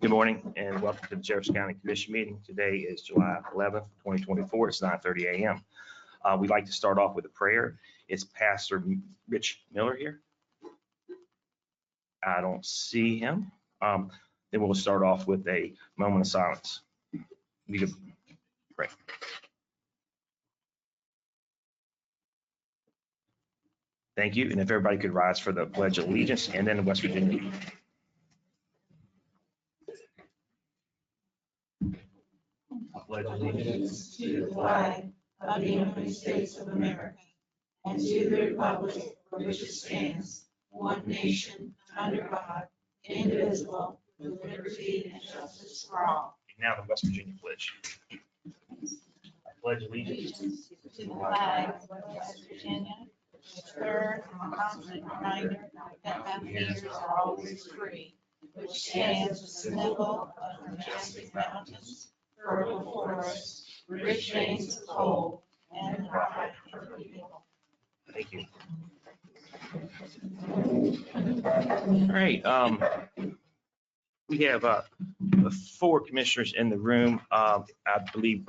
Good morning and welcome to the Jefferson County Commission meeting. Today is July 11th, 2024. It's 9:30 a.m. We'd like to start off with a prayer. Is Pastor Rich Miller here? I don't see him. Then we'll start off with a moment of silence. Need to pray. Thank you. And if everybody could rise for the Pledge of Allegiance and then the West Virginia. I pledge allegiance to the flag of the United States of America and to the republic for which it stands, one nation, under God, indivisible, with liberty and justice for all. Now the West Virginia Pledge. I pledge allegiance To the flag of West Virginia, which third and constant reminder that frontiers are always free, which stands a symbol of the majestic mountains, fertile forests, rich veins of coal, and the pride of the people. Thank you. All right. We have 4 commissioners in the room. I believe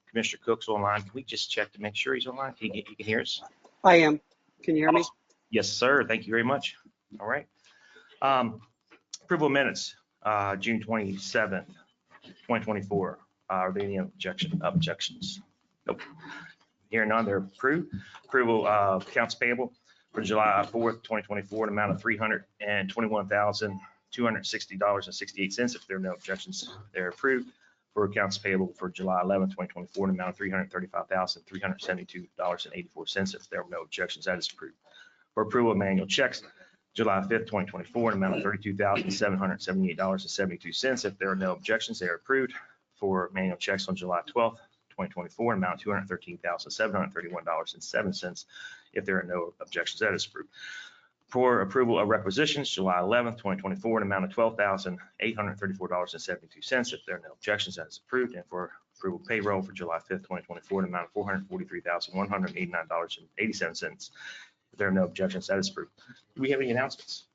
Commissioner Cook's online. Can we just check to make sure he's online? He can hear us? I am. Can you hear me? Yes, sir. Thank you very much. All right. Approval of minutes, June 27th, 2024. Are there any objections? Nope. Hearing none, they're approved. Approval of accounts payable for July 4th, 2024, an amount of $321,260.68. If there are no objections, they're approved. For accounts payable for July 11th, 2024, an amount of $335,372.84. If there are no objections, that is approved. For approval of manual checks, July 5th, 2024, an amount of $32,778.72. If there are no objections, they are approved. For manual checks on July 12th, 2024, an amount of $213,731.07. If there are no objections, that is approved. For approval of requisitions, July 11th, 2024, an amount of $12,834.72. If there are no objections, that is approved. And for approval of payroll for July 5th, 2024, an amount of $443,189.87. If there are no objections, that is approved. Do we have any announcements?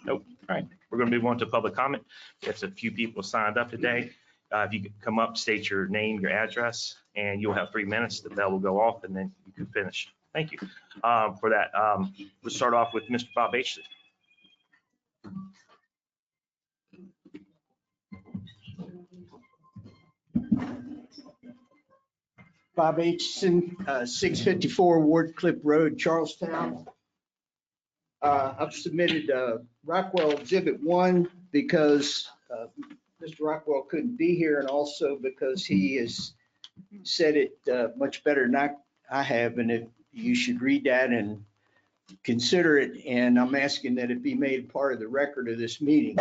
Nope. All right. We're going to move on to public comment. There's a few people signed up today. If you could come up, state your name, your address, and you'll have 3 minutes. The bell will go off, and then you can finish. Thank you for that. We'll start off with Mr. Bob H. Bob Aitchison, 654 Ward Clip Road, Charlestown. I've submitted Rockwell Exhibit 1 because Mr. Rockwell couldn't be here, and also because he has said it much better than I have, and if you should read that and consider it, and I'm asking that it be made part of the record of this meeting.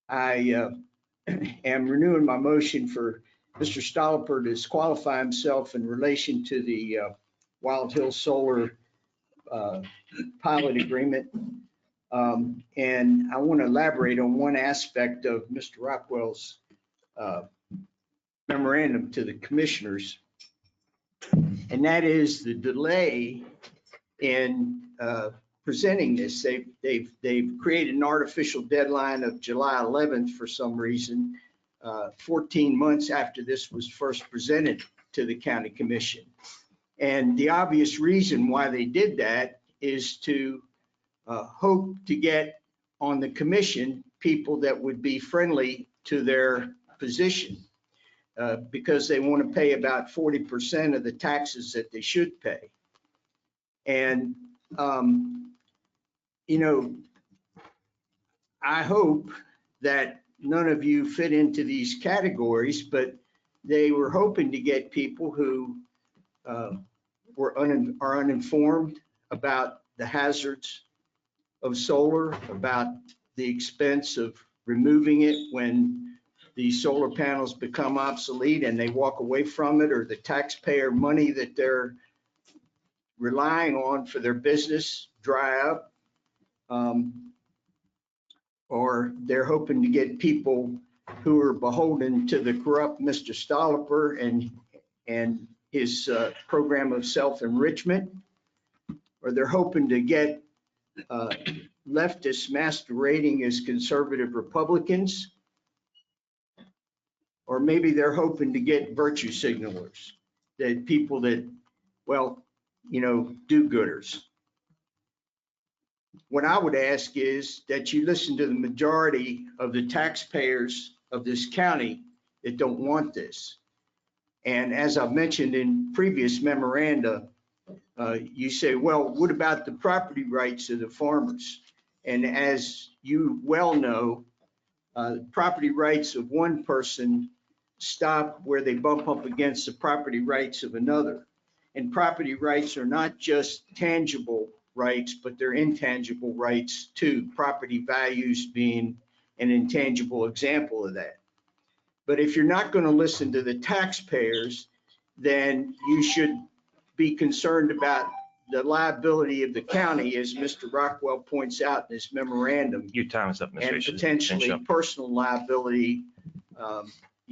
I am renewing my motion for Mr. Stolper to disqualify himself in relation to the Wild Hill Solar pilot agreement. And I want to elaborate on one aspect of Mr. Rockwell's memorandum to the commissioners, and that is the delay in presenting this. They've created an artificial deadline of July 11th for some reason, 14 months after this was first presented to the county commission. And the obvious reason why they did that is to hope to get on the commission people that would be friendly to their position, because they want to pay about 40% of the taxes that they should pay. And, you know, I hope that none of you fit into these categories, but they were hoping to get people who are uninformed about the hazards of solar, about the expense of removing it when the solar panels become obsolete and they walk away from it, or the taxpayer money that they're relying on for their business dry up. Or they're hoping to get people who are beholden to the corrupt Mr. Stolper and his program of self-enrichment, or they're hoping to get leftists masquerading as conservative Republicans, or maybe they're hoping to get virtue signalers, that people that, well, do-gooders. What I would ask is that you listen to the majority of the taxpayers of this county that don't want this. And as I've mentioned in previous memoranda, you say, well, what about the property rights of the farmers? And as you well know, property rights of one person stop where they bump up against the property rights of another. And property rights are not just tangible rights, but they're intangible rights too, property values being an intangible example of that. But if you're not going to listen to the taxpayers, then you should be concerned about the liability of the county, as Mr. Rockwell points out in his memorandum. Your time is up, Mr. And potentially personal liability,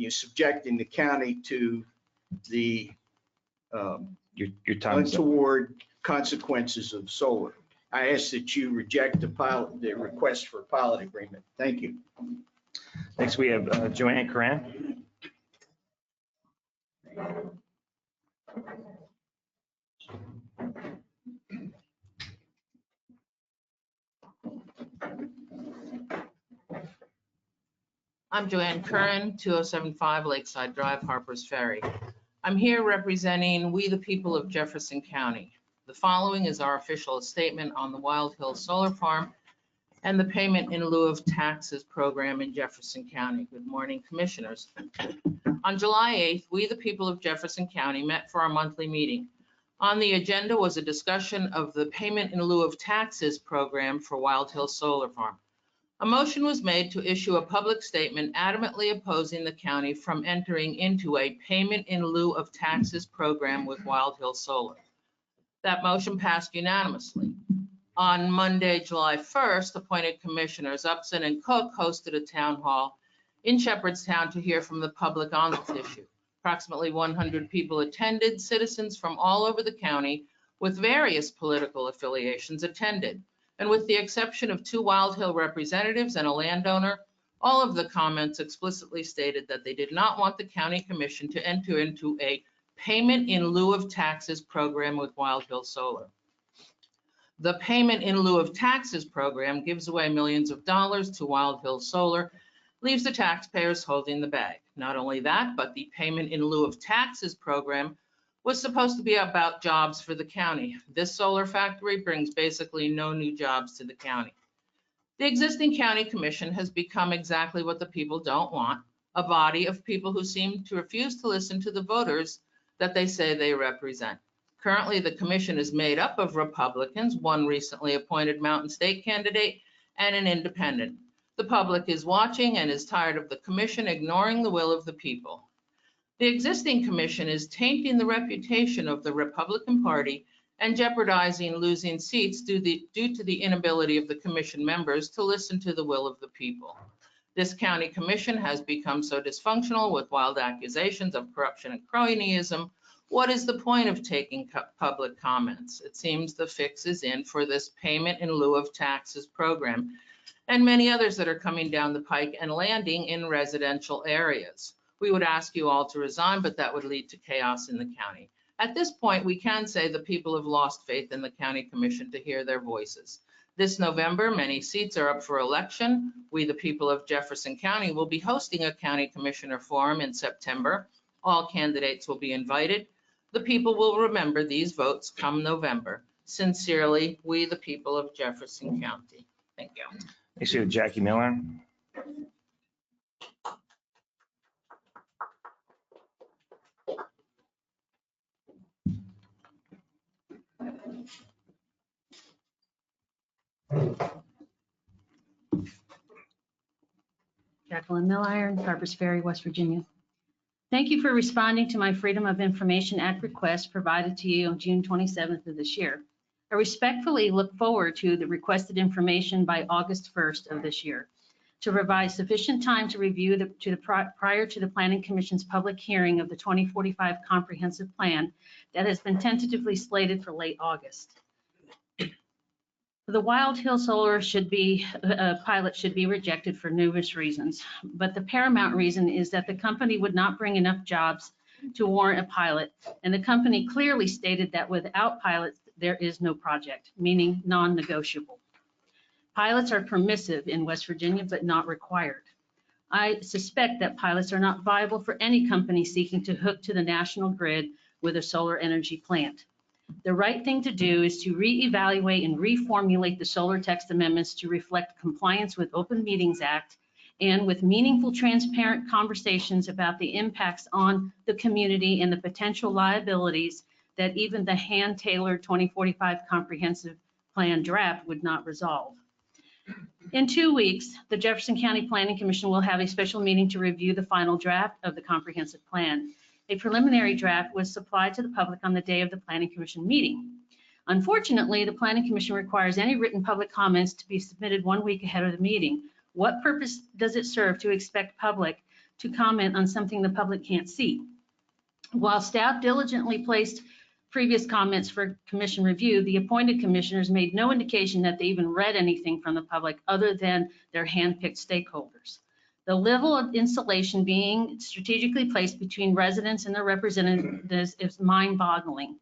subjecting the county to the your time is up. untoward consequences of solar. I ask that you reject the request for a pilot agreement. Thank you. Next, we have Joanne Coran. I'm Joanne Curran, 2075 Lakeside Drive, Harpers Ferry. I'm here representing we the people of Jefferson County. The following is our official statement on the Wild Hill Solar Farm and the payment in lieu of taxes program in Jefferson County. Good morning, commissioners. On July 8th, we the people of Jefferson County met for our monthly meeting. On the agenda was a discussion of the payment in lieu of taxes program for Wild Hill Solar Farm. A motion was made to issue a public statement adamantly opposing the county from entering into a payment in lieu of taxes program with Wild Hill Solar. That motion passed unanimously. On Monday, July 1st, appointed commissioners Upson and Cook hosted a town hall in Shepherdstown to hear from the public on this issue. Approximately 100 people attended. Citizens from all over the county with various political affiliations attended. And with the exception of 2 Wild Hill representatives and a landowner, all of the comments explicitly stated that they did not want the county commission to enter into a payment in lieu of taxes program with Wild Hill Solar. The payment in lieu of taxes program gives away millions of dollars to Wild Hill Solar, leaves the taxpayers holding the bag. Not only that, but the payment in lieu of taxes program was supposed to be about jobs for the county. This solar factory brings basically no new jobs to the county. The existing county commission has become exactly what the people don't want, a body of people who seem to refuse to listen to the voters that they say they represent. Currently, the commission is made up of Republicans, one recently appointed Mountain State candidate, and an independent. The public is watching and is tired of the commission ignoring the will of the people. The existing commission is tainting the reputation of the Republican Party and jeopardizing losing seats due to the inability of the commission members to listen to the will of the people. This county commission has become so dysfunctional with wild accusations of corruption and cronyism. What is the point of taking public comments? It seems the fix is in for this payment in lieu of taxes program and many others that are coming down the pike and landing in residential areas. We would ask you all to resign, but that would lead to chaos in the county. At this point, we can say the people have lost faith in the county commission to hear their voices. This November, many seats are up for election. We, the people of Jefferson County, will be hosting a county commissioner forum in September. All candidates will be invited. The people will remember these votes come November. Sincerely, we, the people of Jefferson County. Thank you. Next, we have Jackie Miller. Jacqueline Milliron, Harpers Ferry, West Virginia. Thank you for responding to my Freedom of Information Act request provided to you on June 27th of this year. I respectfully look forward to the requested information by August 1st of this year to provide sufficient time to review prior to the Planning Commission's public hearing of the 2045 comprehensive plan that has been tentatively slated for late August. The Wild Hill Solar pilot should be rejected for numerous reasons, but the paramount reason is that the company would not bring enough jobs to warrant a pilot, and the company clearly stated that without pilots, there is no project, meaning non-negotiable. Pilots are permissive in West Virginia, but not required. I suspect that pilots are not viable for any company seeking to hook to the national grid with a solar energy plant. The right thing to do is to reevaluate and reformulate the solar text amendments to reflect compliance with Open Meetings Act and with meaningful, transparent conversations about the impacts on the community and the potential liabilities that even the hand-tailored 2045 comprehensive plan draft would not resolve. In 2 weeks, the Jefferson County Planning Commission will have a special meeting to review the final draft of the comprehensive plan. A preliminary draft was supplied to the public on the day of the Planning Commission meeting. Unfortunately, the Planning Commission requires any written public comments to be submitted 1 week ahead of the meeting. What purpose does it serve to expect public to comment on something the public can't see? While staff diligently placed previous comments for commission review, the appointed commissioners made no indication that they even read anything from the public other than their hand-picked stakeholders. The level of insulation being strategically placed between residents and their representatives is mind-boggling.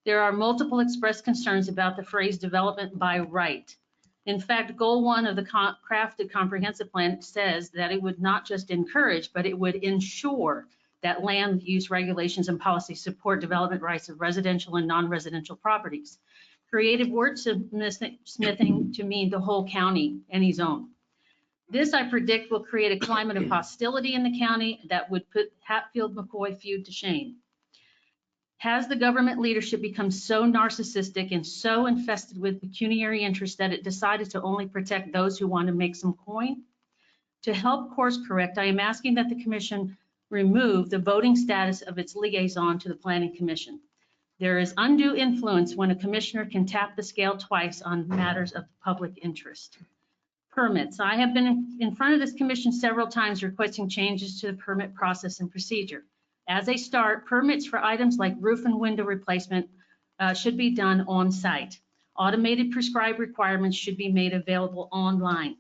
There are multiple expressed concerns about the phrase development by right. In fact, goal 1 of the crafted comprehensive plan says that it would not just encourage, but it would ensure that land use regulations and policies support development rights of residential and non-residential properties. Creative wordsmithing to mean the whole county, any zone. This, I predict, will create a climate of hostility in the county that would put Hatfield-McCoy feud to shame. Has the government leadership become so narcissistic and so infested with pecuniary interests that it decided to only protect those who want to make some coin? To help course correct, I am asking that the commission remove the voting status of its liaison to the Planning Commission. There is undue influence when a commissioner can tap the scale twice on matters of public interest. Permits. I have been in front of this commission several times requesting changes to the permit process and procedure. As a start, permits for items like roof and window replacement should be done on site. Automated prescribed requirements should be made available online.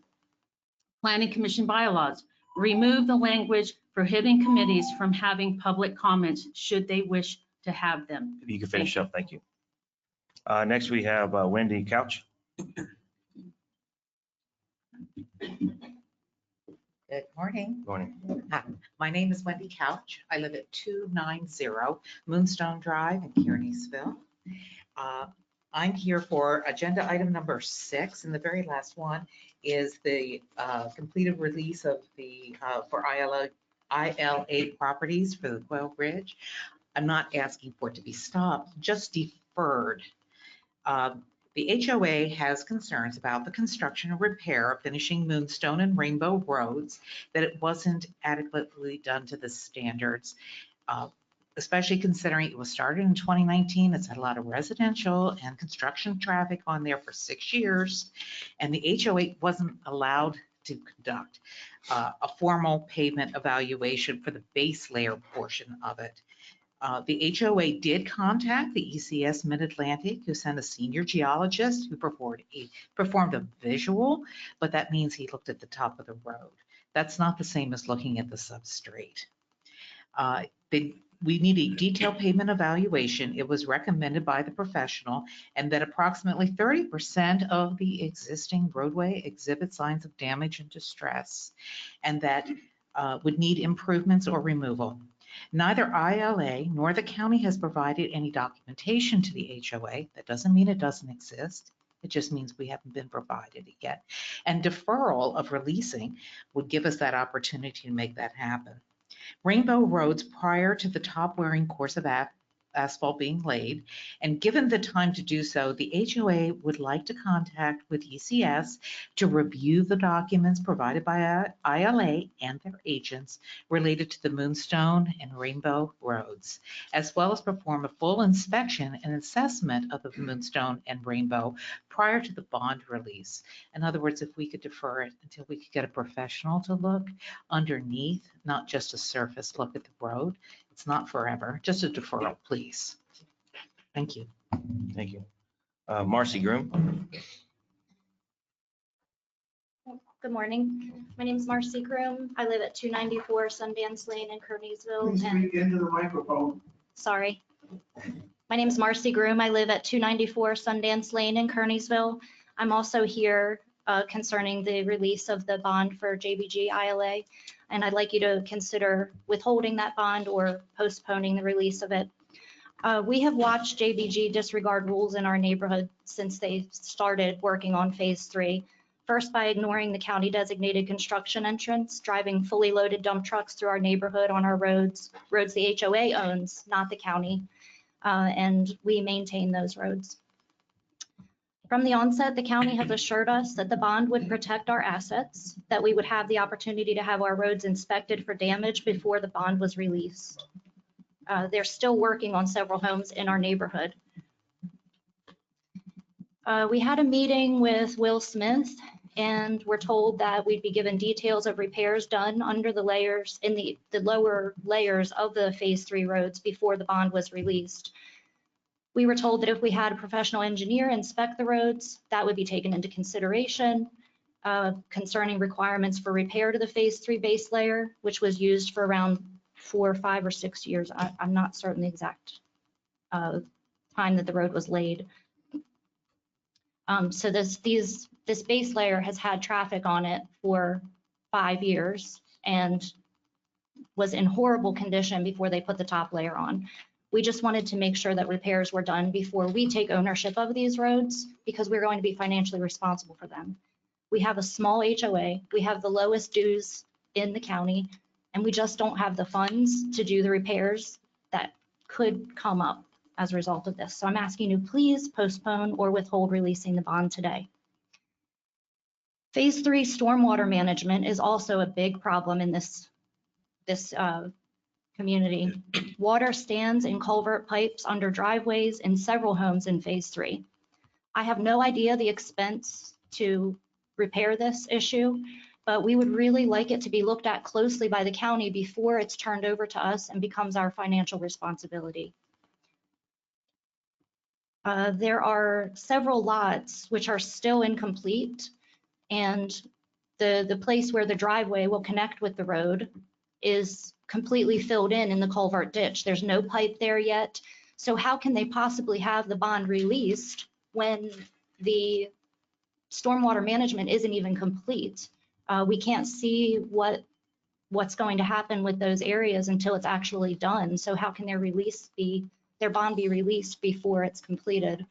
Planning Commission bylaws. Remove the language prohibiting committees from having public comments should they wish to have them. If you can finish up, thank you. Next, we have Wendy Couch. Good morning. Morning. Hi, my name is Wendy Couch. I live at 290 Moonstone Drive in Kearneysville. I'm here for agenda item number 6, and the very last one is the completed release of the for ILA properties for the Quail Bridge. I'm not asking for it to be stopped, just deferred. The HOA has concerns about the construction and repair of finishing Moonstone and Rainbow roads, that it wasn't adequately done to the standards, especially considering it was started in 2019. It's had a lot of residential and construction traffic on there for 6 years, and the HOA wasn't allowed to conduct a formal pavement evaluation for the base layer portion of it. The HOA did contact the ECS Mid-Atlantic, who sent a senior geologist who performed a visual, but that means he looked at the top of the road. That's not the same as looking at the substrate. We need a detailed pavement evaluation. It was recommended by the professional, and that approximately 30% of the existing roadway exhibit signs of damage and distress, and that would need improvements or removal. Neither ILA nor the county has provided any documentation to the HOA. That doesn't mean it doesn't exist. It just means we haven't been provided it yet. And deferral of releasing would give us that opportunity to make that happen. Rainbow roads prior to the top wearing course of asphalt being laid, and given the time to do so, the HOA would like to contact with ECS to review the documents provided by ILA and their agents related to the Moonstone and Rainbow roads, as well as perform a full inspection and assessment of the Moonstone and Rainbow prior to the bond release. In other words, if we could defer it until we could get a professional to look underneath, not just a surface look at the road. It's not forever, just a deferral, please. Thank you. Thank you. Marcy Groom. Good morning. My name is Marcy Groom. I live at 294 Sundance Lane in Kearneysville. Please And speak into the microphone. sorry. My name is Marcy Groom. I live at 294 Sundance Lane in Kearneysville. I'm also here concerning the release of the bond for JBG ILA. And I'd like you to consider withholding that bond or postponing the release of it. We have watched JBG disregard rules in our neighborhood since they started working on phase 3. First, by ignoring the county designated construction entrance, driving fully loaded dump trucks through our neighborhood on our roads the HOA owns, not the county, and we maintain those roads. From the onset, the county has assured us that the bond would protect our assets, that we would have the opportunity to have our roads inspected for damage before the bond was released. They're still working on several homes in our neighborhood. We had a meeting with Will Smith, and we're told that we'd be given details of repairs done under the layers in the lower layers of the phase 3 roads before the bond was released. We were told that if we had a professional engineer inspect the roads, that would be taken into consideration concerning requirements for repair to the phase 3 base layer, which was used for around 4, 5, or 6 years. I'm not certain the exact time that the road was laid. So this base layer has had traffic on it for 5 years and was in horrible condition before they put the top layer on. We just wanted to make sure that repairs were done before we take ownership of these roads because we're going to be financially responsible for them. We have a small HOA, we have the lowest dues in the county, and we just don't have the funds to do the repairs that could come up as a result of this. So I'm asking you, please postpone or withhold releasing the bond today. Phase 3 stormwater management is also a big problem in this community. Water stands in culvert pipes under driveways in several homes in phase 3. I have no idea the expense to repair this issue, but we would really like it to be looked at closely by the county before it's turned over to us and becomes our financial responsibility. There are several lots which are still incomplete, and the place where the driveway will connect with the road is completely filled in the culvert ditch. There's no pipe there yet. So how can they possibly have the bond released when the stormwater management isn't even complete? We can't see what's going to happen with those areas until it's actually done. So how can their bond be released before it's completed?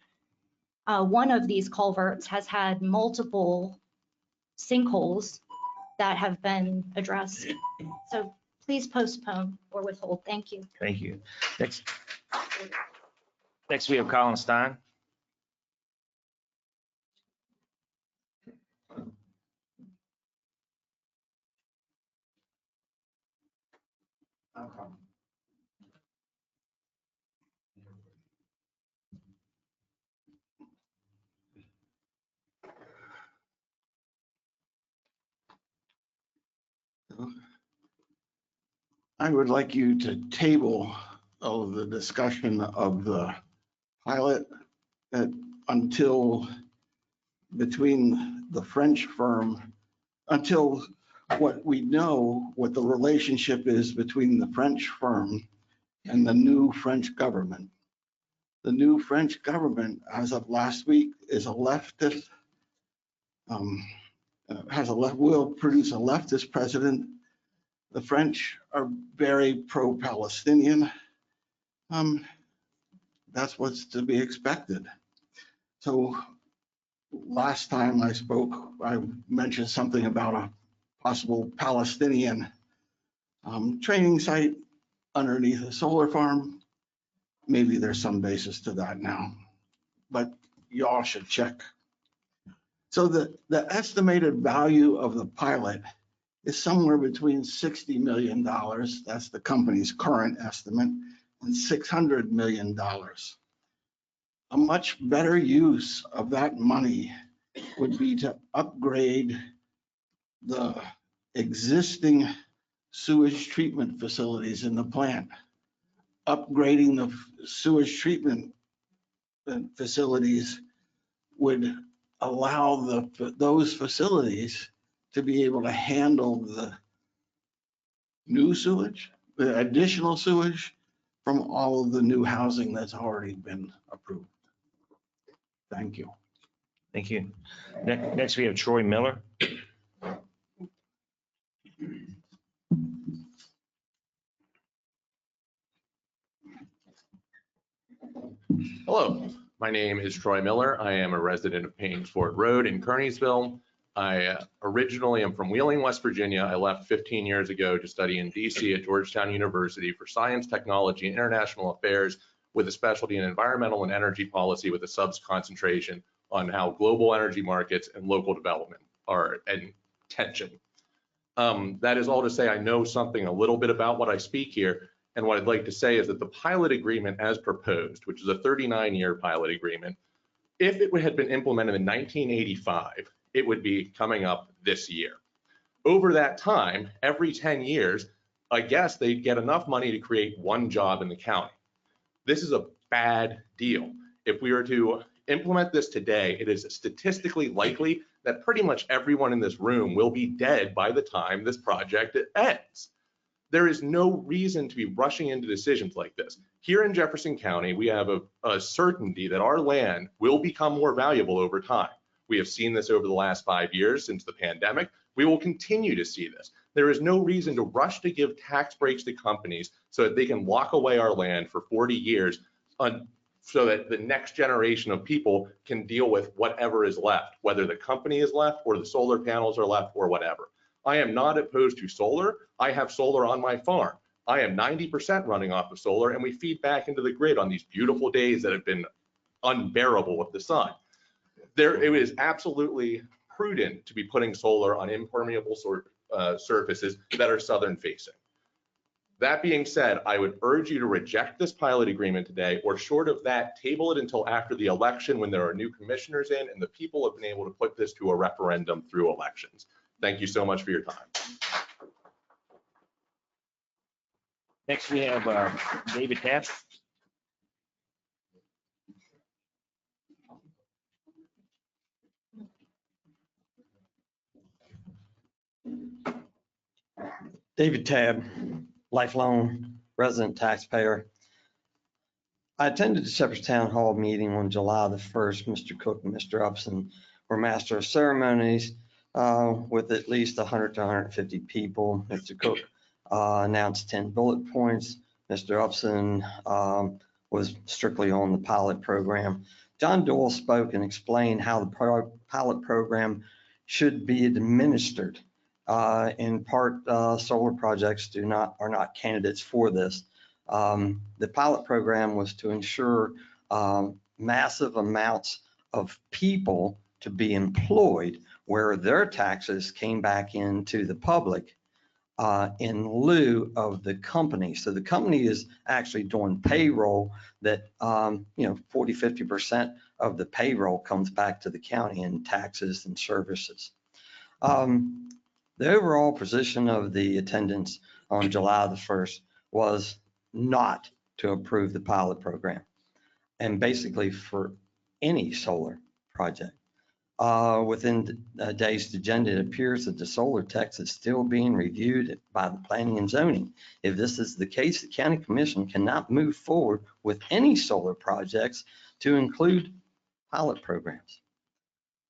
One of these culverts has had multiple sinkholes that have been addressed. So please postpone or withhold. Thank you. Thank you. Next we have Colin Stein. I would like you to table the discussion of the pilot until between the French firm, until what we know what the relationship is between the French firm and the new French government. The new French government, as of last week, is a leftist, will produce a leftist president. The French are very pro-Palestinian. That's what's to be expected. So last time I spoke, I mentioned something about a possible Palestinian training site underneath a solar farm. Maybe there's some basis to that now, but y'all should check. So the estimated value of the pilot is somewhere between $60 million. That's the company's current estimate, and $600 million. A much better use of that money would be to upgrade the existing sewage treatment facilities in the plant. Upgrading the sewage treatment facilities would allow those facilities to be able to handle the new sewage, the additional sewage from all of the new housing that's already been approved. Thank you. Thank you. Next, we have Troy Miller. Hello, my name is Troy Miller. I am a resident of Paynes Ford Road in Kearneysville. I originally am from Wheeling, West Virginia. I left 15 years ago to study in DC at Georgetown University for science, technology, and international affairs with a specialty in environmental and energy policy with a subs-concentration on how global energy markets and local development are in tension. That is all to say I know something a little bit about what I speak here. And what I'd like to say is that the pilot agreement as proposed, which is a 39-year pilot agreement, if it had been implemented in 1985, it would be coming up this year. Over that time, every 10 years, I guess they'd get enough money to create one job in the county. This is a bad deal. If we were to implement this today, it is statistically likely that pretty much everyone in this room will be dead by the time this project ends. There is no reason to be rushing into decisions like this. Here in Jefferson County, we have a certainty that our land will become more valuable over time. We have seen this over the last 5 years since the pandemic. We will continue to see this. There is no reason to rush to give tax breaks to companies so that they can lock away our land for 40 years so that the next generation of people can deal with whatever is left, whether the company is left or the solar panels are left or whatever. I am not opposed to solar. I have solar on my farm. I am 90% running off of solar, and we feed back into the grid on these beautiful days that have been unbearable with the sun. It is absolutely prudent to be putting solar on impermeable surfaces that are southern facing. That being said, I would urge you to reject this pilot agreement today, or short of that, table it until after the election when there are new commissioners in and the people have been able to put this to a referendum through elections. Thank you so much for your time. Next, we have David Tapp. David Tabb, lifelong resident taxpayer. I attended the Shepherd's Town Hall meeting on July the 1st. Mr. Cook and Mr. Upson were master of ceremonies with at least 100 to 150 people. Mr. Cook announced 10 bullet points. Mr. Upson was strictly on the pilot program. John Doyle spoke and explained how the pilot program should be administered. In part, solar projects are not candidates for this. The pilot program was to ensure massive amounts of people to be employed where their taxes came back into the public in lieu of the company. So the company is actually doing payroll that, 40–50% of the payroll comes back to the county in taxes and services. The overall position of the attendance on July the 1st was not to approve the pilot program, and basically for any solar project. Within a day's agenda, it appears that the solar text is still being reviewed by the planning and zoning. If this is the case, the county commission cannot move forward with any solar projects to include pilot programs.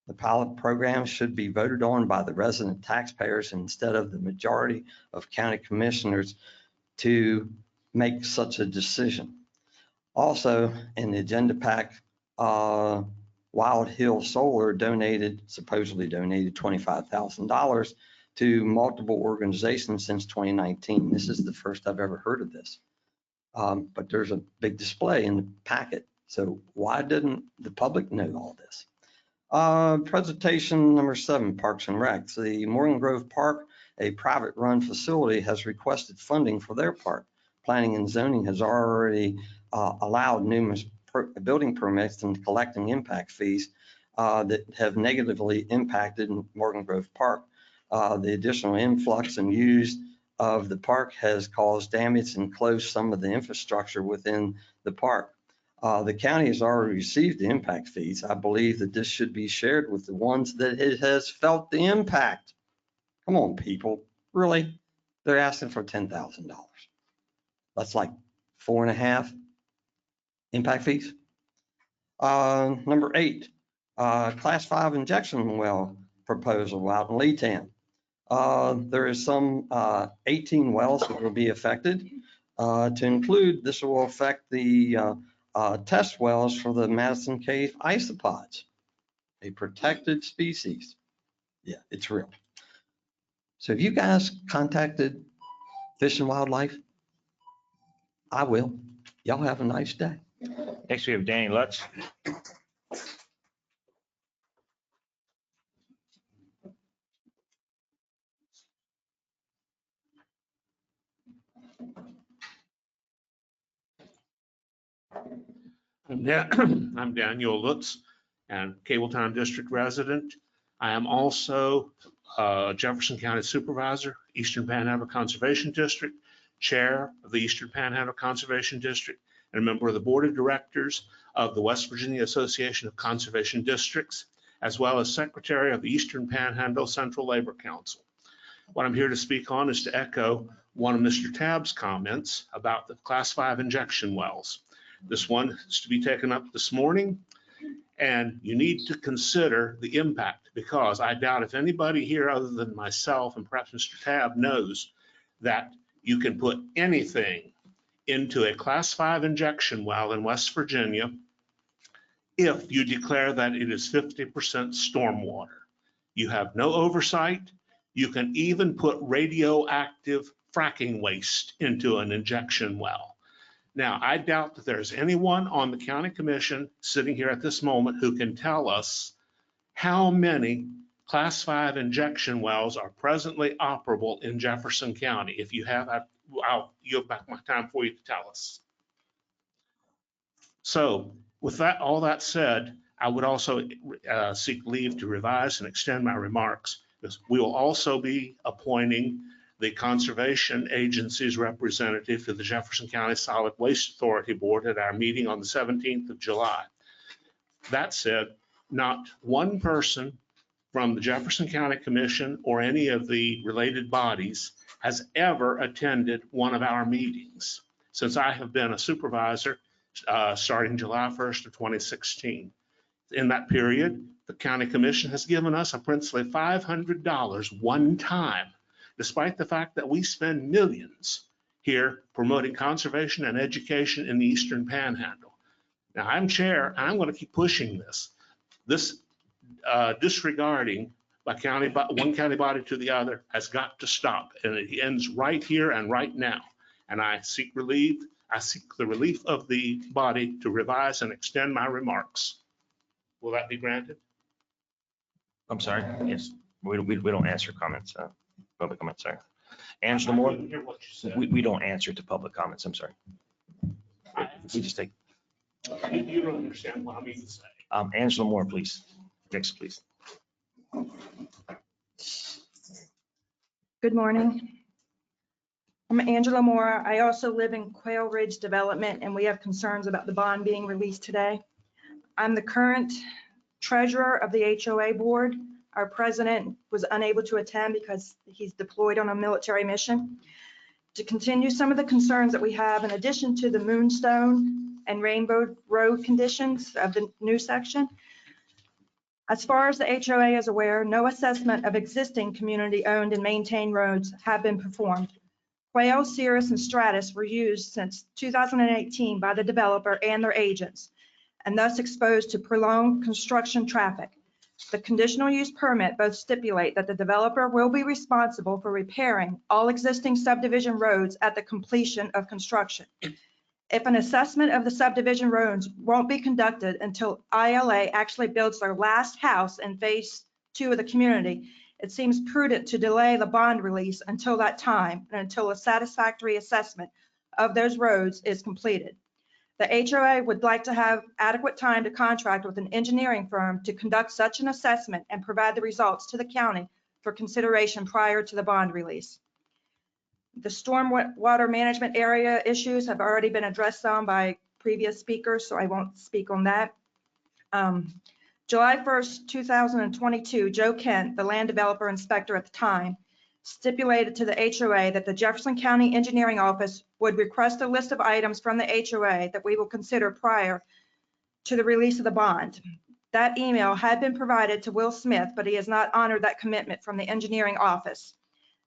The pilot program should be voted on by the resident taxpayers instead of the majority of county commissioners to make such a decision. Also, in the agenda pack, Wild Hill Solar supposedly donated $25,000 to multiple organizations since 2019. This is the first I've ever heard of this. But there's a big display in the packet. So why didn't the public know all this? Presentation number 7, Parks and Recs. The Morgan Grove Park, a private run facility, has requested funding for their park. Planning and zoning has already allowed numerous building permits and collecting impact fees that have negatively impacted Morgan Grove Park. The additional influx and use of the park has caused damage and closed some of the infrastructure within the park. The county has already received the impact fees. I believe that this should be shared with the ones that it has felt the impact. Come on, people. Really? They're asking for $10,000. That's like 4.5 impact fees. Number 8, class 5 injection well proposal out in Leetown. There is some 18 wells that will be affected. To include, this will affect the test wells for the Madison Cave isopods, a protected species. Yeah, it's real. So have you guys contacted Fish and Wildlife? I will. Y'all have a nice day. Next, we have Danny Lutz. I'm Daniel Lutz, and Cabletown District resident. I am also Jefferson County Supervisor, Eastern Panhandle Conservation District, Chair of the Eastern Panhandle Conservation District, and a member of the Board of Directors of the West Virginia Association of Conservation Districts, as well as Secretary of the Eastern Panhandle Central Labor Council. What I'm here to speak on is to echo one of Mr. Tabb's comments about the Class 5 injection wells. This one is to be taken up this morning, and you need to consider the impact, because I doubt if anybody here other than myself and perhaps Mr. Tabb knows that you can put anything into a Class 5 injection well in West Virginia if you declare that it is 50% stormwater. You have no oversight. You can even put radioactive fracking waste into an injection well. Now, I doubt that there's anyone on the county commission sitting here at this moment who can tell us how many Class 5 injection wells are presently operable in Jefferson County. If you have, I'll yield back my time for you to tell us. So with that, all that said, I would also seek leave to revise and extend my remarks, because we will also be appointing the Conservation Agency's representative to the Jefferson County Solid Waste Authority Board at our meeting on the 17th of July. That said, not one person from the Jefferson County Commission or any of the related bodies has ever attended one of our meetings since I have been a supervisor starting July 1st of 2016. In that period, the County Commission has given us a princely $500 one time, despite the fact that we spend millions here promoting conservation and education in the Eastern Panhandle. Now, I'm chair, and I'm going to keep pushing this. This disregarding by one county body to the other has got to stop, and it ends right here and right now. And I seek relief. I seek the relief of the body to revise and extend my remarks. Will that be granted? I'm sorry. Yes, we don't answer comments, public comments, sorry. Angela Moore, Hear what you said. we don't answer to public comments, I'm sorry. We just take, You don't understand what I mean to say. Angela Moore, please. Next, please. Good morning. I'm Angela Moore. I also live in Quail Ridge Development, and we have concerns about the bond being released today. I'm the current treasurer of the HOA board. Our president was unable to attend because he's deployed on a military mission. To continue some of the concerns that we have, in addition to the Moonstone and Rainbow Road conditions of the new section, as far as the HOA is aware, no assessment of existing community-owned and maintained roads have been performed. Quail, Cirrus, and Stratus were used since 2018 by the developer and their agents, and thus exposed to prolonged construction traffic. The conditional use permit both stipulate that the developer will be responsible for repairing all existing subdivision roads at the completion of construction. If an assessment of the subdivision roads won't be conducted until ILA actually builds their last house in phase 2 of the community, it seems prudent to delay the bond release until that time and until a satisfactory assessment of those roads is completed. The HOA would like to have adequate time to contract with an engineering firm to conduct such an assessment and provide the results to the county for consideration prior to the bond release. The storm water management area issues have already been addressed on by previous speakers, so I won't speak on that. July 1st, 2022, Joe Kent, the land developer inspector at the time, stipulated to the HOA that the Jefferson County Engineering Office would request a list of items from the HOA that we will consider prior to the release of the bond. That email had been provided to Will Smith, but he has not honored that commitment from the engineering office.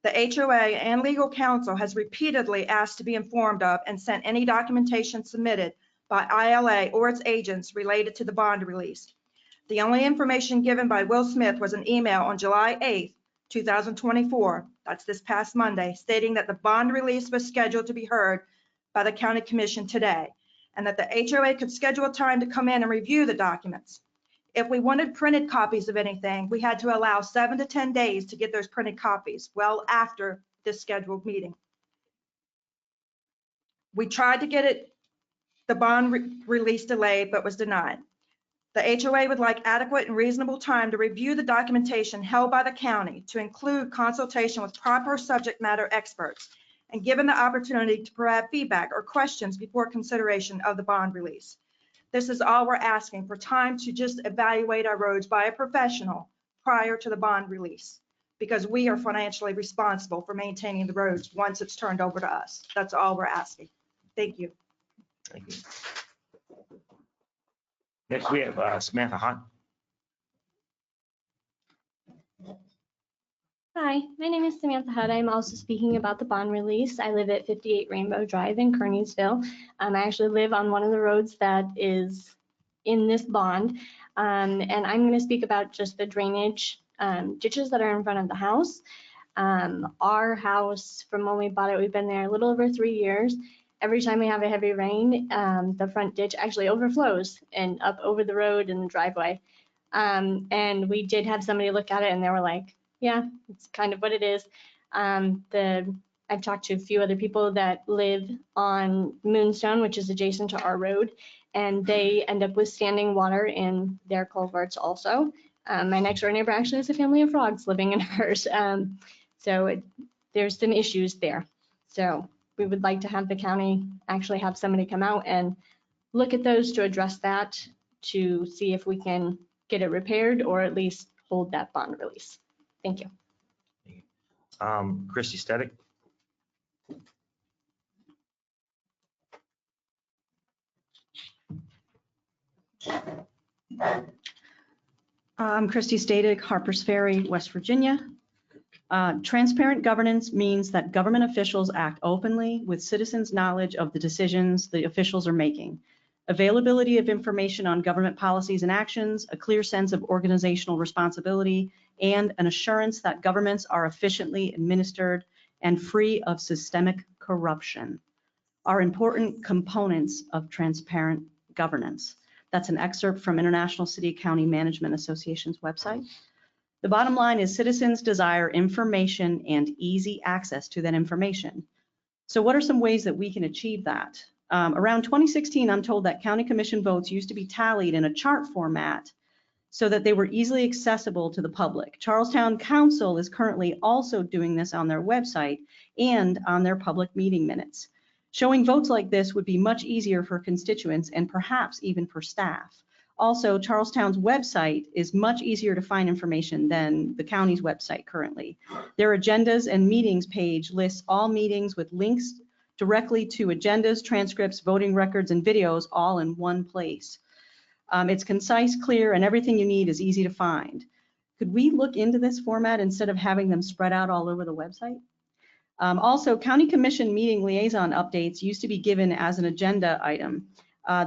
The HOA and legal counsel has repeatedly asked to be informed of and sent any documentation submitted by ILA or its agents related to the bond release. The only information given by Will Smith was an email on July 8th, 2024, that's this past Monday, stating that the bond release was scheduled to be heard by the county commission today, and that the HOA could schedule a time to come in and review the documents. If we wanted printed copies of anything, we had to allow 7 to 10 days to get those printed copies, well after this scheduled meeting. We tried to get the bond release delayed, but was denied. The HOA would like adequate and reasonable time to review the documentation held by the county to include consultation with proper subject matter experts and given the opportunity to provide feedback or questions before consideration of the bond release. This is all we're asking, for time to just evaluate our roads by a professional prior to the bond release, because we are financially responsible for maintaining the roads once it's turned over to us. That's all we're asking. Thank you. Thank you. Next, we have Samantha Hunt. Hi, my name is Samantha Hutt. I'm also speaking about the bond release. I live at 58 Rainbow Drive in Kearneysville. I actually live on one of the roads that is in this bond. And I'm going to speak about just the drainage ditches that are in front of the house. Our house, from when we bought it, we've been there a little over 3 years. Every time we have a heavy rain, the front ditch actually overflows and up over the road in the driveway. And we did have somebody look at it and they were like, yeah, it's kind of what it is. I've talked to a few other people that live on Moonstone, which is adjacent to our road, and they end up with standing water in their culverts also. My next door neighbor actually has a family of frogs living in hers. There's some issues there. So we would like to have the county actually have somebody come out and look at those to address that, to see if we can get it repaired or at least hold that bond release. Thank you. Christy Stedick. I'm Christy Stadick, Harpers Ferry, West Virginia. Transparent governance means that government officials act openly with citizens' knowledge of the decisions the officials are making. Availability of information on government policies and actions, a clear sense of organizational responsibility, and an assurance that governments are efficiently administered and free of systemic corruption are important components of transparent governance. That's an excerpt from International City County Management Association's website. The bottom line is citizens desire information and easy access to that information. So what are some ways that we can achieve that? Around 2016, I'm told that county commission votes used to be tallied in a chart format so that they were easily accessible to the public. Charlestown Council is currently also doing this on their website and on their public meeting minutes. Showing votes like this would be much easier for constituents and perhaps even for staff. Also, Charlestown's website is much easier to find information than the county's website currently. Their agendas and meetings page lists all meetings with links directly to agendas, transcripts, voting records, and videos all in one place. It's concise, clear, and everything you need is easy to find. Could we look into this format instead of having them spread out all over the website? Also, county commission meeting liaison updates used to be given as an agenda item.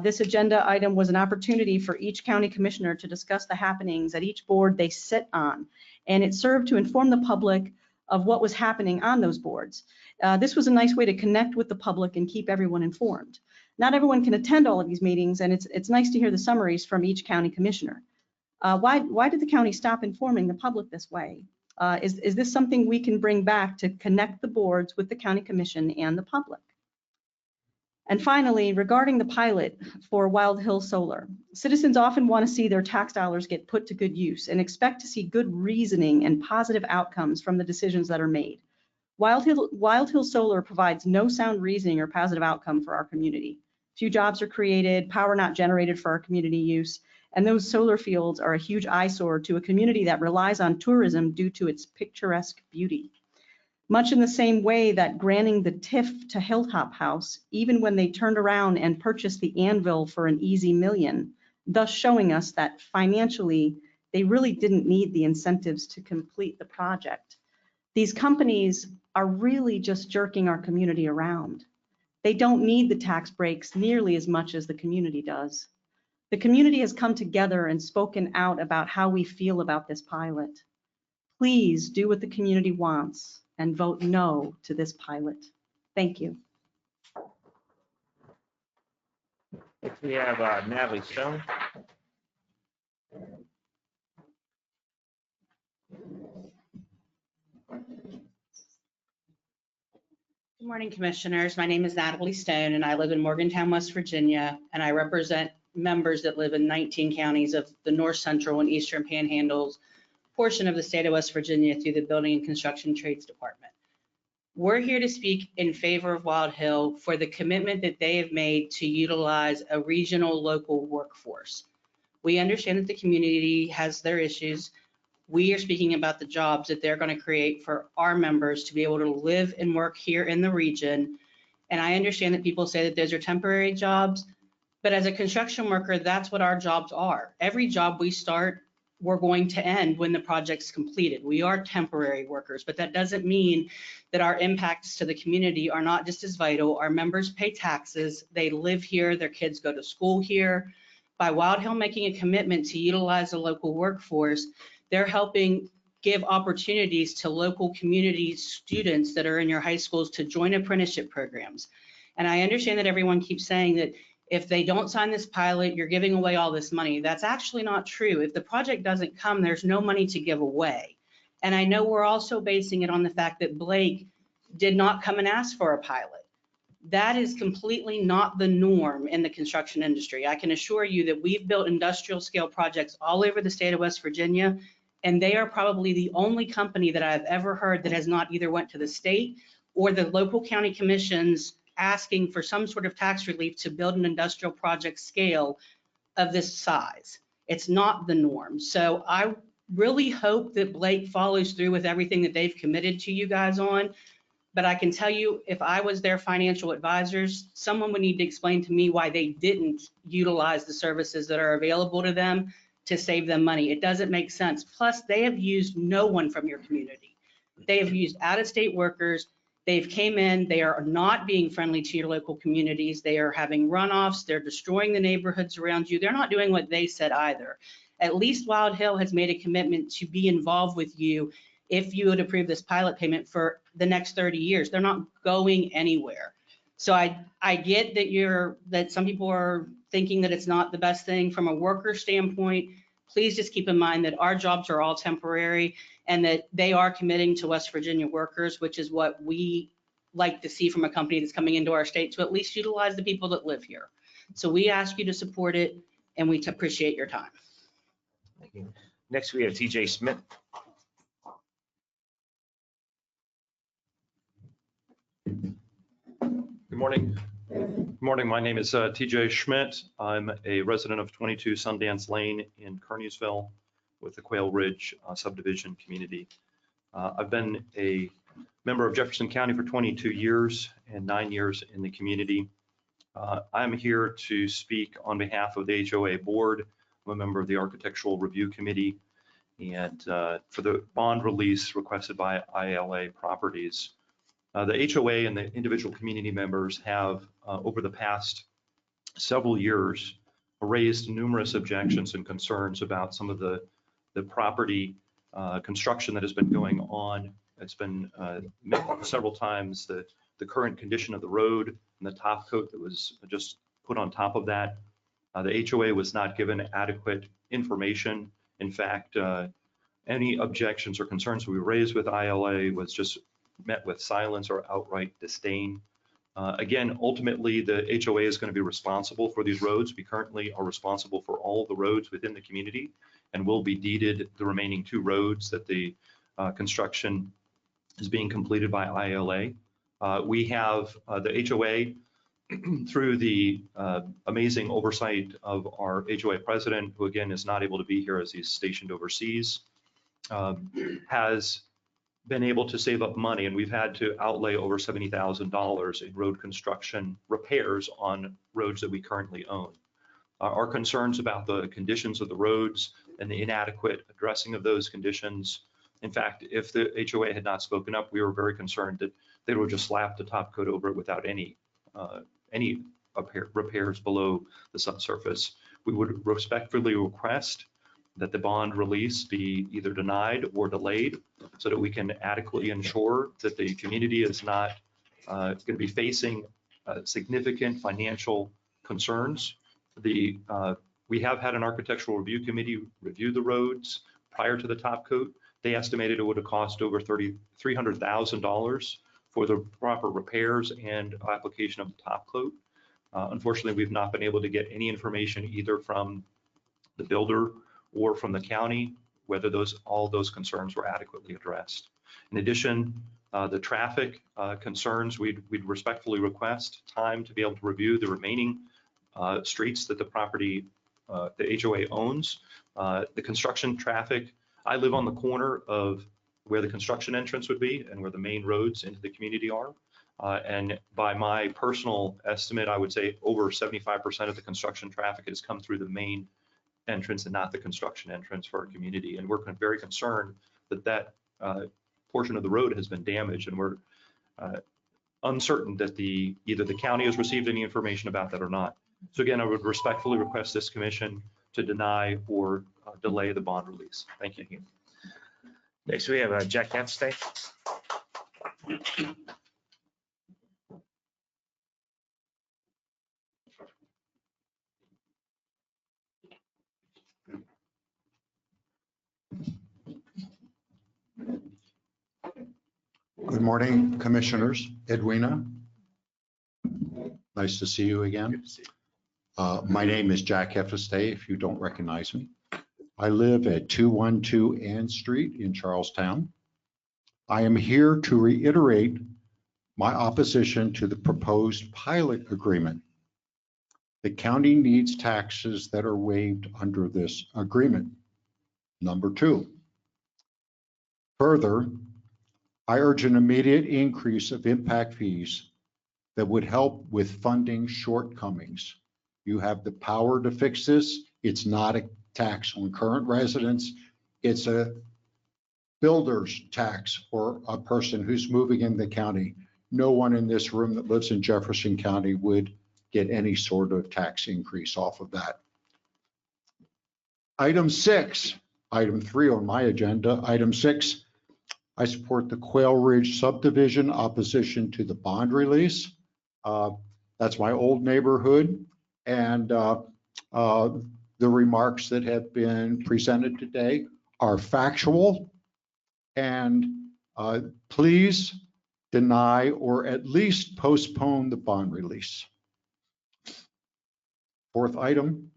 This agenda item was an opportunity for each county commissioner to discuss the happenings at each board they sit on, and it served to inform the public of what was happening on those boards. This was a nice way to connect with the public and keep everyone informed. Not everyone can attend all of these meetings, and it's nice to hear the summaries from each county commissioner. Why did the county stop informing the public this way? Is this something we can bring back to connect the boards with the county commission and the public? And finally, regarding the pilot for Wild Hill Solar, citizens often want to see their tax dollars get put to good use and expect to see good reasoning and positive outcomes from the decisions that are made. Wild Hill Solar provides no sound reasoning or positive outcome for our community. Few jobs are created, power not generated for our community use, and those solar fields are a huge eyesore to a community that relies on tourism due to its picturesque beauty. Much in the same way that granting the TIF to Hilltop House, even when they turned around and purchased the anvil for an easy $1 million, thus showing us that financially, they really didn't need the incentives to complete the project. These companies are really just jerking our community around. They don't need the tax breaks nearly as much as the community does. The community has come together and spoken out about how we feel about this pilot. Please do what the community wants and vote no to this pilot. Thank you. Next, we have Natalie Stone. Good morning, Commissioners. My name is Natalie Stone, and I live in Morgantown, West Virginia, and I represent members that live in 19 counties of the North Central and Eastern Panhandles portion of the state of West Virginia through the Building and Construction Trades Department. We're here to speak in favor of Wild Hill for the commitment that they have made to utilize a regional local workforce. We understand that the community has their issues. We are speaking about the jobs that they're going to create for our members to be able to live and work here in the region. And I understand that people say that those are temporary jobs, but as a construction worker, that's what our jobs are. Every job we start, we're going to end when the project's completed. We are temporary workers, but that doesn't mean that our impacts to the community are not just as vital. Our members pay taxes, they live here, their kids go to school here. By Wild Hill making a commitment to utilize a local workforce, they're helping give opportunities to local community students that are in your high schools to join apprenticeship programs. And I understand that everyone keeps saying that if they don't sign this pilot, you're giving away all this money. That's actually not true. If the project doesn't come, there's no money to give away. And I know we're also basing it on the fact that Blake did not come and ask for a pilot. That is completely not the norm in the construction industry. I can assure you that we've built industrial scale projects all over the state of West Virginia, and they are probably the only company that I've ever heard that has not either went to the state or the local county commissions asking for some sort of tax relief to build an industrial project scale of this size. It's not the norm. So I really hope that Blake follows through with everything that they've committed to you guys on. But I can tell you, if I was their financial advisors, someone would need to explain to me why they didn't utilize the services that are available to them to save them money. It doesn't make sense. Plus, they have used no one from your community. They have used out-of-state workers. They've came in, they are not being friendly to your local communities. They are having runoffs. They're destroying the neighborhoods around you. They're not doing what they said either. At least Wild Hill has made a commitment to be involved with you if you would approve this pilot payment for the next 30 years. They're not going anywhere. So I get that some people are thinking that it's not the best thing from a worker standpoint. Please just keep in mind that our jobs are all temporary and that they are committing to West Virginia workers, which is what we like to see from a company that's coming into our state to at least utilize the people that live here. So we ask you to support it, and we appreciate your time. Thank you. Next, we have TJ Smith. Good morning. Good morning. My name is TJ Schmidt. I'm a resident of 22 Sundance Lane in Kearneysville with the Quail Ridge subdivision community. I've been a member of Jefferson County for 22 years and 9 years in the community. I'm here to speak on behalf of the HOA board. I'm a member of the Architectural Review Committee, and for the bond release requested by ILA Properties. The HOA and the individual community members have, over the past several years, raised numerous objections and concerns about some of the property construction that has been going on. It's been mentioned several times, the current condition of the road and the top coat that was just put on top of that. The HOA was not given adequate information. In fact, any objections or concerns we raised with ILA was just met with silence or outright disdain. Again, ultimately, the HOA is going to be responsible for these roads. We currently are responsible for all of the roads within the community and will be deeded the remaining 2 roads that the construction is being completed by ILA. We have the HOA through the amazing oversight of our HOA president, who again is not able to be here as he's stationed overseas, has been able to save up money, and we've had to outlay over $70,000 in road construction repairs on roads that we currently own. Our concerns about the conditions of the roads and the inadequate addressing of those conditions. In fact, if the HOA had not spoken up, we were very concerned that they would just slap the top coat over it without any repairs below the subsurface. We would respectfully request that the bond release be either denied or delayed so that we can adequately ensure that the community is not going to be facing significant financial concerns. We have had an architectural review committee review the roads prior to the top coat. They estimated it would have cost over $300,000 for the proper repairs and application of the top coat. Unfortunately, we've not been able to get any information either from the builder or from the county whether all those concerns were adequately addressed. In addition, the traffic concerns, we'd respectfully request time to be able to review the remaining streets that the property, the HOA owns. The construction traffic, I live on the corner of where the construction entrance would be and where the main roads into the community are. And by my personal estimate, I would say over 75% of the construction traffic has come through the main entrance and not the construction entrance for our community. And we're very concerned that that portion of the road has been damaged, and we're uncertain that either the county has received any information about that or not. So again, I would respectfully request this commission to deny or delay the bond release. Thank you. Next, we have Jack Hapstay. Good morning, Commissioners. Edwina, nice to see you again. My name is Jack Heffestay, if you don't recognize me. I live at 212 Ann Street in Charlestown. I am here to reiterate my opposition to the proposed pilot agreement. The county needs taxes that are waived under this agreement. Number two, further, I urge an immediate increase of impact fees that would help with funding shortcomings. You have the power to fix this. It's not a tax on current residents. It's a builder's tax for a person who's moving in the county. No one in this room that lives in Jefferson County would get any sort of tax increase off of that. Item 6, item 3 on my agenda, item 6, I support the Quail Ridge subdivision opposition to the bond release. That's my old neighborhood, and the remarks that have been presented today are factual, and please deny or at least postpone the bond release. Fourth item,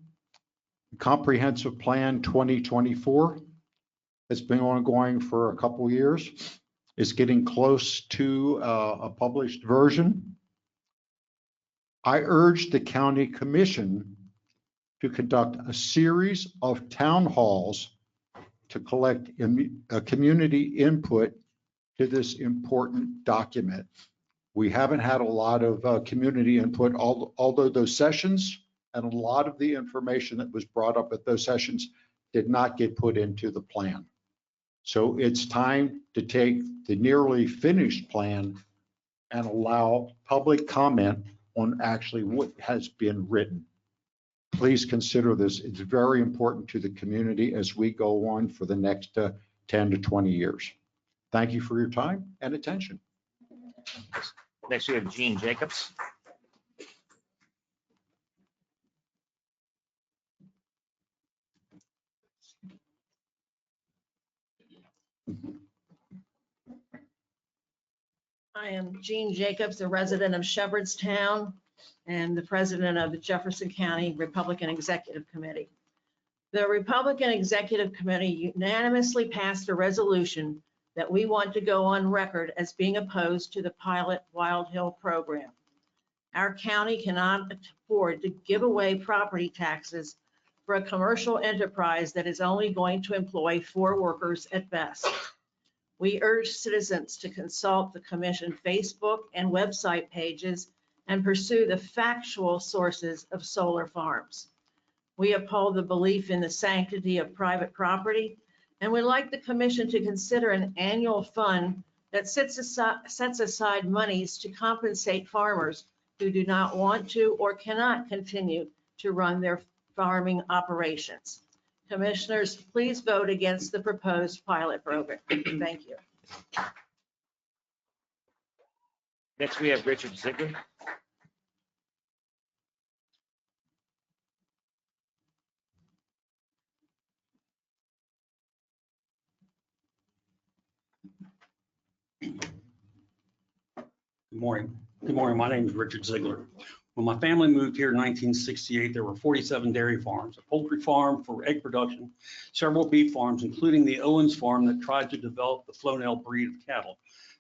Comprehensive Plan 2024. It's been ongoing for a couple years. It's getting close to a published version. I urge the county commission to conduct a series of town halls to collect community input to this important document. We haven't had a lot of community input, although those sessions and a lot of the information that was brought up at those sessions did not get put into the plan. So it's time to take the nearly finished plan and allow public comment on actually what has been written. Please consider this. It's very important to the community as we go on for the next 10 to 20 years. Thank you for your time and attention. Next, we have Gene Jacobs. I am Jean Jacobs, a resident of Shepherdstown and the president of the Jefferson County Republican Executive Committee. The Republican Executive Committee unanimously passed a resolution that we want to go on record as being opposed to the pilot Wild Hill program. Our county cannot afford to give away property taxes for a commercial enterprise that is only going to employ 4 workers at best. We urge citizens to consult the commission Facebook and website pages and pursue the factual sources of solar farms. We uphold the belief in the sanctity of private property and would like the commission to consider an annual fund that sets aside monies to compensate farmers who do not want to or cannot continue to run their farming operations. Commissioners, please vote against the proposed pilot program. Thank you. Next, we have Richard Ziegler. Good morning. Good morning. My name is Richard Ziegler. When my family moved here in 1968, there were 47 dairy farms, a poultry farm for egg production, several beef farms, including the Owens farm that tried to develop the Flonell breed of cattle,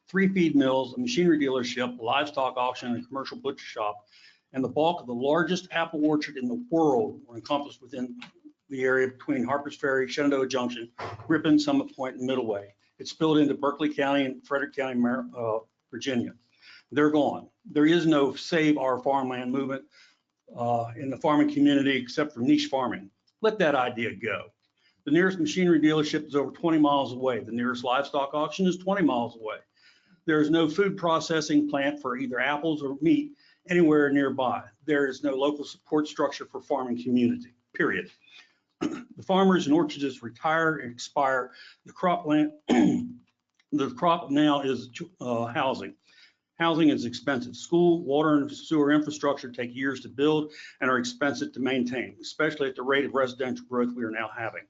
3 feed mills, a machinery dealership, a livestock auction, and a commercial butcher shop, and the bulk of the largest apple orchard in the world were encompassed within the area between Harpers Ferry, Shenandoah Junction, Ripon, Summit Point, and Middleway. It spilled into Berkeley County and Frederick County, Virginia. They're gone. There is no save our farmland movement in the farming community except for niche farming. Let that idea go. The nearest machinery dealership is over 20 miles away. The nearest livestock auction is 20 miles away. There is no food processing plant for either apples or meat anywhere nearby. There is no local support structure for farming community, period. The farmers and orchards retire and expire. The crop now is housing. Housing is expensive. School, water, and sewer infrastructure take years to build and are expensive to maintain, especially at the rate of residential growth we are now having.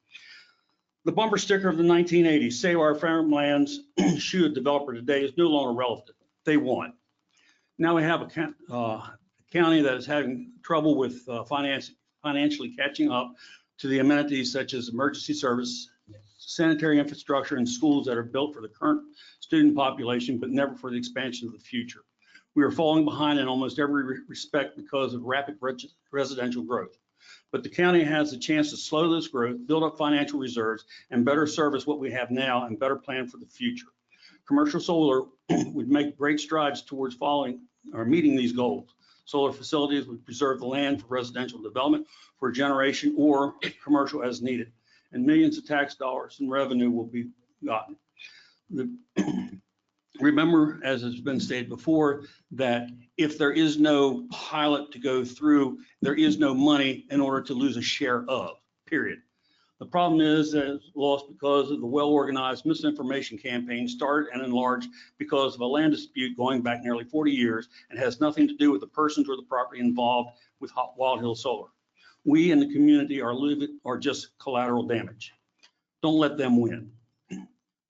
The bumper sticker of the 1980s, save our farmlands, shoe a developer today, is no longer relevant. They won. Now we have a county that is having trouble with financially catching up to the amenities such as emergency service, sanitary infrastructure, and schools that are built for the current student population, but never for the expansion of the future. We are falling behind in almost every respect because of rapid residential growth. But the county has a chance to slow this growth, build up financial reserves, and better service what we have now and better plan for the future. Commercial solar would make great strides towards meeting these goals. Solar facilities would preserve the land for residential development for a generation or commercial as needed, and millions of tax dollars in revenue will be gotten. Remember, as has been stated before, that if there is no pilot to go through, there is no money in order to lose a share of, period. The problem is that it's lost because of the well-organized misinformation campaign started and enlarged because of a land dispute going back nearly 40 years and has nothing to do with the persons or the property involved with Wild Hill Solar. We in the community are just collateral damage. Don't let them win.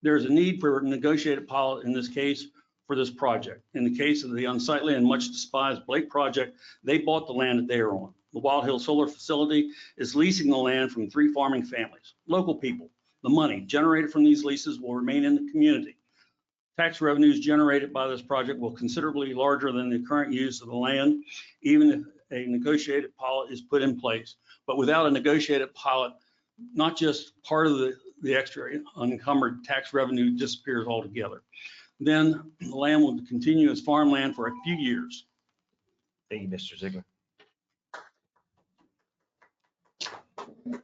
There's a need for a negotiated pilot in this case for this project. In the case of the unsightly and much despised Blake project, they bought the land that they are on. The Wild Hill Solar Facility is leasing the land from 3 farming families, local people. The money generated from these leases will remain in the community. Tax revenues generated by this project will considerably larger than the current use of the land, even if a negotiated pilot is put in place. But without a negotiated pilot, not just part of the extra unencumbered tax revenue disappears altogether. Then the land will continue as farmland for a few years. Thank you, Mr. Ziegler.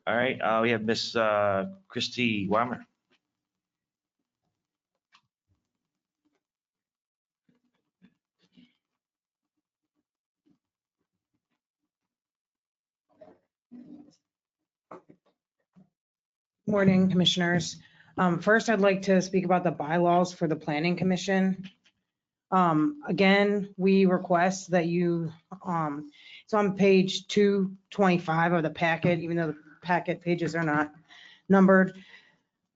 All right, we have Miss Christy Weimer. Morning, Commissioners. First, I'd like to speak about the bylaws for the Planning Commission. Again, we request that you, it's on page 225 of the packet, even though the packet pages are not numbered.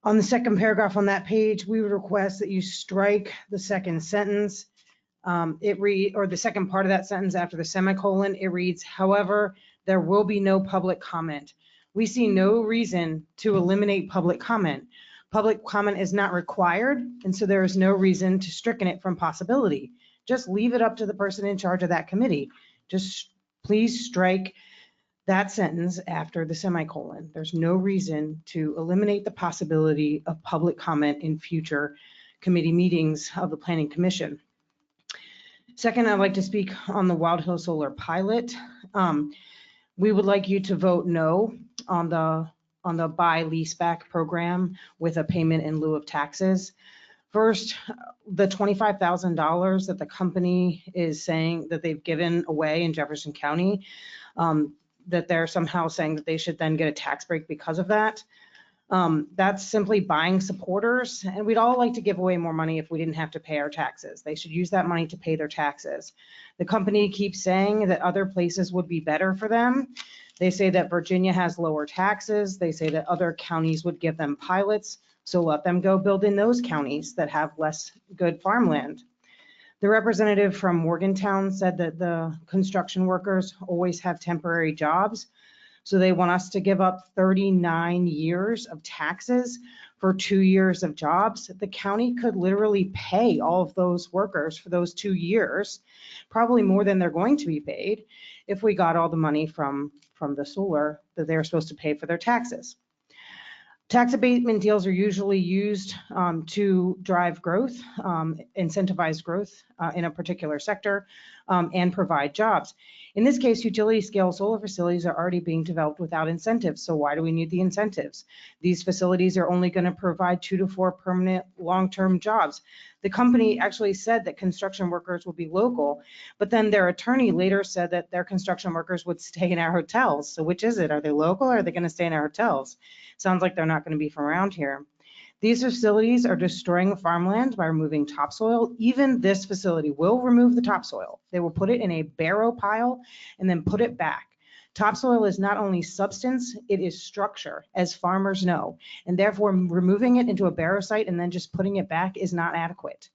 On the second paragraph on that page, we would request that you strike the second sentence. Or the second part of that sentence after the semicolon, it reads, however, there will be no public comment. We see no reason to eliminate public comment. Public comment is not required, and so there is no reason to stricken it from possibility. Just leave it up to the person in charge of that committee. Just please strike that sentence after the semicolon. There's no reason to eliminate the possibility of public comment in future committee meetings of the Planning Commission. Second, I'd like to speak on the Wild Hill Solar pilot. We would like you to vote no on the buy lease back program with a payment in lieu of taxes. First, the $25,000 that the company is saying that they've given away in Jefferson County, that they're somehow saying that they should then get a tax break because of that. That's simply buying supporters, and we'd all like to give away more money if we didn't have to pay our taxes. They should use that money to pay their taxes. The company keeps saying that other places would be better for them. They say that Virginia has lower taxes. They say that other counties would give them pilots, so let them go build in those counties that have less good farmland. The representative from Morgantown said that the construction workers always have temporary jobs. So they want us to give up 39 years of taxes for 2 years of jobs. The county could literally pay all of those workers for those 2 years, probably more than they're going to be paid if we got all the money from the solar that they're supposed to pay for their taxes. Tax abatement deals are usually used to drive growth, incentivize growth in a particular sector, and provide jobs. In this case, utility scale solar facilities are already being developed without incentives. So why do we need the incentives? These facilities are only going to provide 2 to 4 permanent long-term jobs. The company actually said that construction workers will be local, but then their attorney later said that their construction workers would stay in our hotels. So which is it? Are they local or are they going to stay in our hotels? Sounds like they're not going to be from around here. These facilities are destroying farmland by removing topsoil. Even this facility will remove the topsoil. They will put it in a barrow pile and then put it back. Topsoil is not only substance, it is structure, as farmers know, and therefore removing it into a barrow site and then just putting it back is not adequate.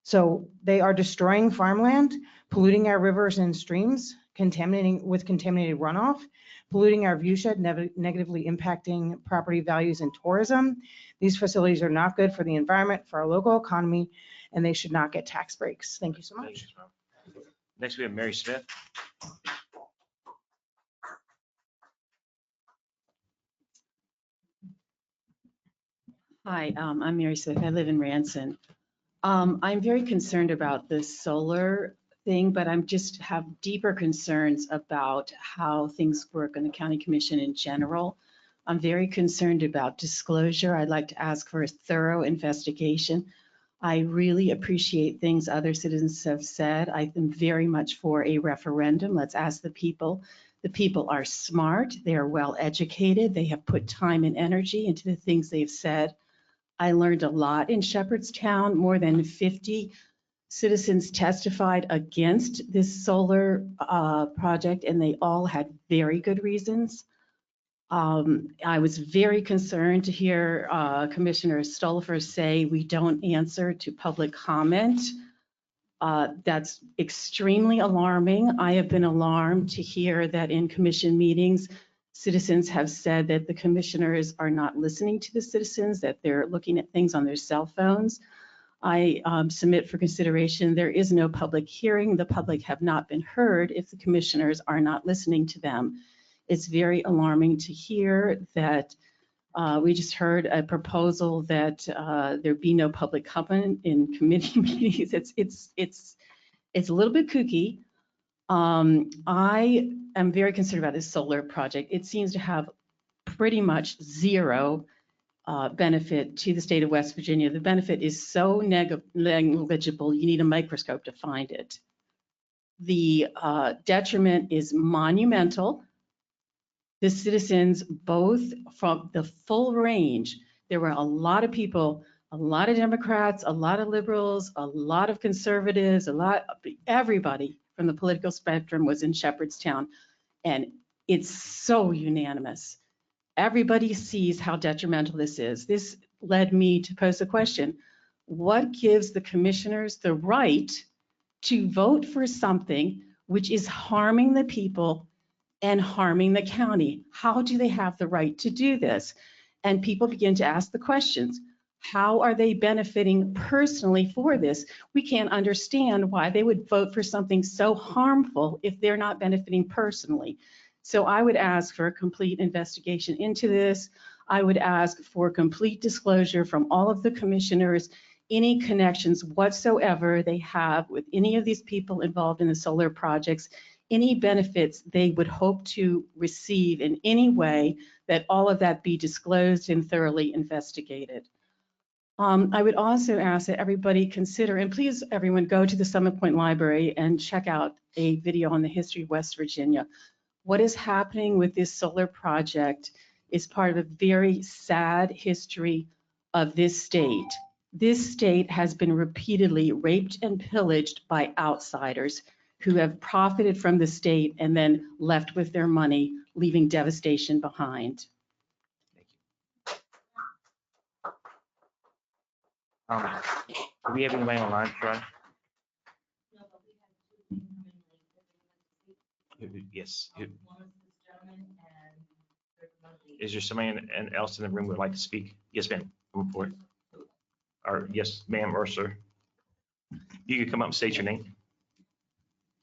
So they are destroying farmland, polluting our rivers and streams, contaminated runoff, polluting our viewshed, negatively impacting property values and tourism. These facilities are not good for the environment, for our local economy, and they should not get tax breaks. Thank you so much. Next, we have Mary Smith. Hi, I'm Mary Smith. I live in Ranson. I'm very concerned about this solar thing, but I'm just have deeper concerns about how things work in the county commission in general. I'm very concerned about disclosure. I'd like to ask for a thorough investigation. I really appreciate things other citizens have said. I am very much for a referendum. Let's ask the people. The people are smart. They are well educated. They have put time and energy into the things they've said. I learned a lot in Shepherdstown. More than 50 citizens testified against this solar project, and they all had very good reasons. I was very concerned to hear Commissioner Stolifer say we don't answer to public comment. That's extremely alarming. I have been alarmed to hear that in commission meetings, citizens have said that the commissioners are not listening to the citizens, that they're looking at things on their cell phones. I submit for consideration, there is no public hearing. The public have not been heard if the commissioners are not listening to them. It's very alarming to hear that we just heard a proposal that there be no public comment in committee meetings. It's a little bit kooky. I am very concerned about this solar project. It seems to have pretty much zero benefit to the state of West Virginia. The benefit is so negligible, you need a microscope to find it. The detriment is monumental. The citizens, both from the full range, there were a lot of people, a lot of Democrats, a lot of liberals, a lot of conservatives, everybody from the political spectrum was in Shepherdstown, and it's so unanimous. Everybody sees how detrimental this is. This led me to pose a question. What gives the commissioners the right to vote for something which is harming the people and harming the county? How do they have the right to do this? And people begin to ask the questions. How are they benefiting personally for this? We can't understand why they would vote for something so harmful if they're not benefiting personally. So I would ask for a complete investigation into this. I would ask for complete disclosure from all of the commissioners any connections whatsoever they have with any of these people involved in the solar projects, any benefits they would hope to receive in any way, that all of that be disclosed and thoroughly investigated. I would also ask that everybody consider, and please everyone go to the Summit Point Library and check out a video on the history of West Virginia. What is happening with this solar project is part of a very sad history of this state. This state has been repeatedly raped and pillaged by outsiders who have profited from the state and then left with their money, leaving devastation behind. Do we have anybody online, Troy? Yes. Is there somebody else in the room who would like to speak? Yes, ma'am. Come forward. Or yes, ma'am or sir. You can come up and state your name.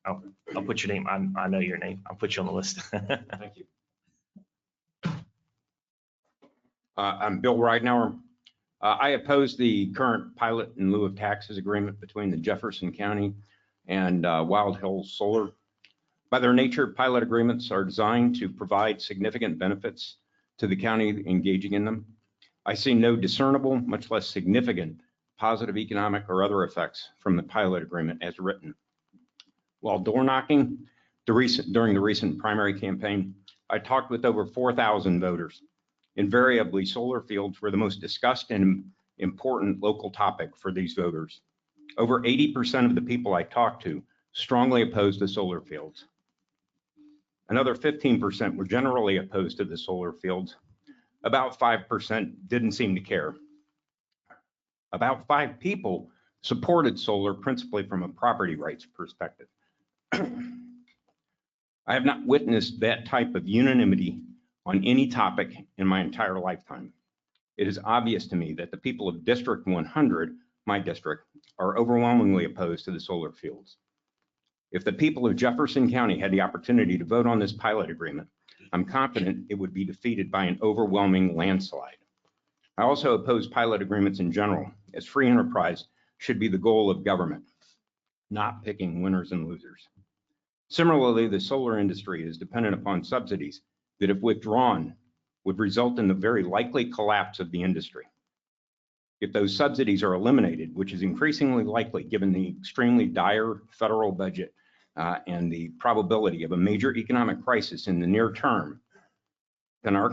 I'll put your name. I know your name. I'll put you on the list. Thank you. I'm Bill Ridenauer. I oppose the current pilot in lieu of taxes agreement between the Jefferson County and Wild Hills Solar. By their nature, pilot agreements are designed to provide significant benefits to the county engaging in them. I see no discernible, much less significant, positive economic or other effects from the pilot agreement as written. While door knocking during the recent primary campaign, I talked with over 4,000 voters. Invariably, solar fields were the most discussed and important local topic for these voters. Over 80% of the people I talked to strongly opposed the solar fields. Another 15% were generally opposed to the solar fields. About 5% didn't seem to care. About 5 people supported solar principally from a property rights perspective. I have not witnessed that type of unanimity on any topic in my entire lifetime. It is obvious to me that the people of District 100, my district, are overwhelmingly opposed to the solar fields. If the people of Jefferson County had the opportunity to vote on this pilot agreement, I'm confident it would be defeated by an overwhelming landslide. I also oppose pilot agreements in general, as free enterprise should be the goal of government, not picking winners and losers. Similarly, the solar industry is dependent upon subsidies that, if withdrawn, would result in the very likely collapse of the industry. If those subsidies are eliminated, which is increasingly likely given the extremely dire federal budget and the probability of a major economic crisis in the near term, then our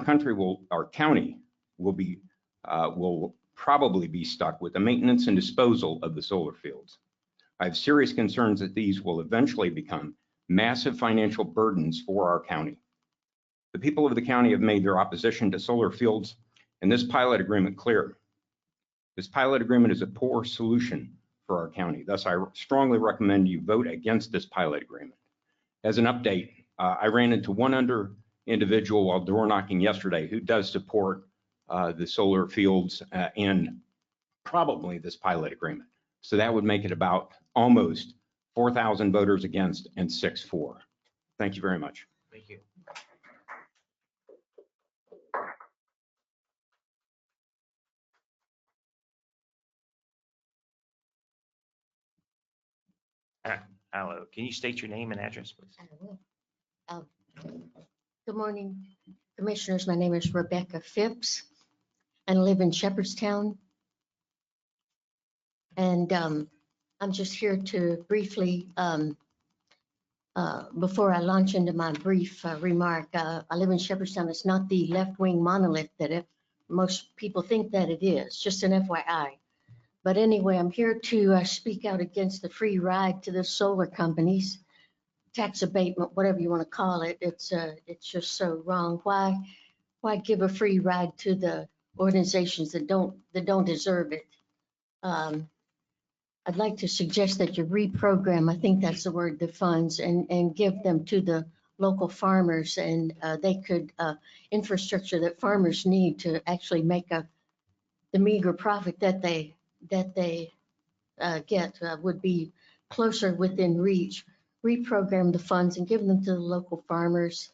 county will probably be stuck with the maintenance and disposal of the solar fields. I have serious concerns that these will eventually become massive financial burdens for our county. The people of the county have made their opposition to solar fields and this pilot agreement clear. This pilot agreement is a poor solution for our county. Thus, I strongly recommend you vote against this pilot agreement. As an update, I ran into one individual while door knocking yesterday who does support the solar fields and probably this pilot agreement. So that would make it about almost 4,000 voters against and 6 for. Thank you very much. Thank you. Hello, can you state your name and address, please? I will. Good morning, Commissioners. My name is Rebecca Phipps and I live in Shepherdstown. And I'm just here to briefly, before I launch into my brief remark, I live in Shepherdstown. It's not the left-wing monolith that most people think that it is, just an FYI. But anyway, I'm here to speak out against the free ride to the solar companies, tax abatement, whatever you want to call it. It's just so wrong. Why give a free ride to the organizations that don't deserve it? I'd like to suggest that you reprogram, I think that's the word, the funds, and give them to the local farmers, and they could infrastructure that farmers need to actually make the meager profit that they get would be closer within reach. Reprogram the funds and give them to the local farmers.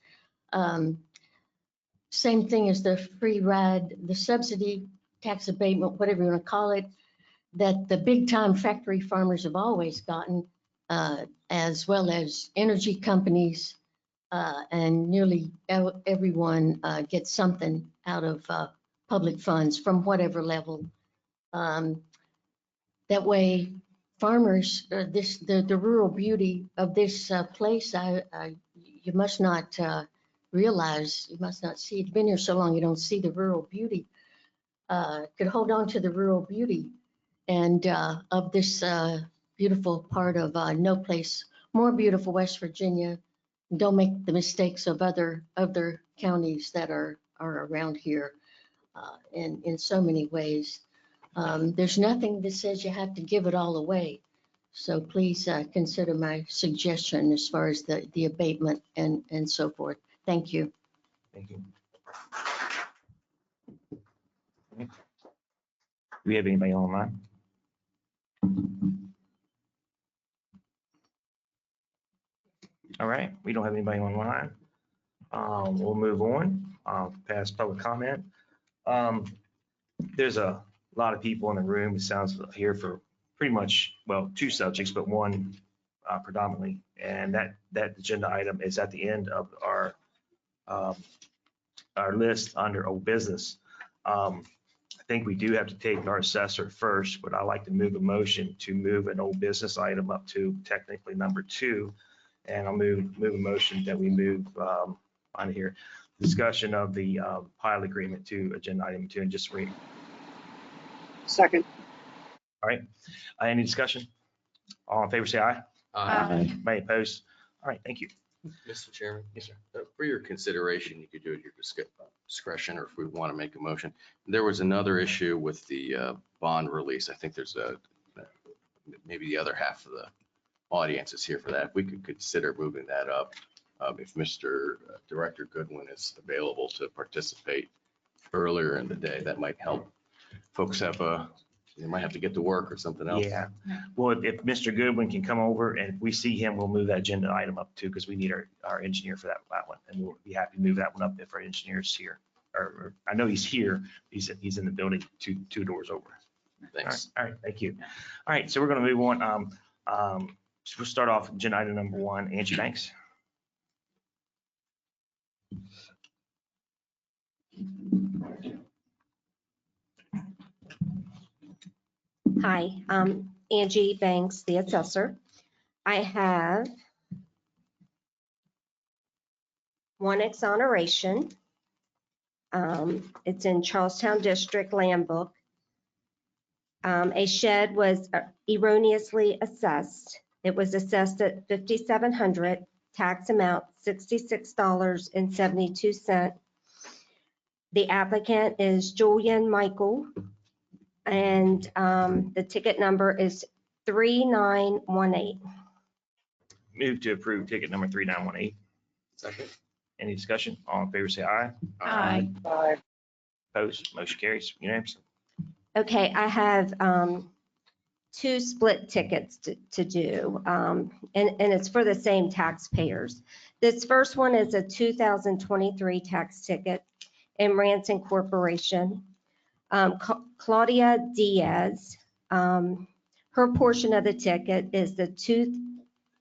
Same thing as the free ride, the subsidy, tax abatement, whatever you want to call it. that the big time factory farmers have always gotten, as well as energy companies, and nearly everyone gets something out of public funds from whatever level. That way, farmers, the rural beauty of this place, you must not realize, you must not see it. Been here so long, you don't see the rural beauty. Could hold on to the rural beauty and of this beautiful part of no place more beautiful, West Virginia. Don't make the mistakes of other counties that are around here in so many ways. There's nothing that says you have to give it all away. So please consider my suggestion as far as the abatement and so forth. Thank you. Thank you. Do we have anybody online? All right, we don't have anybody online. We'll move on, past public comment. There's a lot of people in the room, it sounds here for pretty much, well, two subjects, but one predominantly. And that agenda item is at the end of our list under old business. I think we do have to take our assessor first, but I'd like to move a motion to move an old business item up to technically number 2. And I'll move a motion that we move on here, discussion of the pilot agreement to agenda item 2 and just read. Second. All right, any discussion? All in favor, say aye. Aye. Any opposed? All right, thank you. Mr. Chairman? Yes, sir. For your consideration, you could do it at your discretion, or if we want to make a motion. There was another issue with the bond release. I think there's maybe the other half of the audience is here for that. If we could consider moving that up, if Mr. Director Goodwin is available to participate earlier in the day, that might help. Folks they might have to get to work or something else. Yeah, well, if Mr. Goodwin can come over and if we see him, we'll move that agenda item up too, because we need our engineer for that one. And we'll be happy to move that one up if our engineer's here. Or I know he's here, he's in the building two doors over. Thanks. All right, thank you. All right, so we're gonna move on. So we'll start off agenda item number 1, Angie Banks. Hi, I'm Angie Banks, the assessor. I have one exoneration. It's in Charlestown District Land Book. A shed was erroneously assessed. It was assessed at $5,700, tax amount $66.72. The applicant is Julian Michael, and the ticket number is 3918. Move to approve ticket number 3918. Second. Any discussion? All in favor, say aye. Aye. Opposed? Motion carries unanimously. Okay, I have 2 split tickets to do, and it's for the same taxpayers. This first one is a 2023 tax ticket in Ranson Corporation. Claudia Diaz, her portion of the ticket is the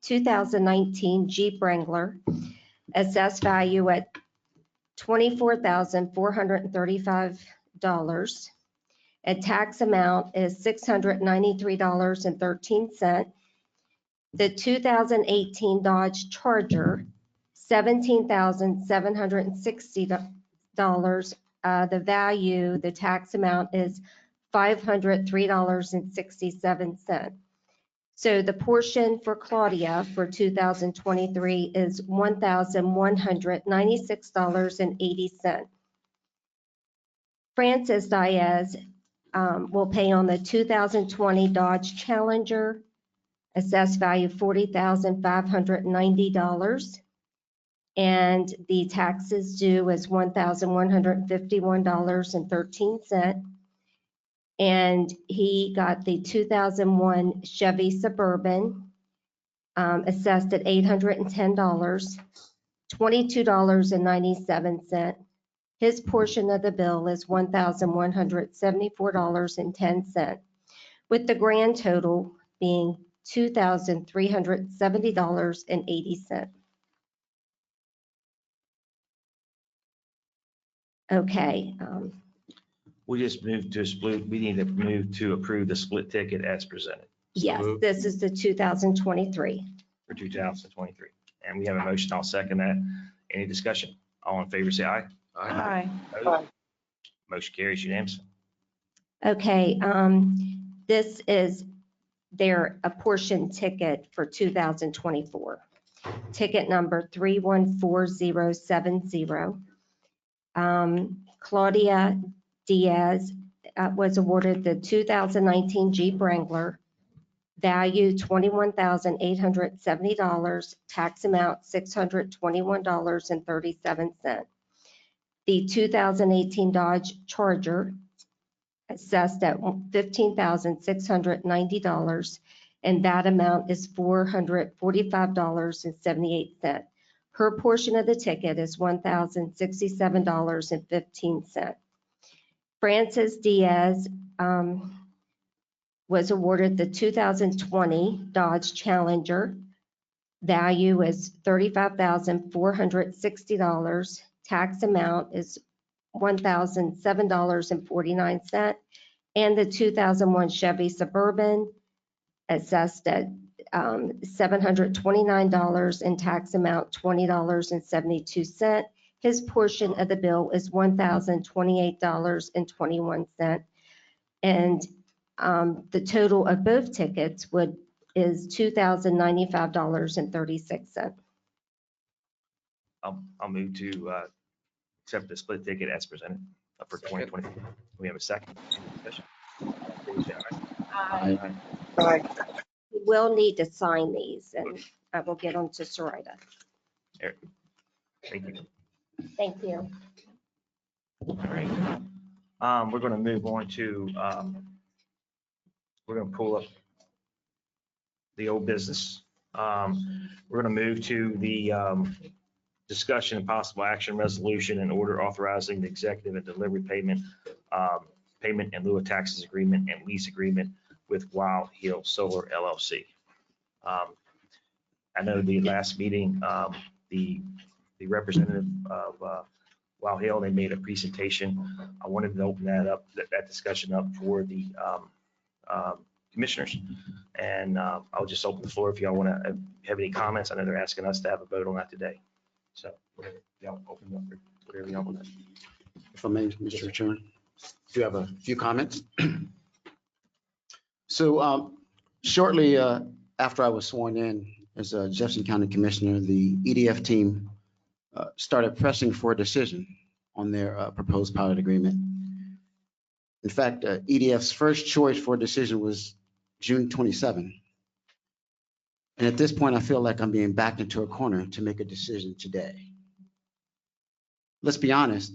2019 Jeep Wrangler, assessed value at $24,435. A tax amount is $693.13. The 2018 Dodge Charger, $17,760. The value, the tax amount is $503.67. So the portion for Claudia for 2023 is $1,196.80. Francis Diaz will pay on the 2020 Dodge Challenger, assessed value $40,590. And the taxes due is $1,151.13. And he got the 2001 Chevy Suburban, assessed at $810, $22.97. His portion of the bill is $1,174.10. with the grand total being $2,370.80. Okay, We just moved to split, we need to move to approve the split ticket as presented yes, this is the 2023. for 2023. And we have a motion, I'll second that. Any discussion? All in favor, say aye. Aye. Opposed? Motion carries unanimously. Okay, this is their apportioned ticket for 2024. Ticket number 314070. Claudia Diaz was awarded the 2019 Jeep Wrangler, value $21,870, tax amount $621.37. The 2018 Dodge Charger, assessed at $15,690, and that amount is $445.78. Her portion of the ticket is $1,067.15. Francis Diaz was awarded the 2020 Dodge Challenger. Value is $35,460. Tax amount is $1,007.49. And the 2001 Chevy Suburban, assessed at $729, and tax amount $20.72. His portion of the bill is $1,028.21. And the total of both tickets is $2,095.36. I'll move to accept the split ticket as presented for 2020. We have a second. Any discussion? Please say aye. Aye. You will need to sign these, and I will get them to Sarita. Eric. Thank you. Thank you. All right. We're going to move on to, we're going to pull up the old business. We're going to move to the discussion and possible action resolution and order authorizing the executive and delivery payment in lieu of taxes agreement and lease agreement with Wild Hill Solar LLC. I know the last meeting, the representative of Wild Hill, they made a presentation. I wanted to open that discussion up for the commissioners. And I'll just open the floor if y'all want to have any comments. I know they're asking us to have a vote on that today. So y'all open up whatever y'all want to. If I may, Mr. Chairman, do you have a few comments? So shortly after I was sworn in as a Jefferson County Commissioner, the EDF team started pressing for a decision on their proposed pilot agreement. In fact, EDF's first choice for a decision was June 27. And at this point, I feel like I'm being backed into a corner to make a decision today. Let's be honest,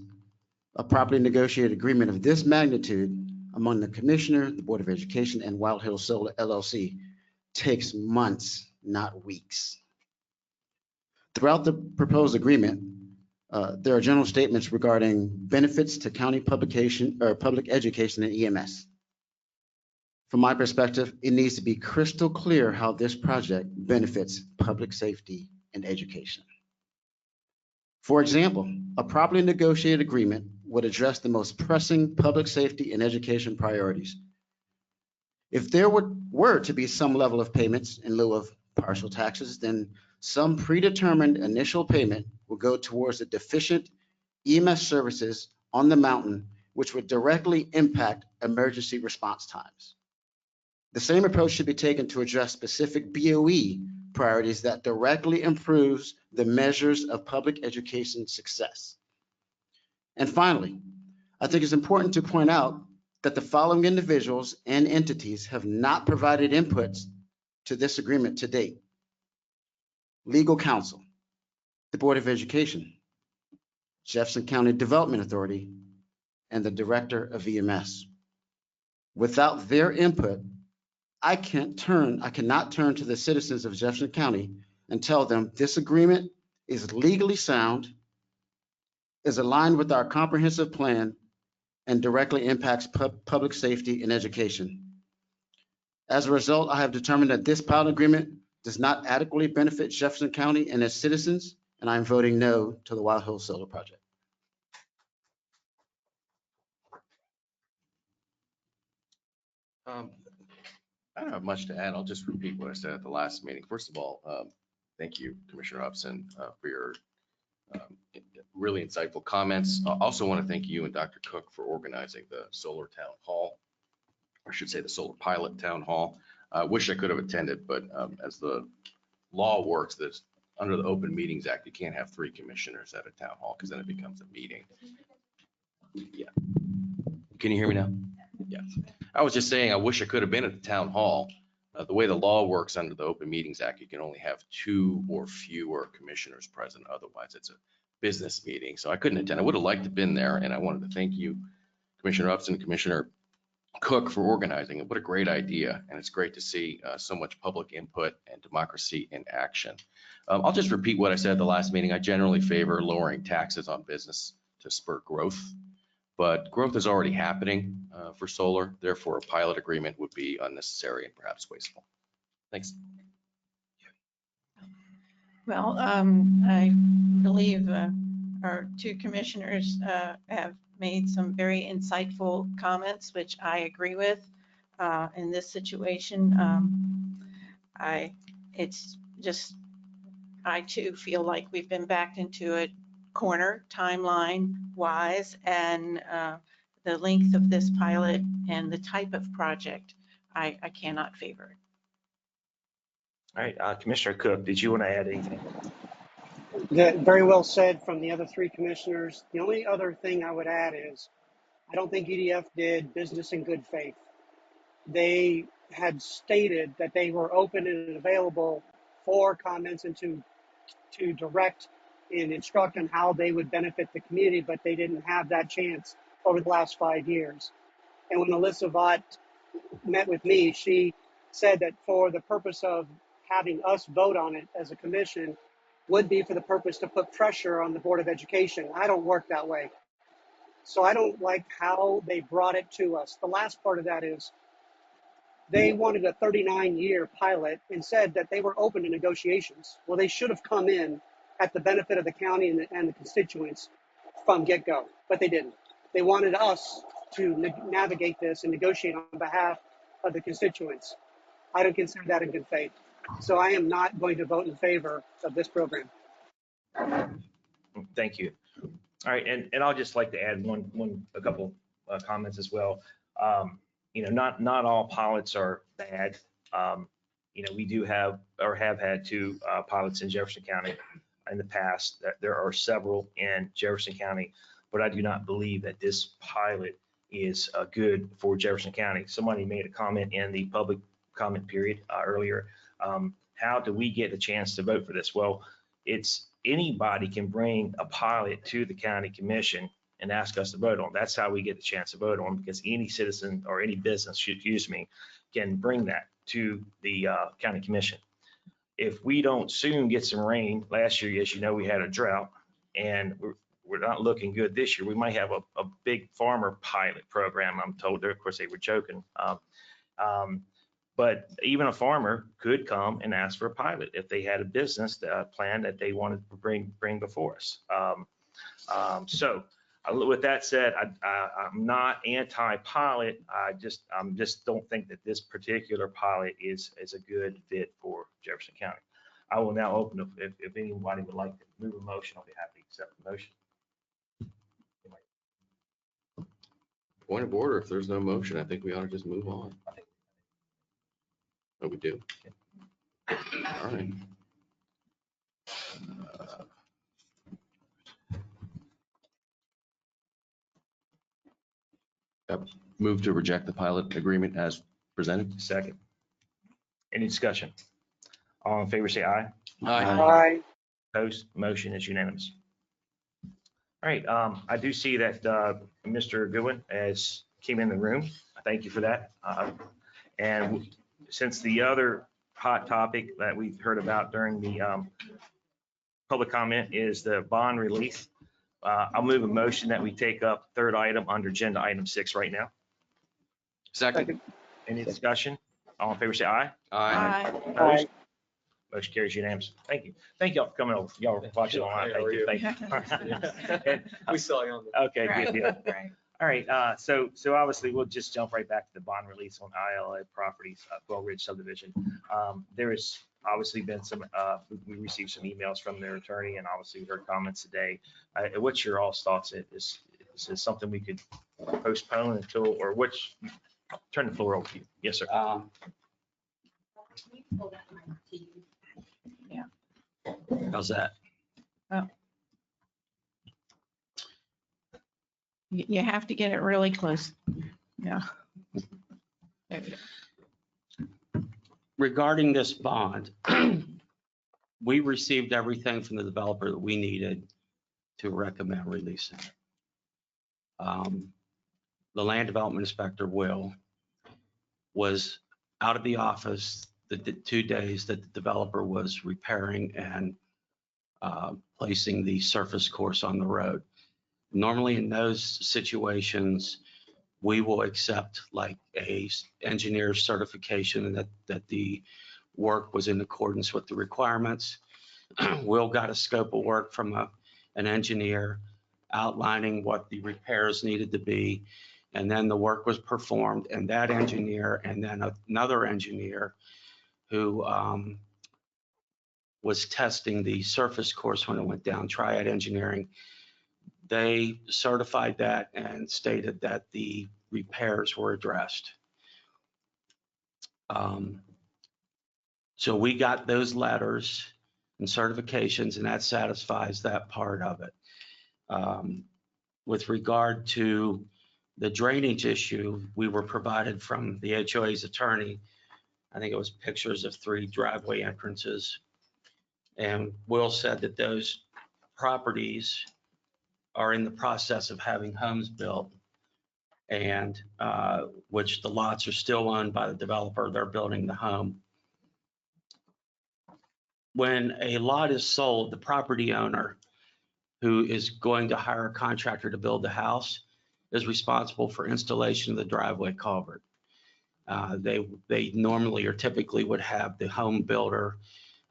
a properly negotiated agreement of this magnitude among the Commissioner, the Board of Education, and Wild Hill Solar LLC takes months, not weeks. Throughout the proposed agreement, there are general statements regarding benefits to county public education and EMS. From my perspective, it needs to be crystal clear how this project benefits public safety and education. For example, a properly negotiated agreement would address the most pressing public safety and education priorities. If there were to be some level of payments in lieu of partial taxes, then some predetermined initial payment will go towards the deficient EMS services on the mountain, which would directly impact emergency response times. The same approach should be taken to address specific BOE priorities that directly improves the measures of public education success. And finally, I think it's important to point out that the following individuals and entities have not provided inputs to this agreement to date: Legal Counsel, the Board of Education, Jefferson County Development Authority, and the Director of EMS. Without their input, I cannot turn to the citizens of Jefferson County and tell them this agreement is legally sound, is aligned with our comprehensive plan, and directly impacts public safety and education. As a result, I have determined that this pilot agreement does not adequately benefit Jefferson County and its citizens, and I'm voting no to the Wild Hill Solar Project. I don't have much to add. I'll just repeat what I said at the last meeting. First of all, thank you, Commissioner Upson, for your really insightful comments. I also want to thank you and Dr. Cook for organizing the solar town hall, or I should say the solar pilot town hall. I wish I could have attended, but as the law works, that's under the Open Meetings Act, you can't have 3 commissioners at a town hall because then it becomes a meeting. Yeah. Can you hear me now? Yeah. I was just saying, I wish I could have been at the town hall. The way the law works under the Open Meetings Act, you can only have 2 or fewer commissioners present. Otherwise, it's a business meeting. So I couldn't attend. I would have liked to have been there. And I wanted to thank you, Commissioner Upson, Commissioner Cook, for organizing it. What a great idea. And it's great to see so much public input and democracy in action. I'll just repeat what I said at the last meeting. I generally favor lowering taxes on business to spur growth. But growth is already happening for solar. Therefore, a pilot agreement would be unnecessary and perhaps wasteful. Thanks. Well, I believe our 2 commissioners have made some very insightful comments, which I agree with. In this situation, it's just, I too feel like we've been backed into a corner timeline wise, and the length of this pilot and the type of project, I cannot favor it. All right, Commissioner Cook, did you want to add anything? Very well said from the other 3 commissioners. The only other thing I would add is I don't think EDF did business in good faith. They had stated that they were open and available for comments and to direct and instruct on how they would benefit the community, but they didn't have that chance over the last 5 years. And when Alyssa Vaught met with me, she said that for the purpose of having us vote on it as a commission would be for the purpose to put pressure on the Board of Education. I don't work that way. So I don't like how they brought it to us. The last part of that is they wanted a 39-year pilot and said that they were open to negotiations. Well, they should have come in at the benefit of the county and the constituents from get-go, but they didn't. They wanted us to navigate this and negotiate on behalf of the constituents. I don't consider that in good faith. So I am not going to vote in favor of this program. Thank you. All right, and I'll just like to add a couple comments as well. Not all pilots are bad. We do have or have had 2 pilots in Jefferson County in the past. There are several in Jefferson County, but I do not believe that this pilot is good for Jefferson County. Somebody made a comment in the public comment period earlier. How do we get a chance to vote for this? Well, it's anybody can bring a pilot to the county commission and ask us to vote on. That's how we get the chance to vote on, because any citizen or any business, can bring that to the county commission. If we don't soon get some rain, last year, as you know, we had a drought, and we're not looking good this year. We might have a big farmer pilot program. I'm told, of course, they were joking. But even a farmer could come and ask for a pilot if they had a business plan that they wanted to bring before us. So with that said, I'm not anti-pilot. I just don't think that this particular pilot is a good fit for Jefferson County. I will now open, if anybody would like to move a motion, I'll be happy to accept the motion. Point of order, if there's no motion, I think we ought to just move on. Oh, we do? All right. Move to reject the pilot agreement as presented. Second. Any discussion? All in favor, say aye. Aye. Aye. Opposed? Motion is unanimous. All right. I do see that Mr. Goodwin has came in the room. Thank you for that. And since the other hot topic that we've heard about during the public comment is the bond release, I'll move a motion that we take up 3rd item under agenda item 6 right now. Second. Any discussion? All in favor, say aye. Aye. Opposed? Motion carries unanimous. Thank you. Thank y'all for coming over. Y'all were watching online. Thank you. Thank you. We saw you on the. Okay, good deal. All right, so obviously we'll just jump right back to the bond release on ILA properties, Quail Ridge subdivision. There has obviously been some, we received some emails from their attorney and obviously we heard comments today. What's your all's thoughts? Is this something we could postpone until, or which, turn the floor over to you. Yes, sir. Yeah. How's that? You have to get it really close. Yeah. Regarding this bond, we received everything from the developer that we needed to recommend releasing it. The land development inspector, Will, was out of the office the 2 days that the developer was repairing and placing the surface course on the road. Normally in those situations, we will accept like a engineer's certification that the work was in accordance with the requirements. Will got a scope of work from an engineer outlining what the repairs needed to be. And then the work was performed, and that engineer and then another engineer who was testing the surface course when it went down, Triad Engineering, they certified that and stated that the repairs were addressed. So we got those letters and certifications, and that satisfies that part of it. With regard to the drainage issue, we were provided from the HOA's attorney, I think it was pictures of 3 driveway entrances. And Will said that those properties are in the process of having homes built, and which the lots are still owned by the developer. They're building the home. When a lot is sold, the property owner who is going to hire a contractor to build the house is responsible for installation of the driveway culvert. They normally or typically would have the home builder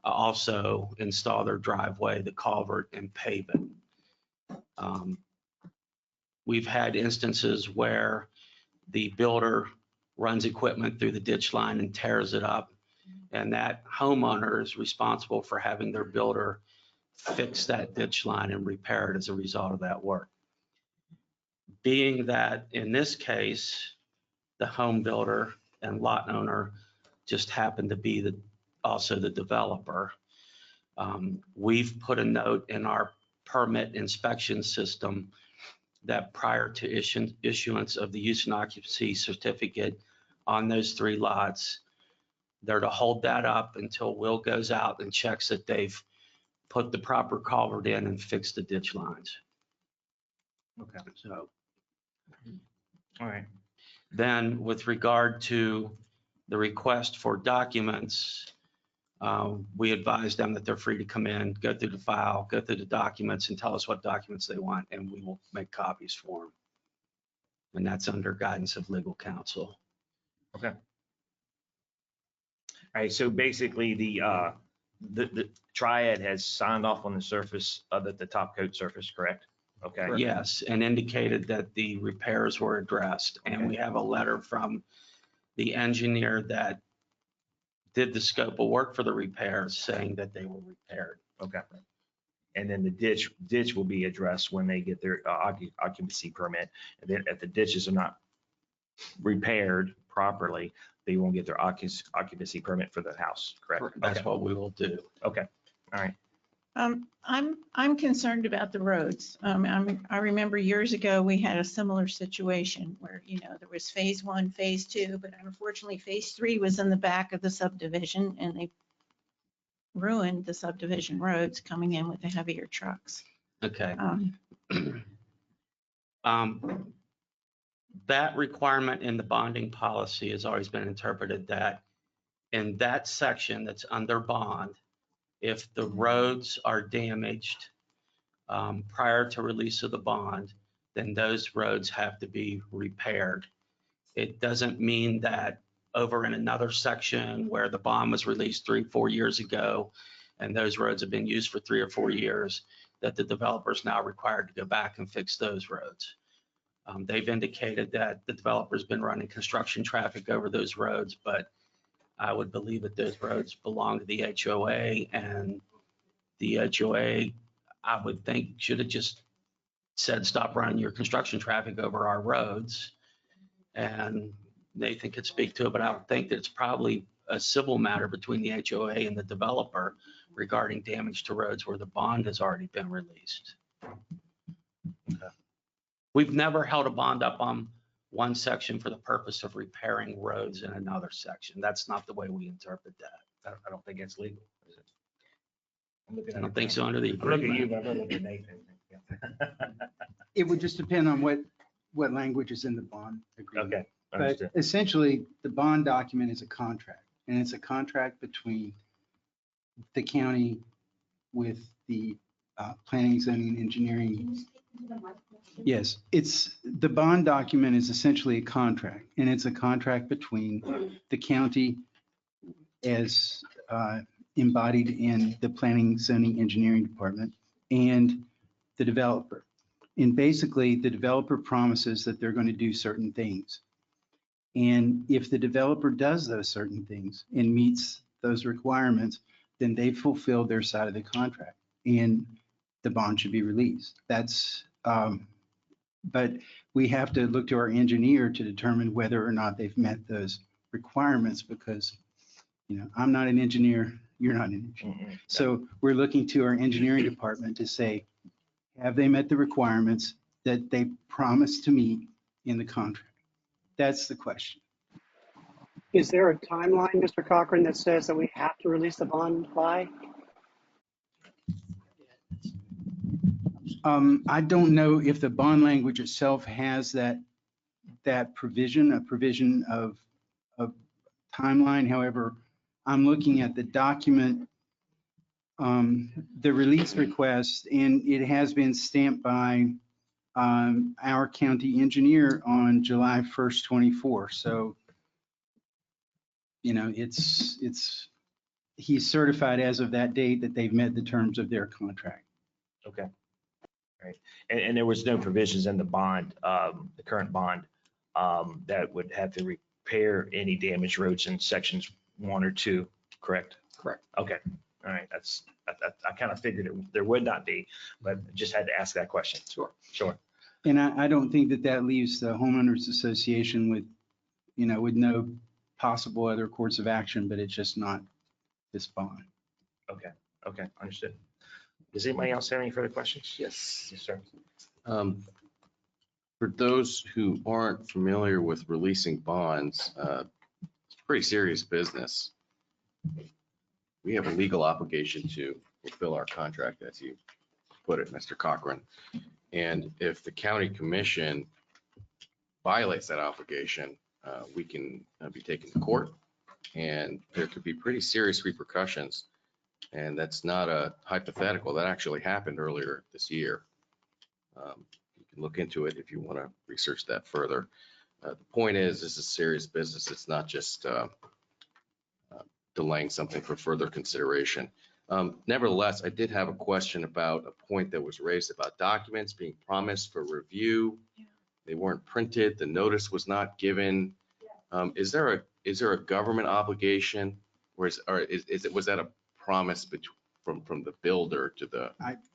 also install their driveway, the culvert, and pave it. We've had instances where the builder runs equipment through the ditch line and tears it up, and that homeowner is responsible for having their builder fix that ditch line and repair it as a result of that work. Being that in this case, the home builder and lot owner just happened to be also the developer, we've put a note in our permit inspection system that prior to issuance of the use and occupancy certificate on those 3 lots, they're to hold that up until Will goes out and checks that they've put the proper culvert in and fixed the ditch lines. Okay. So. All right. Then with regard to the request for documents, we advise them that they're free to come in, go through the file, go through the documents, and tell us what documents they want, and we will make copies for them. And that's under guidance of legal counsel. Okay. All right, so basically the Triad has signed off on the surface of the top coat surface, correct? Okay. Yes, and indicated that the repairs were addressed. And we have a letter from the engineer that did the scope of work for the repairs saying that they were repaired. Okay. And then the ditch will be addressed when they get their occupancy permit. And then if the ditches are not repaired properly, they won't get their occupancy permit for the house, correct? That's okay. what we will do. Okay, all right. I'm concerned about the roads. I remember years ago, we had a similar situation where, there was phase 1, phase 2, but unfortunately phase 3 was in the back of the subdivision and they ruined the subdivision roads coming in with the heavier trucks. Okay. That requirement in the bonding policy has always been interpreted that in that section that's under bond, if the roads are damaged prior to release of the bond, then those roads have to be repaired. It doesn't mean that over in another section where the bond was released 3-4 years ago, and those roads have been used for 3 or 4 years, that the developer is now required to go back and fix those roads. They've indicated that the developer's been running construction traffic over those roads, but I would believe that those roads belong to the HOA, and the HOA, I would think, should have just said, stop running your construction traffic over our roads. And Nathan could speak to it, but I would think that it's probably a civil matter between the HOA and the developer regarding damage to roads where the bond has already been released. Okay. We've never held a bond up on one section for the purpose of repairing roads in another section. That's not the way we interpret that. I don't think it's legal. Is it? I'm looking I at don't it think now. so under the I'm looking at you, agreement. but I'm looking at Nathan. It would just depend on what language is in the bond agreement. Okay, But understood. essentially, the bond document is a contract, and it's a contract between the county with the planning, zoning, and engineering. Yes, the bond document is essentially a contract, and it's a contract between the county as embodied in the planning, zoning, engineering department and the developer. And basically, the developer promises that they're going to do certain things. And if the developer does those certain things and meets those requirements, then they fulfill their side of the contract and the bond should be released. But we have to look to our engineer to determine whether or not they've met those requirements because, I'm not an engineer, you're not an engineer. So we're looking to our engineering department to say, have they met the requirements that they promised to meet in the contract? That's the question. Is there a timeline, Mr. Cochran, that says that we have to release the bond by? I don't know if the bond language itself has that provision, a provision of timeline. However, I'm looking at the document, the release request, and it has been stamped by our county engineer on July 1st, 24. So, he's certified as of that date that they've met the terms of their contract. Okay. Right. And there was no provisions in the bond, the current bond, that would have to repair any damaged roads in sections 1 or 2, correct? Correct. Okay. All right. I kind of figured there would not be, but just had to ask that question. Sure. And I don't think that leaves the homeowners association with no possible other course of action, but it's just not this bond. Okay. Understood. Does anybody else have any further questions? Yes, sir. For those who aren't familiar with releasing bonds, it's pretty serious business. We have a legal obligation to fulfill our contract, as you put it, Mr. Cochran. And if the county commission violates that obligation, we can be taken to court, and there could be pretty serious repercussions. And that's not a hypothetical. That actually happened earlier this year. You can look into it if you want to research that further. The point is, this is serious business. It's not just delaying something for further consideration. Nevertheless, I did have a question about a point that was raised about documents being promised for review. They weren't printed. The notice was not given. Is there a government obligation, or was that a promise from the builder to the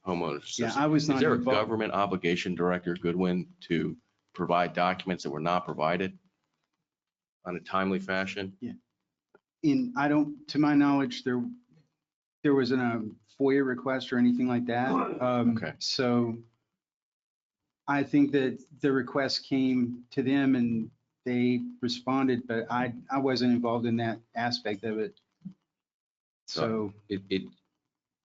homeowners? Yeah, I was not Is there a involved. government obligation, Director Goodwin, to provide documents that were not provided on a timely fashion? Yeah. To my knowledge, there wasn't a FOIA request or anything like that. Okay. So I think that the request came to them and they responded, but I wasn't involved in that aspect of it. So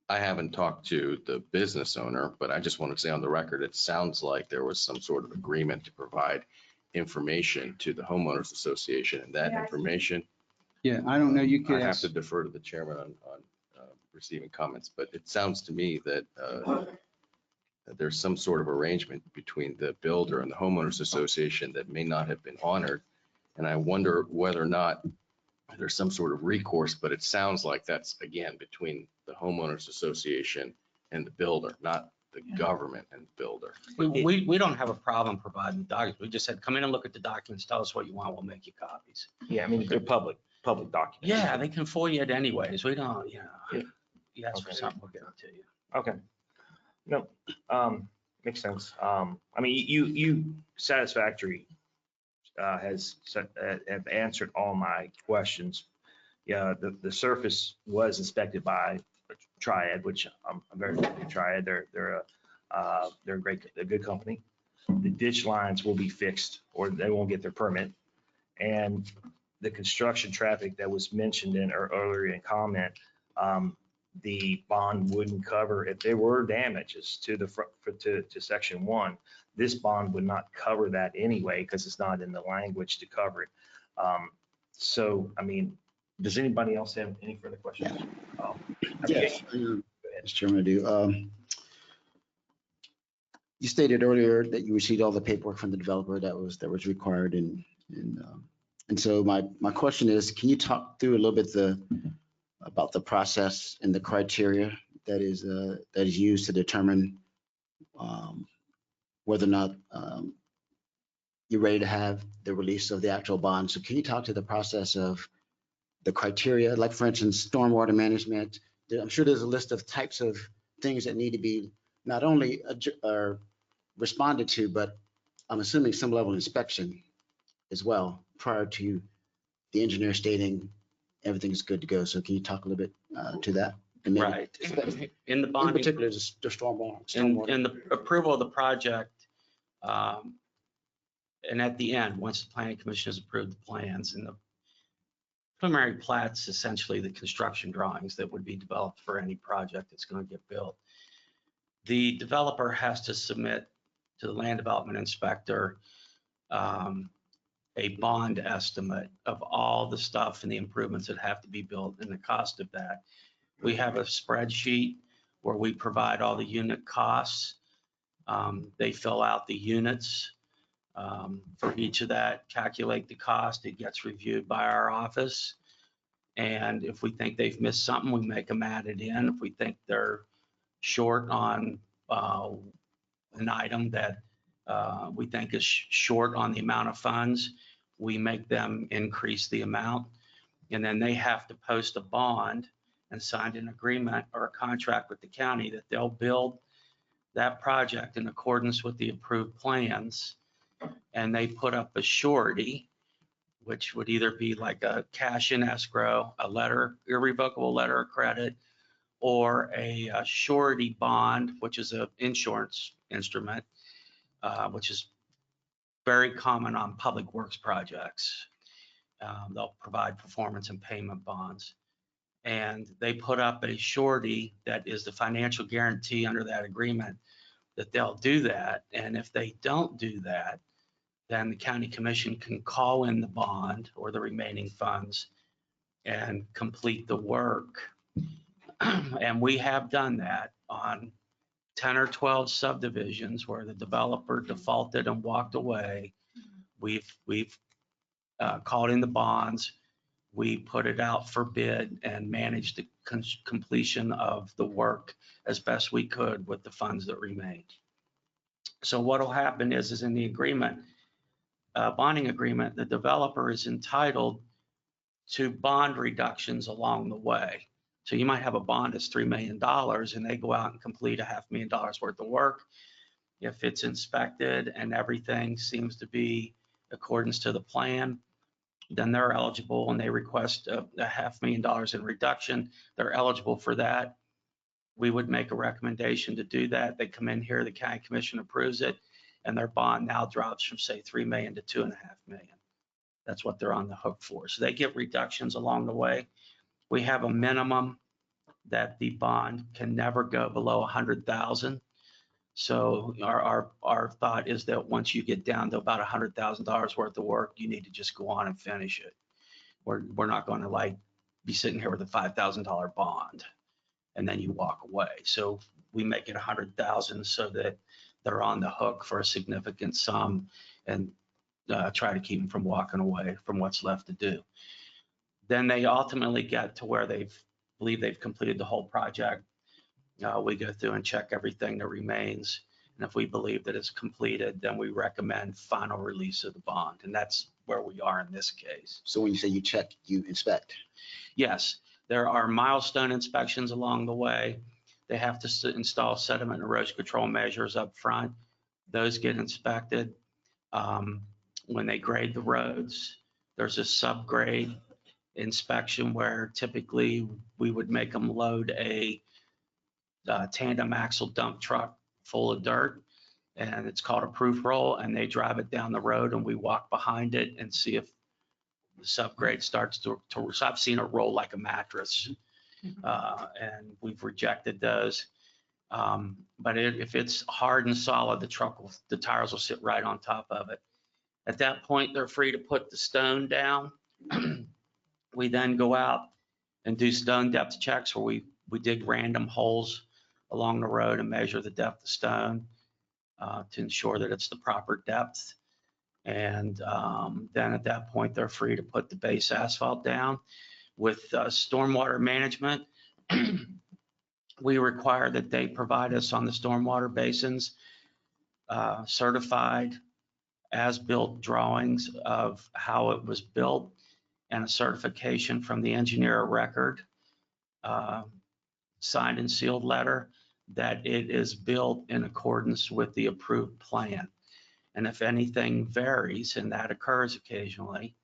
I haven't talked to the business owner, but I just want to say on the record, it sounds like there was some sort of agreement to provide information to the homeowners association, and that information. Yeah, I don't know. You could I have ask. to defer to the chairman on receiving comments, but it sounds to me that that there's some sort of arrangement between the builder and the homeowners association that may not have been honored. And I wonder whether or not there's some sort of recourse, but it sounds like that's, again, between the homeowners association and the builder, not the government and builder. We don't have a problem providing documents. We just said, come in and look at the documents, tell us what you want, we'll make you copies. Yeah, I mean, they're public documents. Yeah, they can FOIA it anyways. We don't, Yeah. you ask for Okay. something, we'll give it to you. Okay. No, makes sense. I mean, you satisfactory have answered all my questions. Yeah, the surface was inspected by Triad, which I'm very familiar with Triad. They're a good company. The ditch lines will be fixed or they won't get their permit. And the construction traffic that was mentioned earlier in comment, the bond wouldn't cover if there were damages to the to section 1. This bond would not cover that anyway because it's not in the language to cover it. So, I mean, does anybody else have any further questions? Yes, Mr. Chairman, I do. You stated earlier that you received all the paperwork from the developer that was required, and so my question is, can you talk through a little bit about the process and the criteria that is used to determine whether or not you're ready to have the release of the actual bond? So can you talk to the process of the criteria, like for instance, stormwater management? I'm sure there's a list of types of things that need to be not only responded to, but I'm assuming some level of inspection as well prior to the engineer stating everything's good to go. So can you talk a little bit to that? And maybe Right. In the bonding, in particular, the stormwater. in the approval of the project, and at the end, once the planning commission has approved the plans, and the preliminary plats, essentially the construction drawings that would be developed for any project that's going to get built, the developer has to submit to the land development inspector a bond estimate of all the stuff and the improvements that have to be built and the cost of that. We have a spreadsheet where we provide all the unit costs. They fill out the units for each of that, calculate the cost. It gets reviewed by our office. And if we think they've missed something, we make them add it in. If we think they're short on an item that we think is short on the amount of funds, we make them increase the amount. And then they have to post a bond and sign an agreement or a contract with the county that they'll build that project in accordance with the approved plans. And they put up a surety, which would either be like a cash in escrow, a letter, irrevocable letter of credit, or a surety bond, which is an insurance instrument, which is very common on public works projects. They'll provide performance and payment bonds. And they put up a surety that is the financial guarantee under that agreement that they'll do that. And if they don't do that, then the county commission can call in the bond or the remaining funds and complete the work. And we have done that on 10 or 12 subdivisions where the developer defaulted and walked away. We've called in the bonds. We put it out for bid and managed the completion of the work as best we could with the funds that remained. So what will happen is in the agreement, bonding agreement, the developer is entitled to bond reductions along the way. So you might have a bond that's $3 million and they go out and complete $500,000 worth of work. If it's inspected and everything seems to be accordance to the plan, then they're eligible and they request a $500,000 in reduction. They're eligible for that. We would make a recommendation to do that. They come in here, the county commission approves it, and their bond now drops from say 3 million to 2.5 million. That's what they're on the hook for. So they get reductions along the way. We have a minimum that the bond can never go below 100,000. So our thought is that once you get down to about $100,000 worth of work, you need to just go on and finish it. We're not going to like be sitting here with a $5,000 bond and then you walk away. So we make it 100,000 so that they're on the hook for a significant sum and try to keep them from walking away from what's left to do. Then they ultimately get to where believe they've completed the whole project. We go through and check everything that remains. And if we believe that it's completed, then we recommend final release of the bond. And that's where we are in this case. So when you say you check, you inspect? Yes, there are milestone inspections along the way. They have to install sediment and erosion control measures up front. Those get inspected. When they grade the roads, there's a subgrade inspection where typically we would make them load a tandem axle dump truck full of dirt, and it's called a proof roll, and they drive it down the road and we walk behind it and see if the subgrade starts to so I've seen it roll like a mattress, and we've rejected those. But if it's hard and solid, the tires will sit right on top of it. At that point, they're free to put the stone down. We then go out and do stone depth checks where we dig random holes along the road and measure the depth of stone to ensure that it's the proper depth. And then at that point, they're free to put the base asphalt down. With stormwater management, we require that they provide us on the stormwater basins certified as-built drawings of how it was built and a certification from the engineer of record, signed and sealed letter that it is built in accordance with the approved plan. And if anything varies, and that occurs occasionally,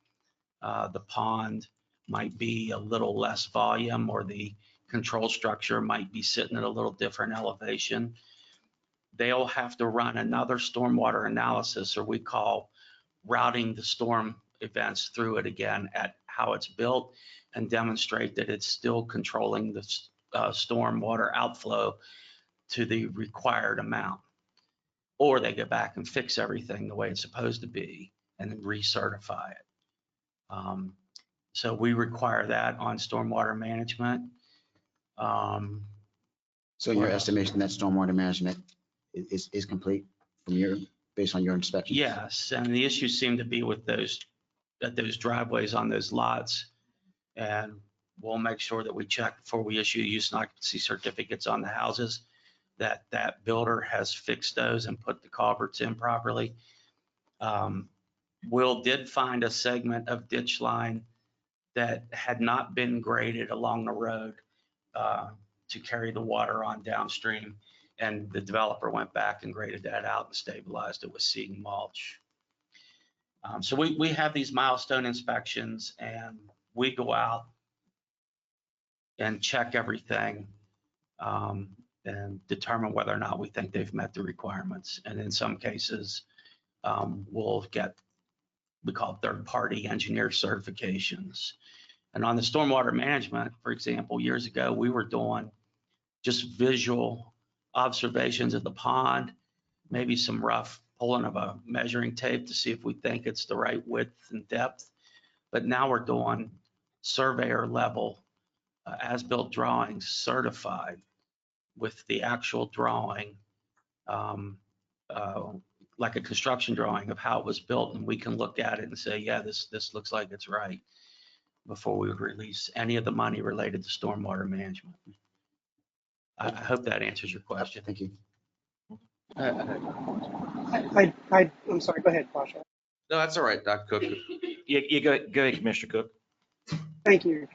the pond might be a little less volume or the control structure might be sitting at a little different elevation, they'll have to run another stormwater analysis, or we call routing the storm events through it again at how it's built and demonstrate that it's still controlling the stormwater outflow to the required amount. Or they go back and fix everything the way it's supposed to be and then recertify it. So we require that on stormwater management. So in your estimation, that stormwater management is complete based on your inspection? Yes, and the issues seem to be with those driveways on those lots. And we'll make sure that we check before we issue use and occupancy certificates on the houses that builder has fixed those and put the culverts in properly. Will did find a segment of ditch line that had not been graded along the road to carry the water on downstream. And the developer went back and graded that out and stabilized it with seed and mulch. So we have these milestone inspections and we go out and check everything and determine whether or not we think they've met the requirements. And in some cases, we'll get, we call third-party engineer certifications. And on the stormwater management, for example, years ago, we were doing just visual observations of the pond, maybe some rough pulling of a measuring tape to see if we think it's the right width and depth. But now we're doing surveyor level as-built drawings certified with the actual drawing, like a construction drawing of how it was built. And we can look at it and say, yeah, this looks like it's right, before we would release any of the money related to stormwater management. I hope that answers your question. Thank you. I'm sorry, go ahead, Pasha. No, that's all right, Dr. Cook. You go ahead, Commissioner Cook. Thank you,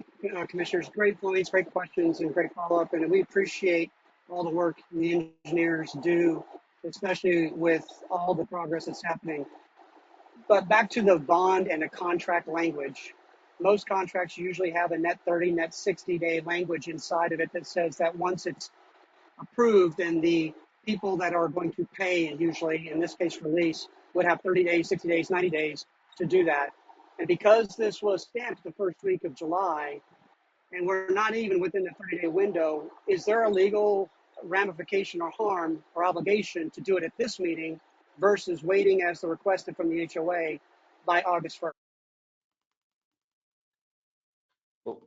Commissioners. Great points, great questions, and great follow-up. And we appreciate all the work the engineers do, especially with all the progress that's happening. But back to the bond and the contract language. Most contracts usually have a net 30, net 60-day language inside of it that says that once it's approved, then the people that are going to pay, and usually in this case release, would have 30 days, 60 days, 90 days to do that. And because this was stamped the first week of July, and we're not even within the 30-day window, is there a legal ramification or harm or obligation to do it at this meeting versus waiting as the requested from the HOA by August 1st?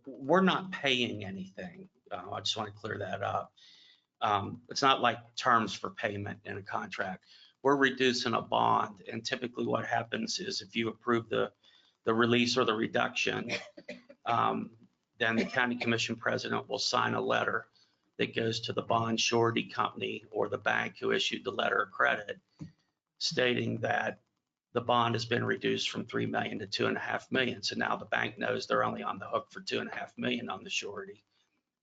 We're not paying anything. I just want to clear that up. It's not like terms for payment in a contract. We're reducing a bond, and typically what happens is if you approve the release or the reduction, then the county commission president will sign a letter that goes to the bond surety company or the bank who issued the letter of credit, stating that the bond has been reduced from 3 million to 2.5 million. So now the bank knows they're only on the hook for 2.5 million on the surety.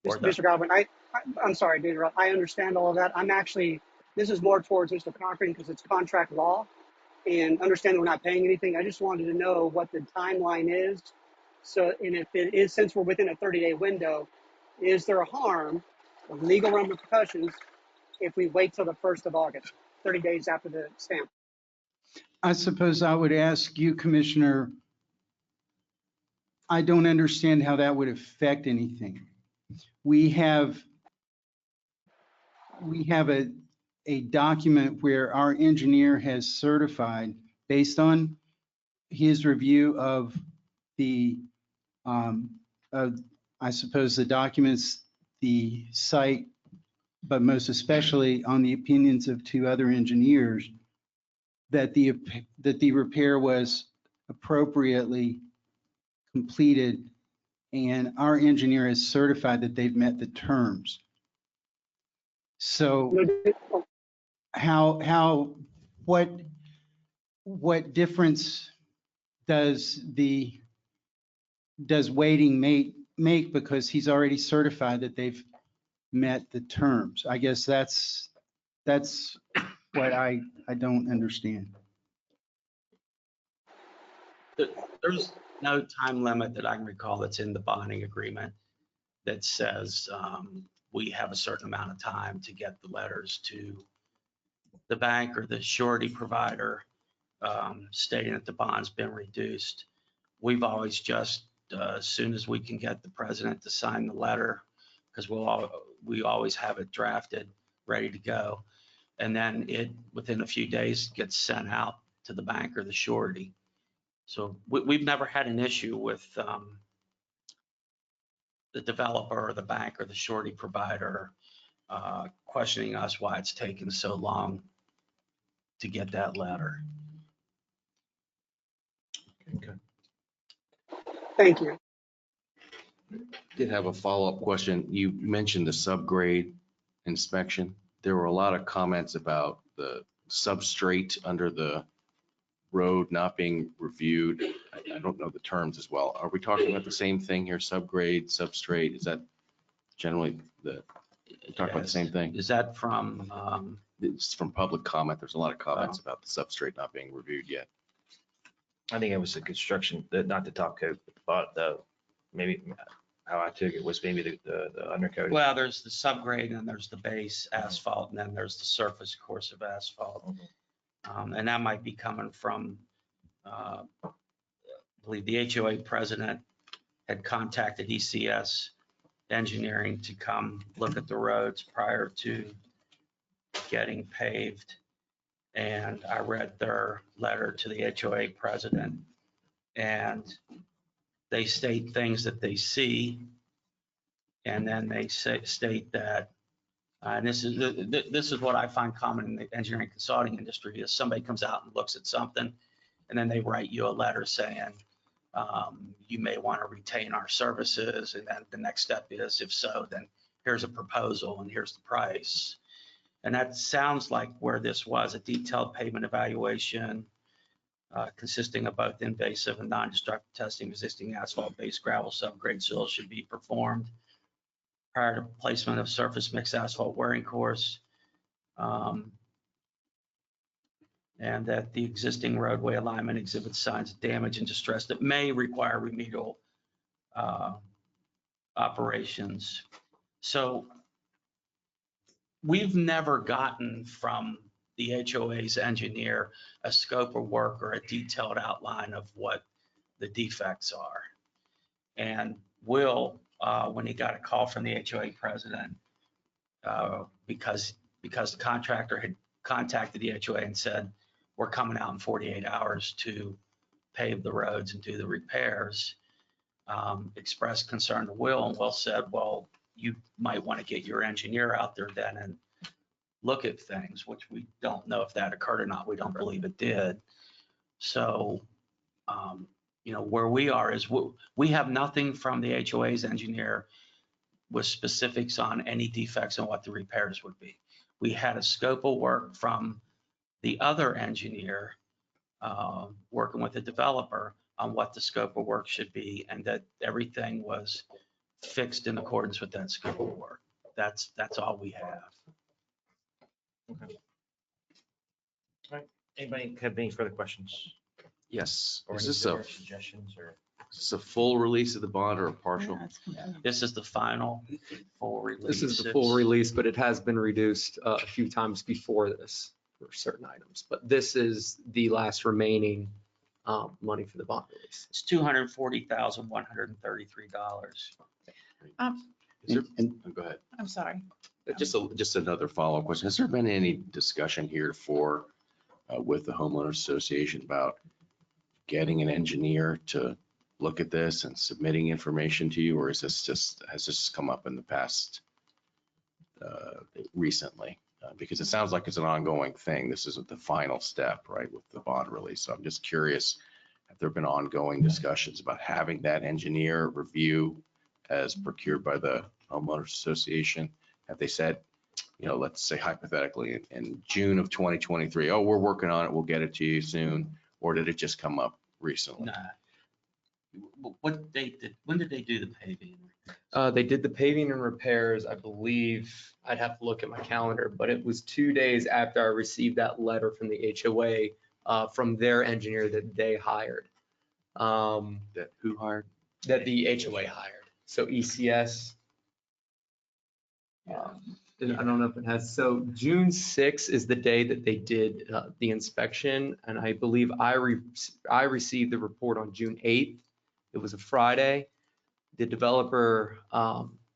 Mr. Godwin, I'm sorry to interrupt. I understand all of that. This is more towards Mr. Cochran because it's contract law and understand we're not paying anything. I just wanted to know what the timeline is. So, and if it is, since we're within a 30-day window, is there a harm of legal repercussions if we wait till the 1st of August, 30 days after the stamp? I suppose I would ask you, Commissioner, I don't understand how that would affect anything. We have a document where our engineer has certified, based on his review of the, I suppose, the documents, the site, but most especially on the opinions of 2 other engineers, that the repair was appropriately completed, and our engineer has certified that they've met the terms. So what difference does waiting make because he's already certified that they've met the terms? I guess that's what I don't understand. There's no time limit that I can recall that's in the bonding agreement that says we have a certain amount of time to get the letters to the bank or the surety provider stating that the bond's been reduced. We've always just, as soon as we can get the president to sign the letter, because we always have it drafted, ready to go. And then it, within a few days, gets sent out to the bank or the surety. So we've never had an issue with the developer or the bank or the surety provider questioning us why it's taken so long to get that letter. Okay. Thank you. Did have a follow-up question. You mentioned the subgrade inspection. There were a lot of comments about the substrate under the road not being reviewed. I don't know the terms as well. Are we talking about the same thing here? Subgrade, substrate? Is that generally we talk about the same thing? Is that from? It's from public comment. There's a lot of comments about the substrate not being reviewed yet. I think it was the construction, not the top coat, but maybe how I took it was maybe the undercoat. Well, there's the subgrade and there's the base asphalt and then there's the surface course of asphalt. And that might be coming from, I believe the HOA president had contacted ECS engineering to come look at the roads prior to getting paved. And I read their letter to the HOA president, and they state things that they see. And then they state that, and this is what I find common in the engineering consulting industry, is somebody comes out and looks at something, and then they write you a letter saying, you may want to retain our services. And then the next step is, if so, then here's a proposal and here's the price. And that sounds like where this was, a detailed pavement evaluation consisting of both invasive and non-destructive testing. Existing asphalt-based gravel subgrade soil should be performed prior to placement of surface mixed asphalt wearing course. And that the existing roadway alignment exhibits signs of damage and distress that may require remedial operations. So we've never gotten from the HOA's engineer a scope of work or a detailed outline of what the defects are. And Will, when he got a call from the HOA president, because the contractor had contacted the HOA and said, we're coming out in 48 hours to pave the roads and do the repairs, expressed concern to Will, and Will said, well, you might want to get your engineer out there then and look at things, which we don't know if that occurred or not. We don't believe it did. So where we are is we have nothing from the HOA's engineer with specifics on any defects and what the repairs would be. We had a scope of work from the other engineer working with the developer on what the scope of work should be, and that everything was fixed in accordance with that scope of work. That's all we have. Okay. All right. Anybody have any further questions? Yes. Or Is any this a, suggestions or? is this a full release of the bond or a partial? This is the final full release. This is the full release, but it has been reduced a few times before this for certain items. But this is the last remaining money for the bond release. It's $240,133. Is there, go ahead. I'm sorry. Just another follow-up question. Has there been any discussion heretofore with the homeowners association about getting an engineer to look at this and submitting information to you, or is this has this come up in the past recently? Because it sounds like it's an ongoing thing. This isn't the final step, right, with the bond release. So I'm just curious, have there been ongoing discussions about having that engineer review as procured by the homeowners association? Have they said, let's say hypothetically in June of 2023, oh, we're working on it, we'll get it to you soon, or did it just come up recently? Nah. When did they do the paving? They did the paving and repairs, I believe, I'd have to look at my calendar, but it was 2 days after I received that letter from the HOA from their engineer that they hired. That who hired? That the HOA hired. So ECS. I don't know if it has. So June 6th is the day that they did the inspection. And I believe I received the report on June 8th. It was a Friday. The developer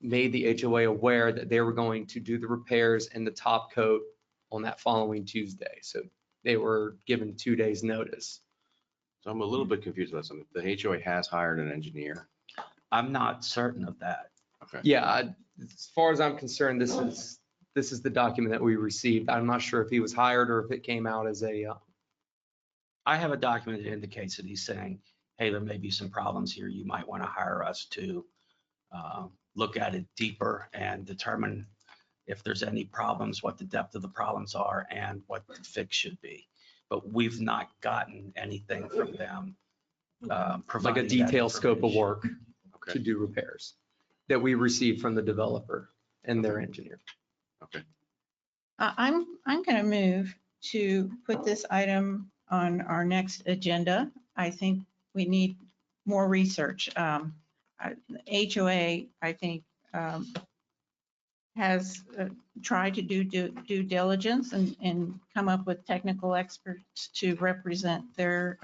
made the HOA aware that they were going to do the repairs and the top coat on that following Tuesday. So they were given 2 days notice. So I'm a little bit confused about something. The HOA has hired an engineer. I'm not certain of that. Okay. Yeah, as far as I'm concerned, this is the document that we received. I'm not sure if he was hired or if it came out as a. I have a document that indicates that he's saying, hey, there may be some problems here. You might want to hire us to look at it deeper and determine if there's any problems, what the depth of the problems are, and what the fix should be. But we've not gotten anything from them. Like a detailed scope of work to do repairs that we received from the developer and their engineer. Okay. I'm going to move to put this item on our next agenda. I think we need more research. HOA, I think, has tried to do due diligence and come up with technical experts to represent their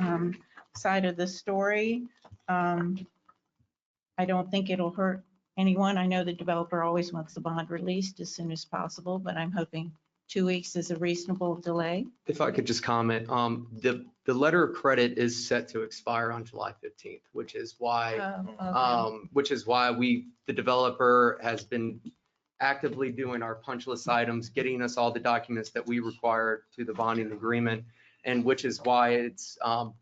side of the story. I don't think it'll hurt anyone. I know the developer always wants the bond released as soon as possible, but I'm hoping 2 weeks is a reasonable delay. If I could just comment, the letter of credit is set to expire on July 15th, which is why, the developer has been actively doing our punch list items, getting us all the documents that we require to the bonding agreement, and which is why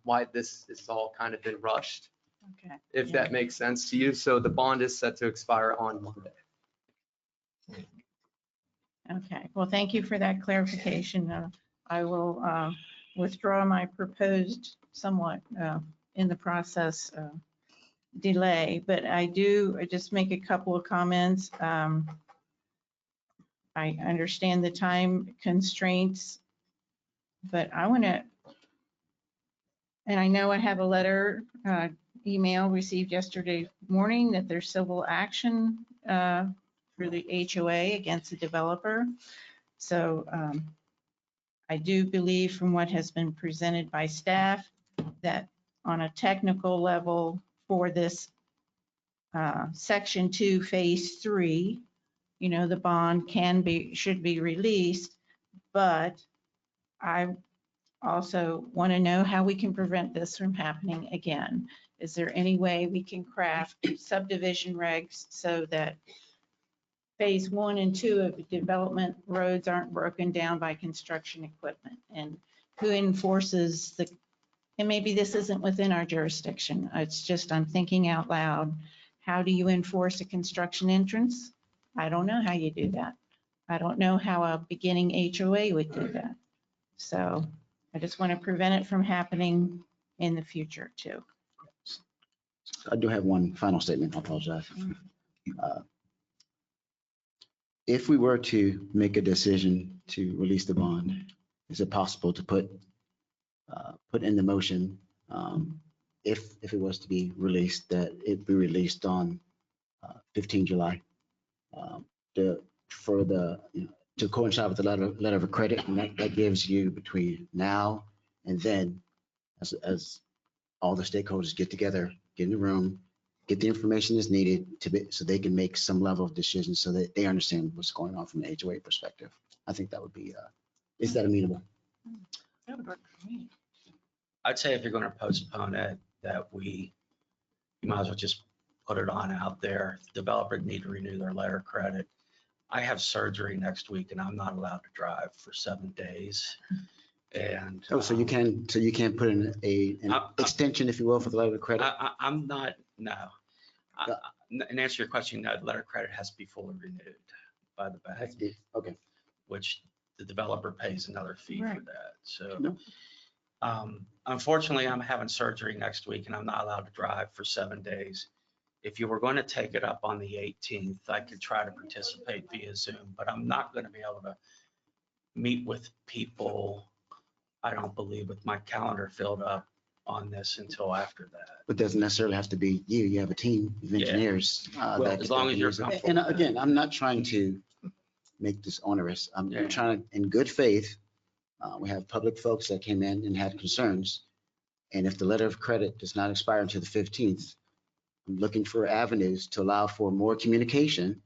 why this is all kind of been rushed. Okay. If that makes sense to you. So the bond is set to expire on Monday. Okay, well, thank you for that clarification. I will withdraw my proposed somewhat in the process delay, but I just make a couple of comments. I understand the time constraints, but I want to, and I know I have a letter, email received yesterday morning that there's civil action through the HOA against the developer. So I do believe from what has been presented by staff that on a technical level for this Section 2, Phase 3, the bond should be released, but I also want to know how we can prevent this from happening again. Is there any way we can craft subdivision regs so that Phase 1 and 2 of the development roads aren't broken down by construction equipment? And who enforces the And maybe this isn't within our jurisdiction. It's just, I'm thinking out loud. How do you enforce a construction entrance? I don't know how you do that. I don't know how a beginning HOA would do that. So I just want to prevent it from happening in the future too. I do have one final statement. I apologize. If we were to make a decision to release the bond, is it possible to put in the motion, if it was to be released, that it be released on 15 July? To coincide with the letter of credit, and that gives you between now and then, as all the stakeholders get together, get in the room, get the information that's needed so they can make some level of decision so that they understand what's going on from the HOA perspective. I think that would be, is that amenable? I'd say if you're going to postpone it, that you might as well just put it on out there. The developer need to renew their letter of credit. I have surgery next week and I'm not allowed to drive for 7 days. And so you can put in an extension, if you will, for the letter of credit? I'm not, no. And answer your question, no, the letter of credit has to be fully renewed by the bank. Okay. Which the developer pays another fee Right. for that. So unfortunately, I'm having surgery next week and I'm not allowed to drive for 7 days. If you were going to take it up on the 18th, I could try to participate via Zoom, but I'm not going to be able to meet with people, I don't believe, with my calendar filled up on this until after that. But doesn't necessarily have to be you. You have a team of engineers. As long as you're comfortable. And again, I'm not trying to make this onerous. I'm trying, in good faith, we have public folks that came in and had concerns. And if the letter of credit does not expire until the 15th, I'm looking for avenues to allow for more communication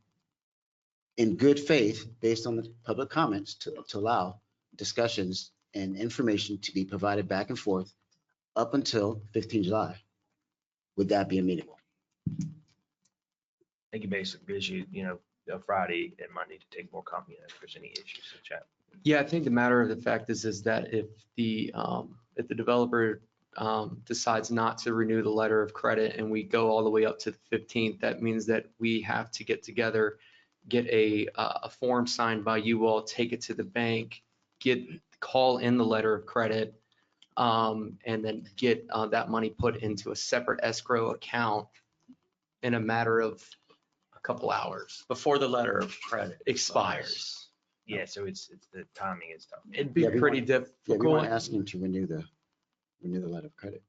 in good faith, based on the public comments, to allow discussions and information to be provided back and forth up until 15 July. Would that be amenable? I think you basically gives you, Friday and Monday to take more comment if there's any issues in chat. Yeah, I think the matter of the fact is that if the developer decides not to renew the letter of credit and we go all the way up to the 15th, that means that we have to get together, get a form signed by you all, take it to the bank, call in the letter of credit, and then get that money put into a separate escrow account in a matter of a couple hours Before the letter of credit expires. Yeah, so it's the timing is tough. It'd be pretty difficult. Yeah, we weren't asking to renew the letter of credit.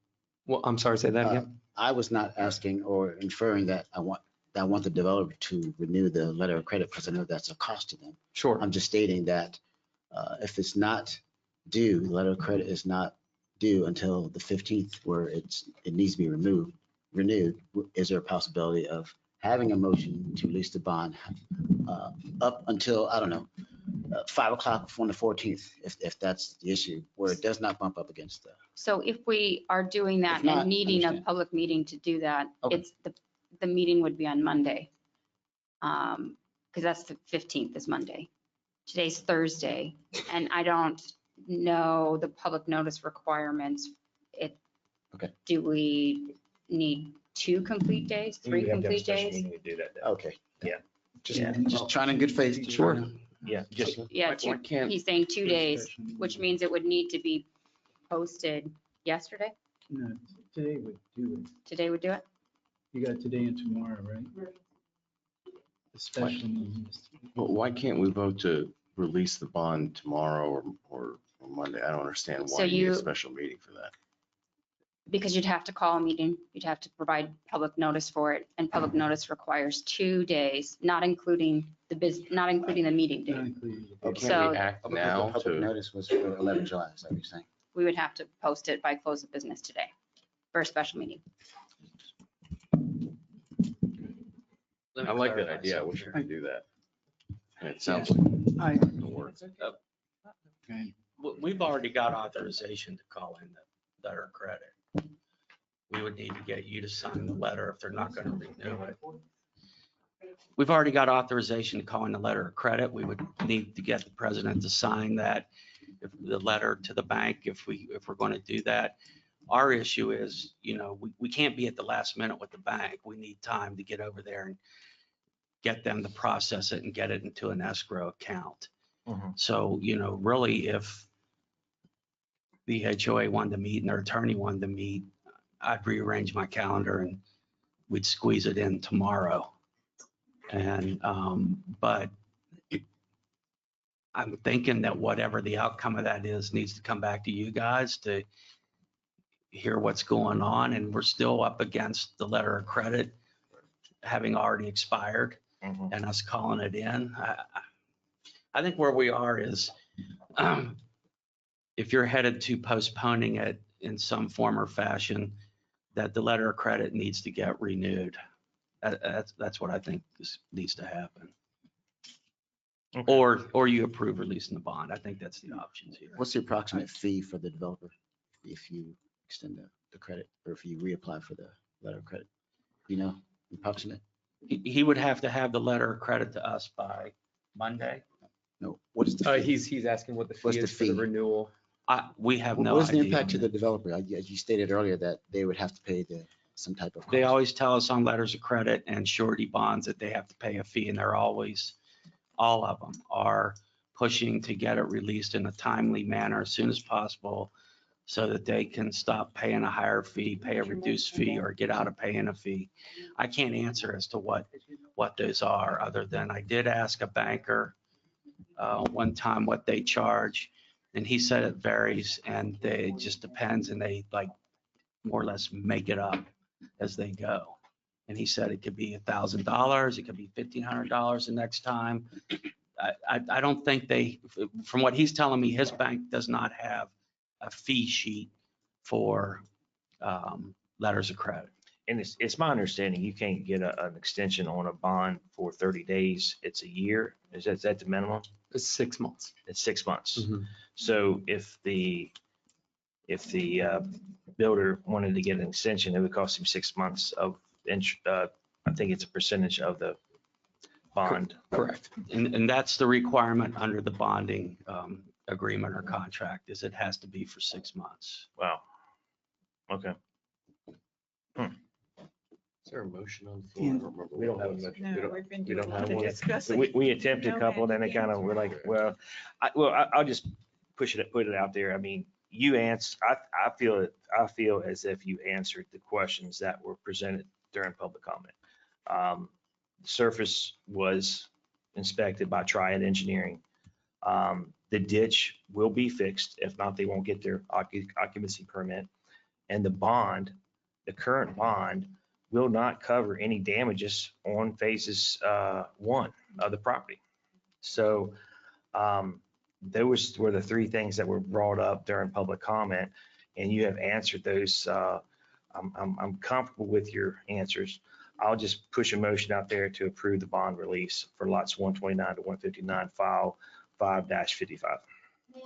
Well, I'm sorry, say that again. I was not asking or inferring that I want the developer to renew the letter of credit because I know that's a cost to them. Sure. I'm just stating that if it's not due, the letter of credit is not due until the 15th, where it needs to be renewed. Is there a possibility of having a motion to release the bond up until, I don't know, 5 o'clock on the 14th, if that's the issue, where it does not bump up against the. So if we are doing that If not, and needing a understand. public meeting to do that, Okay. it's the meeting would be on Monday. Because that's the 15th is Monday. Today's Thursday, and I don't know the public notice requirements. Okay. Do we need 2 complete days, 3 complete days? Do that. Okay. Yeah. Just trying in good faith. Sure. Yeah, just. Yeah, Why can't- he's saying 2 days, which means it would need to be posted yesterday. No, today would do it. Today would do it? You got today and tomorrow, right? The special meetings. But why can't we vote to release the bond tomorrow or Monday? I don't understand So why you need a you- special meeting for that. Because you'd have to call a meeting, you'd have to provide public notice for it, and public notice requires 2 days, not including the meeting Not date. including the- Can't So- we act now Public to? notice was for 11 July, is that what you're saying? We would have to post it by close of business today for a special meeting. Let I me like that clarify idea. I wish something I could do that. And it sounds I, like it'll work. okay. We've already got authorization to call in the letter of credit. We would need to get you to sign the letter if they're not going to renew it. We've already got authorization to call in the letter of credit. We would need to get the president to sign that, if the letter to the bank, if we're going to do that. Our issue is, we can't be at the last minute with the bank. We need time to get over there and get them to process it and get it into an escrow account. So, really, if the HOA wanted to meet and their attorney wanted to meet, I'd rearrange my calendar and we'd squeeze it in tomorrow. And, but I'm thinking that whatever the outcome of that is needs to come back to you guys to hear what's going on. And we're still up against the letter of credit having already expired and us calling it in. I think where we are is if you're headed to postponing it in some form or fashion, that the letter of credit needs to get renewed. That's what I think needs to happen. Or you approve releasing the bond. I think that's the options here. What's the approximate fee for the developer if you extend the credit or if you reapply for the letter of credit? Approximate? He would have to have the letter of credit to us by Monday. No, what is the fee? He's asking what the What's fee the is for the fee? renewal. We have no idea. What is the impact to the developer? You stated earlier that they would have to pay some type of cost. They always tell us on letters of credit and surety bonds that they have to pay a fee, and they're always, all of them are pushing to get it released in a timely manner as soon as possible so that they can stop paying a higher fee, pay a reduced fee, or get out of paying a fee. I can't answer as to what those are, other than I did ask a banker one time what they charge, and he said it varies and it just depends, and they more or less make it up as they go. And he said it could be $1,000, it could be $1,500 the next time. I don't think from what he's telling me, his bank does not have a fee sheet for letters of credit. And it's my understanding you can't get an extension on a bond for 30 days. It's a year. Is that the minimum? It's 6 months. It's 6 months. Mm-hmm. So if the builder wanted to get an extension, it would cost him 6 months of, I think it's a percentage of the bond. Correct. And that's the requirement under the bonding agreement or contract, is it has to be for 6 months. Wow. Okay. Is there a motion on the floor? I don't remember. We don't have a motion. No, we've been we doing don't a have lot of one. discussing. We attempted a couple, then it kind of, we're like, well, I'll just put it out there. I mean, you answer, I feel as if you answered the questions that were presented during public comment. Surface was inspected by Triad Engineering. The ditch will be fixed. If not, they won't get their occupancy permit. And the current bond will not cover any damages on phases 1 of the property. So those were the 3 things that were brought up during public comment, and you have answered those. I'm comfortable with your answers. I'll just push a motion out there to approve the bond release for lots 129 to 159, file 5-55. May I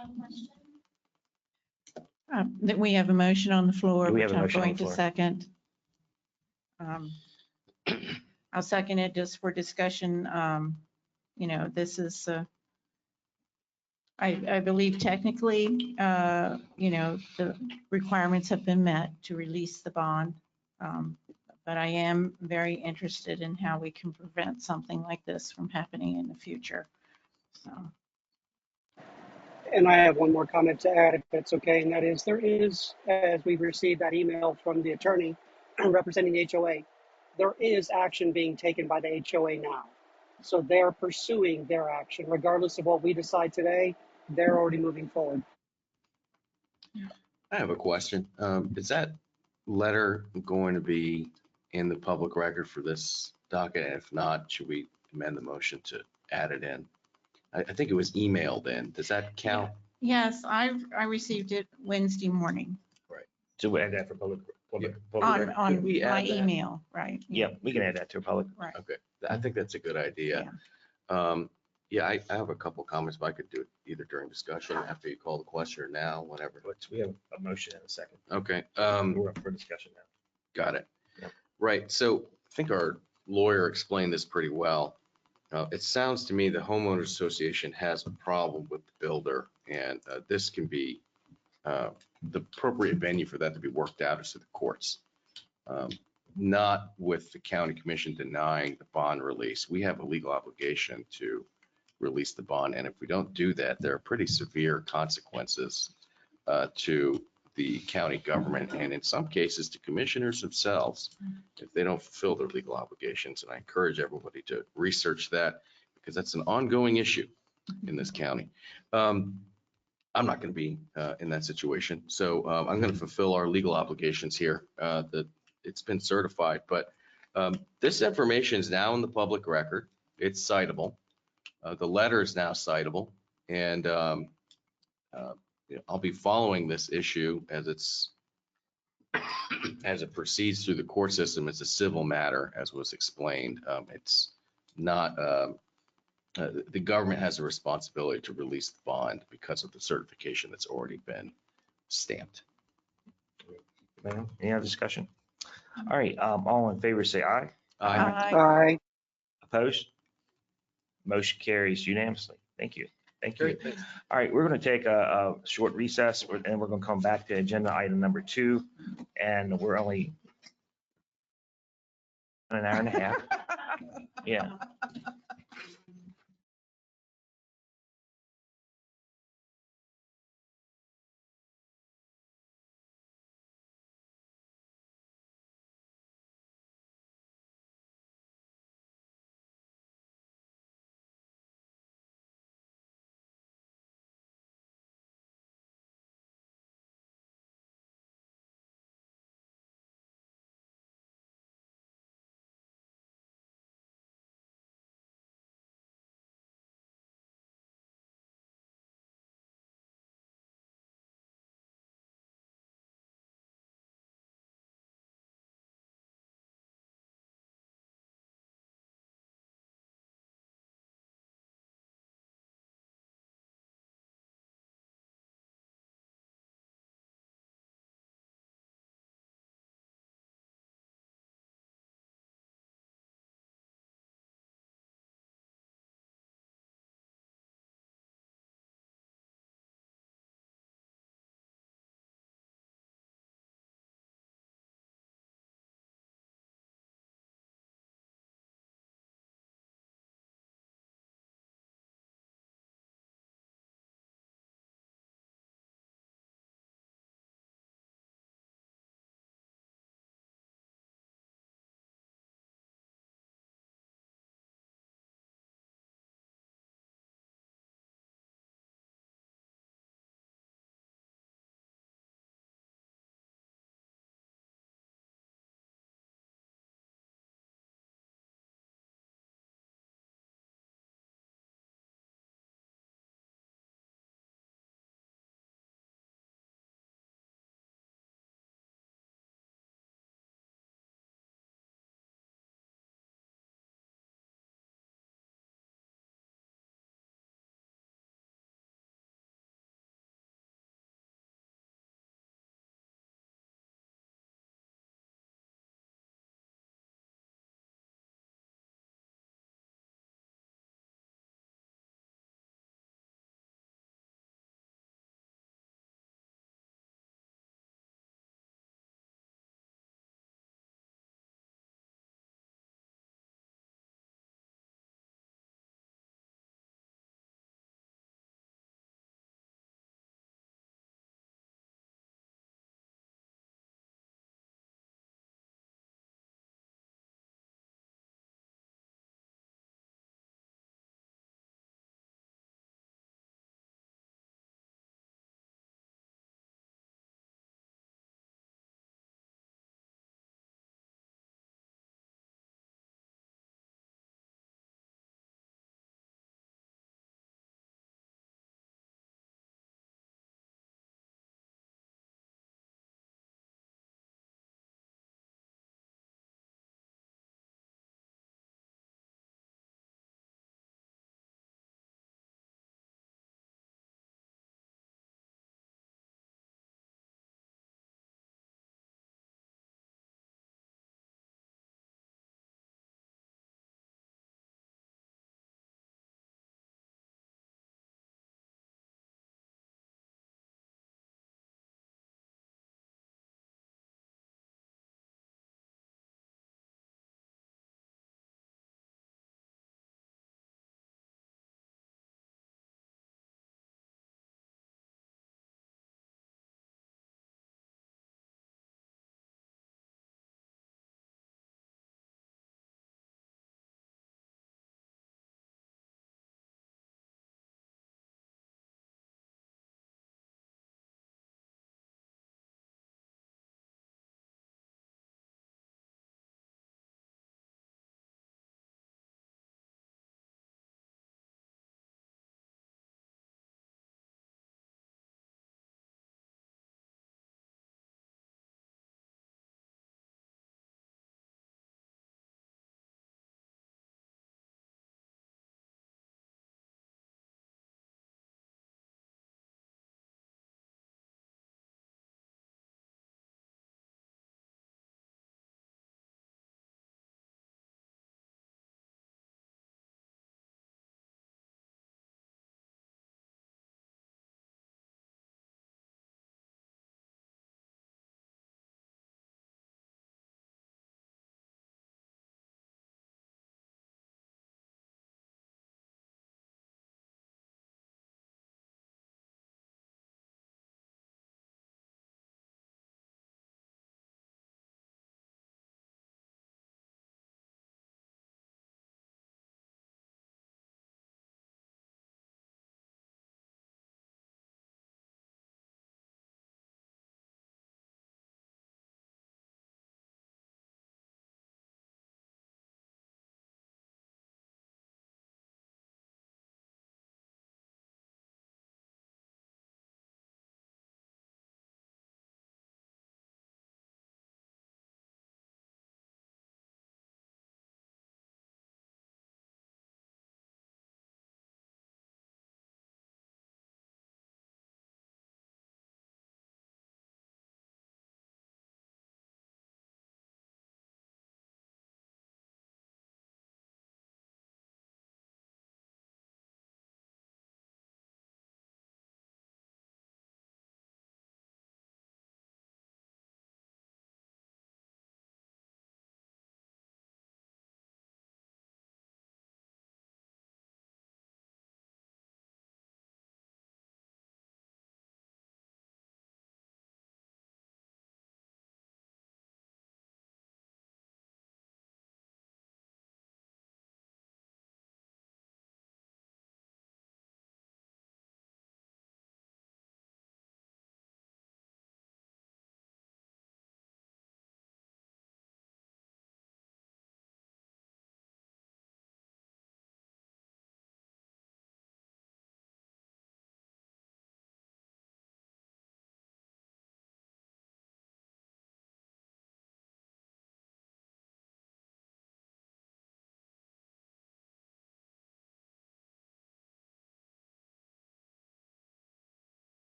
ask one question? That we have a motion on the floor, We have which a I'm motion on going the to floor. second. I'll second it just for discussion. This is, I believe technically, the requirements have been met to release the bond. But I am very interested in how we can prevent something like this from happening in the future. So. And I have one more comment to add, if that's okay, and that is there is, as we've received that email from the attorney representing the HOA, there is action being taken by the HOA now. So they're pursuing their action. Regardless of what we decide today, they're already moving forward. I have a question. Is that letter going to be in the public record for this docket? If not, should we amend the motion to add it in? I think it was emailed in. Does that count? Yes, I received it Wednesday morning So we add that for public on record. we my add that? email, right? Yeah, we can add that to a public. Right. Okay, I think that's a good idea. Yeah, I have a couple comments, but I could do it either during discussion, after you call the question, or now, whenever. We have a motion in a second. Okay. We're up for discussion now. Got it. Yep. Right. So I think our lawyer explained this pretty well. It sounds to me the homeowners association has a problem with the builder, and this can be the appropriate venue for that to be worked out is to the courts. Not with the county commission denying the bond release. We have a legal obligation to release the bond. And if we don't do that, there are pretty severe consequences to the county government and in some cases to commissioners themselves if they don't fulfill their legal obligations. And I encourage everybody to research that because that's an ongoing issue in this county. I'm not going to be in that situation. So I'm going to fulfill our legal obligations here that it's been certified. But this information is now in the public record. It's citable. The letter is now citable. And I'll be following this issue as it proceeds through the court system. It's a civil matter, as was explained. It's not, the government has a responsibility to release the bond because of the certification that's already been stamped. Any other discussion? All right, all in favor, say aye. Aye. Opposed? Motion carries unanimously. Thank you. Thank you. All right, we're going to take a short recess and we're going to come back to agenda item number 2. And we're only an hour and a half. Yeah.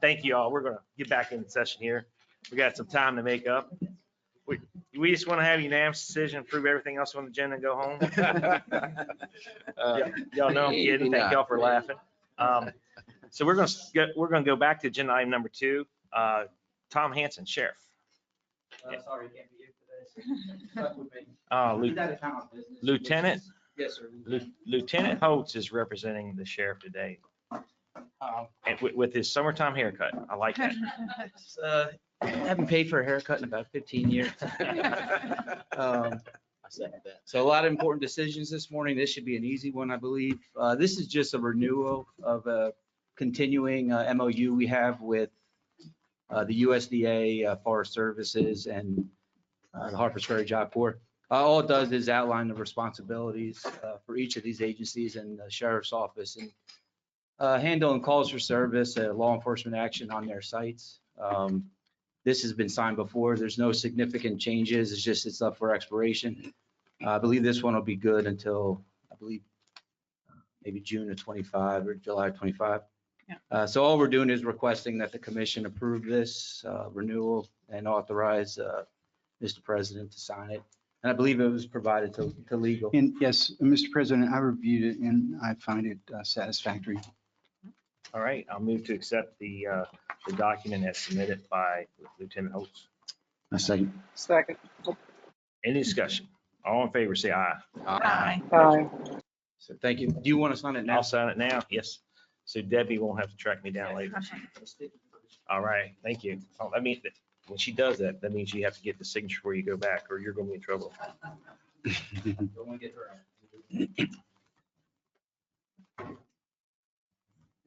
Thank you all. We're going to get back in session here. We got some time to make up. We just want to have unanimous decision, approve everything else on the agenda and go home. Y'all know I'm kidding. Thank y'all for laughing. So we're going to go back to agenda item number 2. Tom Hanson, Sheriff. Sorry, can't be here today. Lieutenant. Yes, sir. Lieutenant Holtz is representing the sheriff today. And with his summertime haircut. I like that. I haven't paid for a haircut in about 15 years. So a lot of important decisions this morning. This should be an easy one, I believe. This is just a renewal of a continuing MOU we have with the USDA, Forest Services, and the Harpers Ferry Job Corps. All it does is outline the responsibilities for each of these agencies and the sheriff's office and handling calls for service, law enforcement action on their sites. This has been signed before. There's no significant changes. It's just it's up for expiration. I believe this one will be good until, I believe, maybe June of 25 or July of 25. Yeah. So all we're doing is requesting that the commission approve this renewal and authorize Mr. President to sign it. And I believe it was provided to legal. And yes, Mr. President, I reviewed it and I find it satisfactory. All right, I'll move to accept the document as submitted by Lieutenant Holtz. A second. Second. Any discussion? All in favor, say aye. Aye. Aye. So thank you. Do you want to sign it now? I'll sign it now, yes. So Debbie won't have to track me down later. All right, thank you. Oh, I mean, when she does that, that means you have to get the signature before you go back or you're going to be in trouble. Don't want to get her out.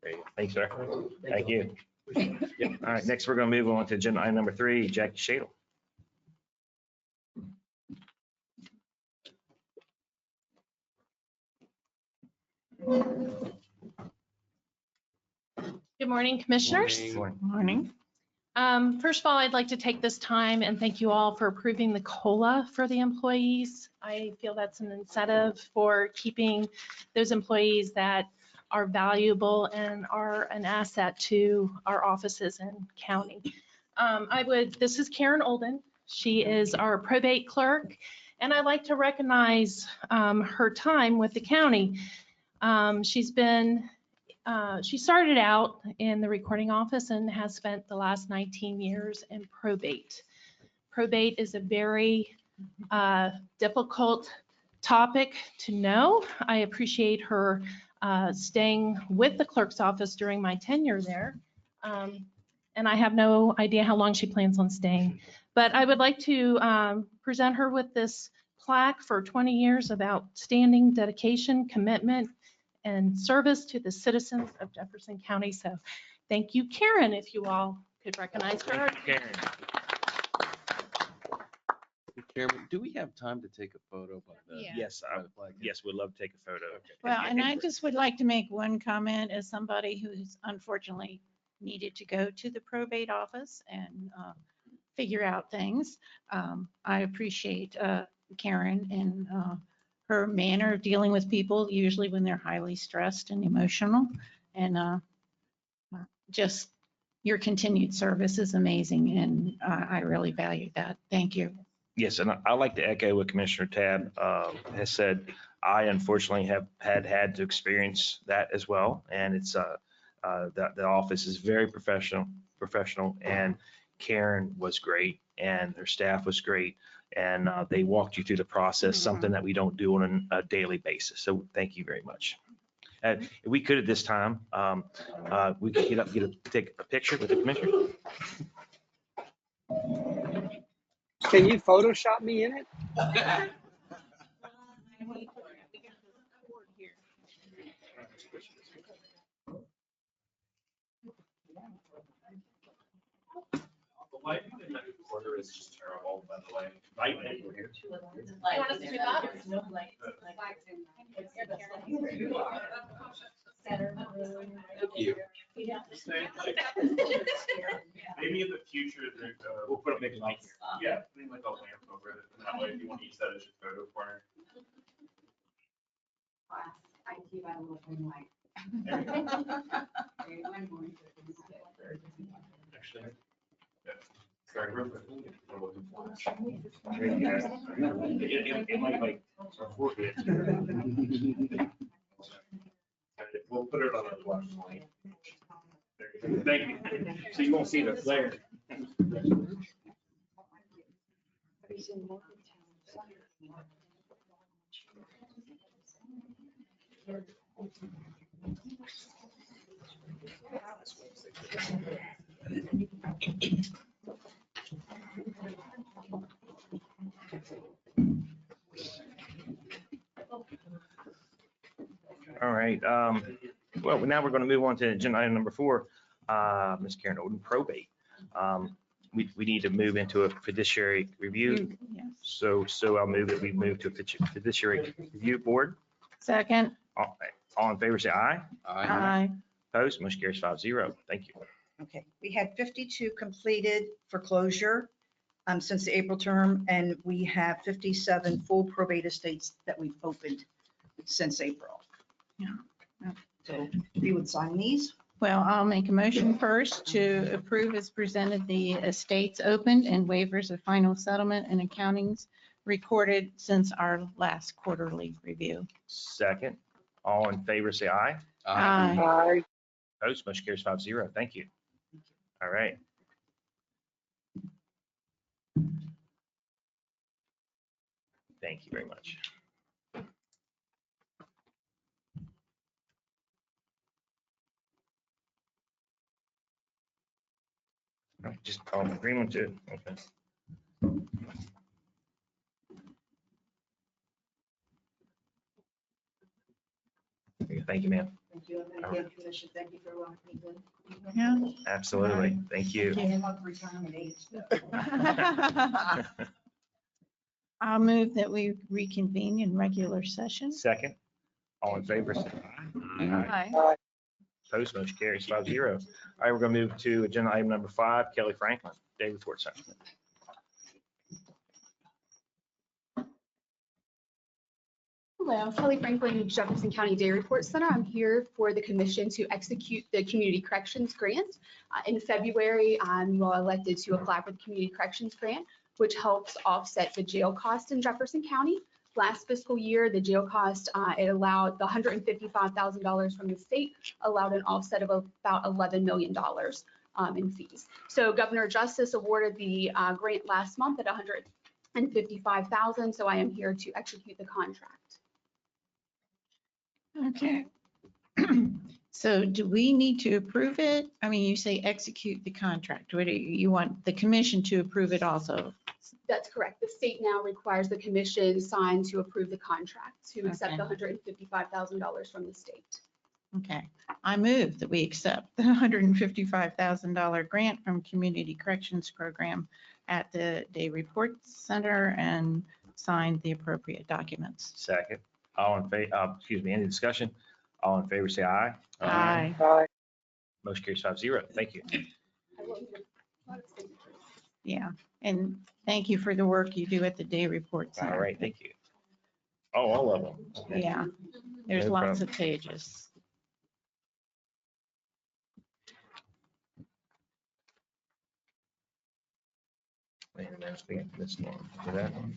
There you go. Thanks, sir. Thank you. Yep. All right, next we're going to move on to agenda item number 3, Jackie Shadle. Good morning, commissioners. Morning. First of all, I'd like to take this time and thank you all for approving the COLA for the employees. I feel that's an incentive for keeping those employees that are valuable and are an asset to our offices and county. This is Karen Olden. She is our probate clerk, and I'd like to recognize her time with the county. She started out in the recording office and has spent the last 19 years in probate. Probate is a very difficult topic to know. I appreciate her staying with the clerk's office during my tenure there. And I have no idea how long she plans on staying. But I would like to present her with this plaque for 20 years of outstanding dedication, commitment, and service to the citizens of Jefferson County. So thank you, Karen, if you all could recognize her. Karen. Chairman, do we have time to take a photo by the? Yeah. Yes, yes, we'd love to take a photo. Well, and I just would like to make one comment as somebody who's unfortunately needed to go to the probate office and figure out things. I appreciate Karen and her manner of dealing with people, usually when they're highly stressed and emotional. And just your continued service is amazing, and I really value that. Thank you. Yes, and I like to echo what Commissioner Tab has said. I unfortunately have had to experience that as well, and it's the office is very professional, and Karen was great, and her staff was great, and they walked you through the process, something that we don't do on a daily basis. So thank you very much. If we could at this time, we could get up, take a picture with the commissioner. Can you Photoshop me in it? The lighting in the quarter is just terrible, by the way. Right over here. Thank you. Maybe in the future, we'll put a big light here. Yeah, maybe like a lamp over it. And that way, if you want to use that as your photo corner. We'll put it on our watch. Thank you. So you won't see the flare. All right. Well, now we're going to move on to agenda item number 4, Ms. Karen Oden, probate. We need to move into a fiduciary review. Yes. So I'll move that we move to a fiduciary review board. Second. All in favor, say aye. Aye. Opposed, motion carries 5-0. Thank you. Okay, we had 52 completed for closure since the April term, and we have 57 full probate estates that we've opened since April. Yeah. So if you would sign these. Well, I'll make a motion first to approve as presented the estates opened and waivers of final settlement and accountings recorded since our last quarterly review. Second, all in favor, say aye. Aye. Opposed, motion carries 5-0. Thank you. All right. Thank you very much. Just agreement to, okay. Thank you, ma'am. Thank you. And again, Commission, thank you for allowing me to. Yeah. Absolutely. Thank you. I am of retirement age. I'll move that we reconvene in regular session. Second, all in favor, say aye. Aye. Opposed, motion carries 5-0. All right, we're going to move to agenda item number 5, Kelly Franklin, day report section. Hello, Kelly Franklin, Jefferson County Day Report Center. I'm here for the commission to execute the Community Corrections Grant. In February, you all elected to apply for the Community Corrections Grant, which helps offset the jail cost in Jefferson County. Last fiscal year, the jail cost, it allowed the $155,000 from the state, allowed an offset of about $11 million in fees. So Governor Justice awarded the grant last month at $155,000. So I am here to execute the contract. Okay. So do we need to approve it? I mean, you say execute the contract. What do you want the commission to approve it also? That's correct. The state now requires the commission sign to approve the contract to accept the $155,000 from the state. Okay. I move that we accept the $155,000 grant from Community Corrections Program at the Day Report Center and sign the appropriate documents. Second, all in favor, excuse me, any discussion? All in favor, say aye. Aye. Motion carries 5-0. Thank you. Yeah, and thank you for the work you do at the Day Report Center. All right, thank you. Oh, all of them. Yeah, there's No lots problem. of pages. Wait a minute, we got this one. For that one.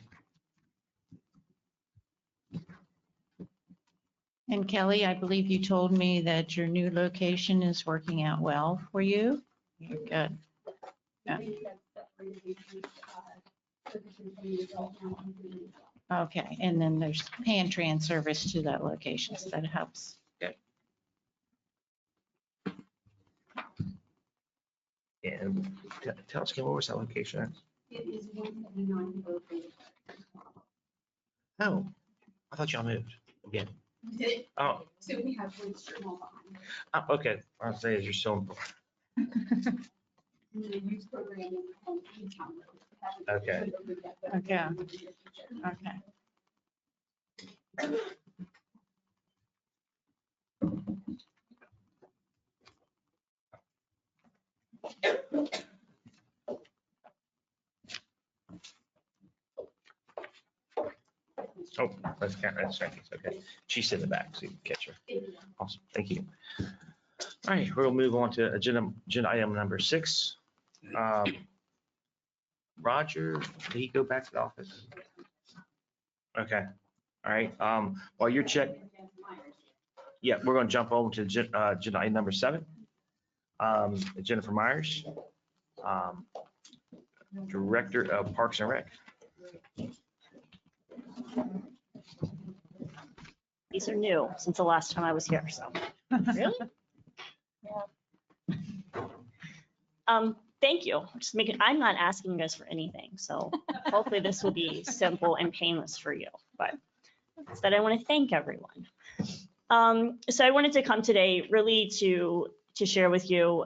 And Kelly, I believe you told me that your new location is working out well for you. You're good. Yeah. Okay, and then there's Pantran service to that location, so that helps. Good. And tell us again, what was that location at? It is 179 Oakland. Oh, I thought y'all moved again. Did- Oh, So we have one strip mall behind. okay. I'll say you're still important. The youth program on Newtown Road. Okay. Okay. Okay. Oh, that's Frankie's. Okay. She's in the back, so you can catch her. Awesome. Thank you. All right, we'll move on to agenda item number 6. Roger, did he go back to the office? Okay, all right. While you're checking, yeah, we're going to jump over to agenda item number 7. Jennifer Myers, Director of Parks and Rec. These are new since the last time I was here, so. Really? Thank you. Just making, I'm not asking you guys for anything, so hopefully this will be simple and painless for you, but instead I want to thank everyone. So I wanted to come today really to share with you,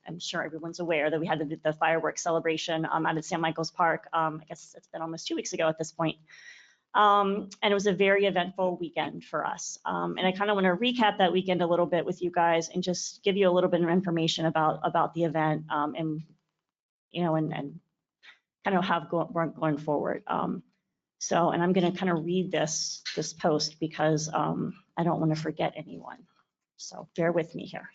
I'm sure everyone's aware that we had the fireworks celebration out at St. Michael's Park. I guess it's been almost 2 weeks ago at this point. And it was a very eventful weekend for us. And I kind of want to recap that weekend a little bit with you guys and just give you a little bit of information about the event and kind of how going forward. And I'm going to kind of read this post because I don't want to forget anyone. So bear with me here.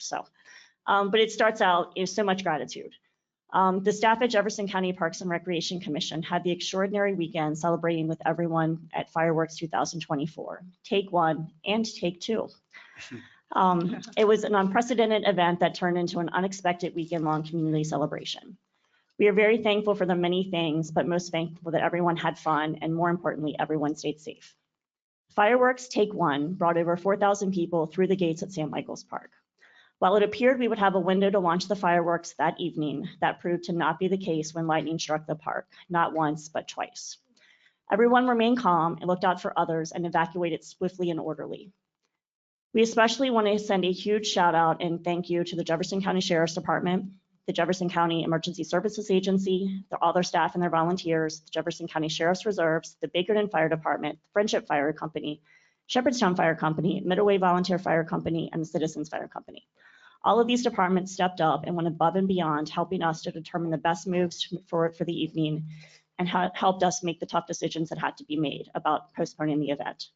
But it starts out, so much gratitude. The staff at Jefferson County Parks and Recreation Commission had the extraordinary weekend celebrating with everyone at Fireworks 2024, Take 1 and Take 2. It was an unprecedented event that turned into an unexpected weekend-long community celebration. We are very thankful for the many things, but most thankful that everyone had fun and, more importantly, everyone stayed safe. Fireworks Take 1 brought over 4,000 people through the gates at St. Michael's Park. While it appeared we would have a window to launch the fireworks that evening, that proved to not be the case when lightning struck the park, not once, but twice. Everyone remained calm and looked out for others and evacuated swiftly and orderly. We especially want to send a huge shout out and thank you to the Jefferson County Sheriff's Department, the Jefferson County Emergency Services Agency, all their staff and their volunteers, the Jefferson County Sheriff's Reserves, the Bakerton Fire Department, Friendship Fire Company, Shepherdstown Fire Company, Middleway Volunteer Fire Company, and the Citizens Fire Company. All of these departments stepped up and went above and beyond, helping us to determine the best moves for the evening and helped us make the tough decisions that had to be made about postponing the event.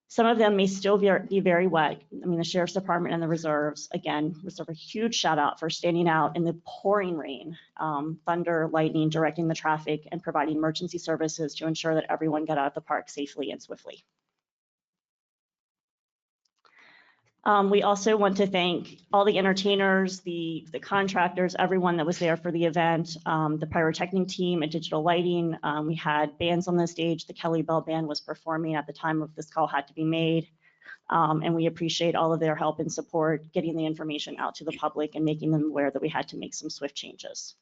Some of them may still be very wet. I mean, the Sheriff's Department and the Reserves, again, reserve a huge shout out for standing out in the pouring rain, thunder, lightning, directing the traffic and providing emergency services to ensure that everyone got out of the park safely and swiftly. We also want to thank all the entertainers, the contractors, everyone that was there for the event, the pyrotechnic team and digital lighting. We had bands on the stage. The Kelly Bell Band was performing at the time of this call had to be made. And we appreciate all of their help and support, getting the information out to the public and making them aware that we had to make some swift changes.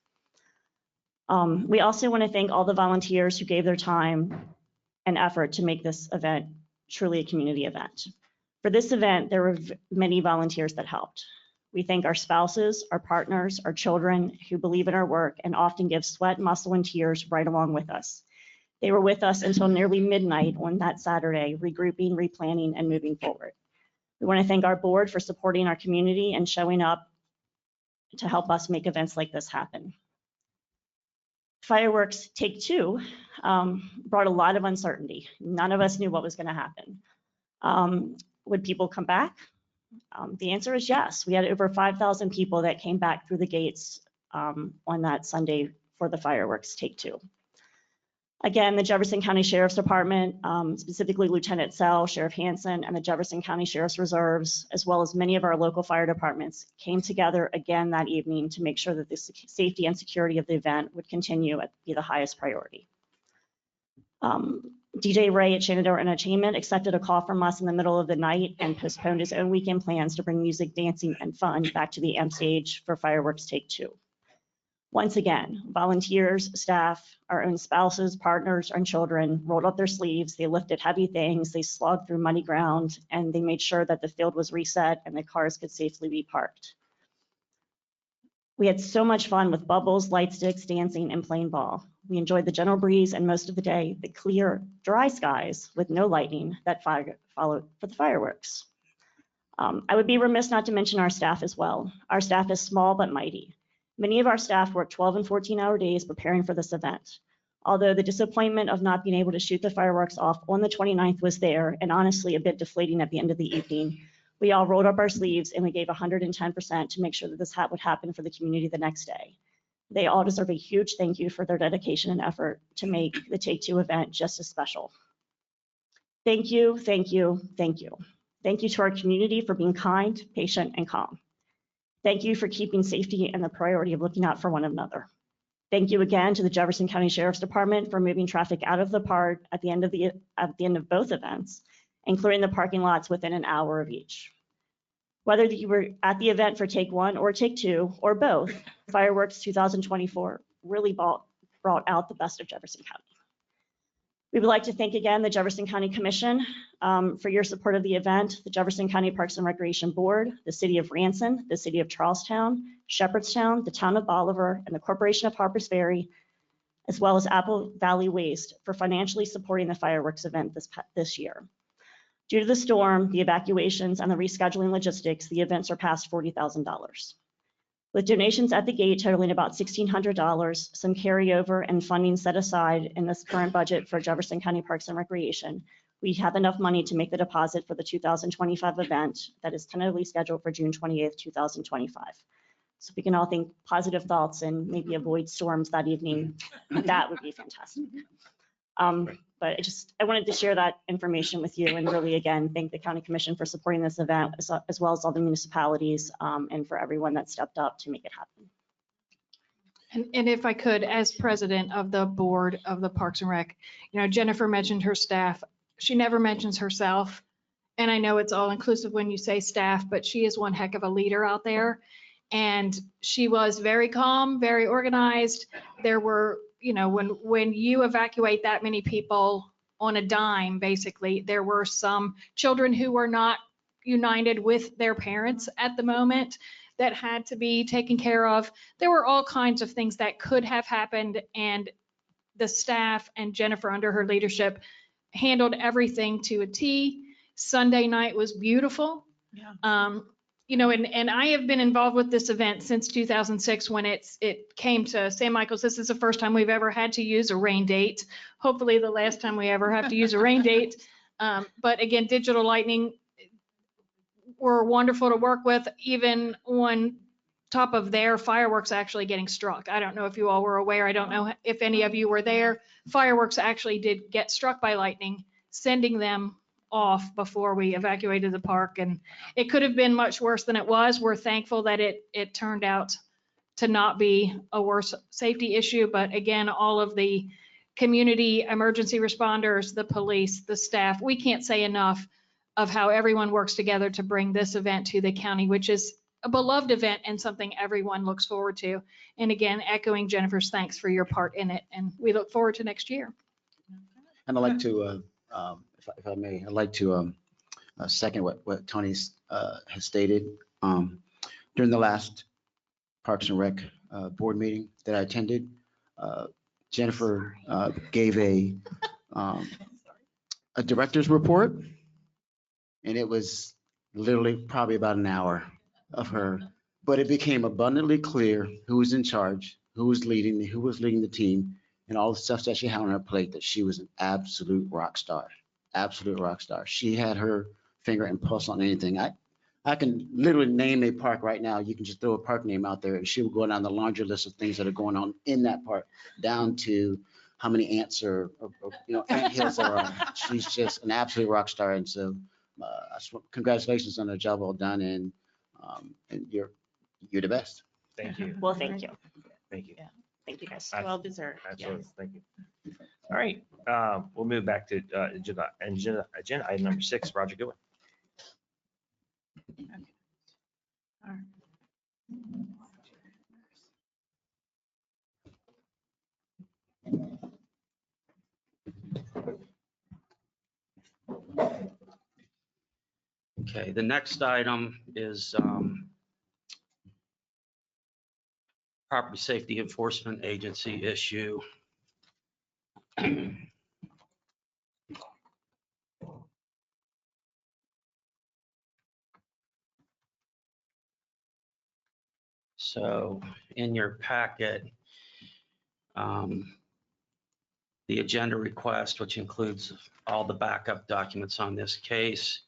We also want to thank all the volunteers who gave their time and effort to make this event truly a community event. For this event, there were many volunteers that helped. We thank our spouses, our partners, our children who believe in our work and often give sweat, muscle, and tears right along with us. They were with us until nearly midnight on that Saturday, regrouping, replanning, and moving forward. We want to thank our board for supporting our community and showing up to help us make events like this happen. Fireworks Take 2 brought a lot of uncertainty. None of us knew what was going to happen. Would people come back? The answer is yes. We had over 5,000 people that came back through the gates on that Sunday for the Fireworks Take 2. Again, the Jefferson County Sheriff's Department, specifically Lieutenant Sell, Sheriff Hansen, and the Jefferson County Sheriff's Reserves, as well as many of our local fire departments, came together again that evening to make sure that the safety and security of the event would continue to be the highest priority. DJ Ray at Shenandoah Entertainment accepted a call from us in the middle of the night and postponed his own weekend plans to bring music, dancing, and fun back to the M stage for Fireworks Take 2. Once again, volunteers, staff, our own spouses, partners, and children rolled up their sleeves, they lifted heavy things, they slogged through muddy ground, and they made sure that the field was reset and the cars could safely be parked. We had so much fun with bubbles, light sticks, dancing, and playing ball. We enjoyed the gentle breeze and most of the day, the clear, dry skies with no lightning that followed for the fireworks. I would be remiss not to mention our staff as well. Our staff is small but mighty. Many of our staff work 12 and 14-hour days preparing for this event. Although the disappointment of not being able to shoot the fireworks off on the 29th was there, and honestly a bit deflating at the end of the evening, we all rolled up our sleeves and we gave 110% to make sure that this would happen for the community the next day. They all deserve a huge thank you for their dedication and effort to make the Take Two event just as special. Thank you, thank you, thank you. Thank you to our community for being kind, patient, and calm. Thank you for keeping safety and the priority of looking out for one another. Thank you again to the Jefferson County Sheriff's Department for moving traffic out of the park at the end of both events and clearing the parking lots within an hour of each. Whether you were at the event for Take One or Take Two or both, Fireworks 2024 really brought out the best of Jefferson County. We would like to thank again the Jefferson County Commission for your support of the event, the Jefferson County Parks and Recreation Board, the City of Ranson, the City of Charlestown, Shepherdstown, the Town of Bolivar, and the Corporation of Harpers Ferry, as well as Apple Valley Waste for financially supporting the fireworks event this year. Due to the storm, the evacuations, and the rescheduling logistics, the event surpassed $40,000. With donations at the gate totaling about $1,600, some carryover and funding set aside in this current budget for Jefferson County Parks and Recreation, we have enough money to make the deposit for the 2025 event that is tentatively scheduled for June 28th, 2025. So if we can all think positive thoughts and maybe avoid storms that evening, that would be fantastic. But I wanted to share that information with you and really, again, thank the County Commission for supporting this event, as well as all the municipalities and for everyone that stepped up to make it happen. And if I could, as president of the board of the Parks and Rec, Jennifer mentioned her staff. She never mentions herself. And I know it's all inclusive when you say staff, but she is one heck of a leader out there. And she was very calm, very organized. There were, when you evacuate that many people on a dime, basically, there were some children who were not united with their parents at the moment that had to be taken care of. There were all kinds of things that could have happened, and the staff and Jennifer under her leadership handled everything to a T. Sunday night was beautiful. Yeah. And I have been involved with this event since 2006 when it came to St. Michael's. This is the first time we've ever had to use a rain date. Hopefully the last time we ever have to use a rain date. But again, Digital Lightning were wonderful to work with, even on top of their fireworks actually getting struck. I don't know if you all were aware. I don't know if any of you were there. Fireworks actually did get struck by lightning, sending them off before we evacuated the park, and it could have been much worse than it was. We're thankful that it turned out to not be a worse safety issue, but again, all of the community emergency responders, the police, the staff, we can't say enough of how everyone works together to bring this event to the county, which is a beloved event and something everyone looks forward to. And again, echoing Jennifer's thanks for your part in it, and we look forward to next year. And I'd like to, if I may, I'd like to second what Tony has stated. During the last Parks and Rec board meeting that I attended, Jennifer gave a director's report, and it was literally probably about an hour of her, but it became abundantly clear who was in charge, who was leading the team, and all the stuff that she had on her plate, that she was an absolute rock star. Absolute rock star. She had her finger and pulse on anything. I can literally name a park right now. You can just throw a park name out there, and she will go down the laundry list of things that are going on in that park, down to how many ants or ant hills there are. She's just an absolute rock star, and so congratulations on a job well done, and you're the best. Thank you. Well, thank you. Thank you. Yeah. Thank you, guys. Well deserved. Absolutely. Thank you. All right. We'll move back to agenda item number 6. Roger Goodwin. Okay, the next item is Property Safety Enforcement Agency issue. So in your packet, the agenda request, which includes all the backup documents on this case.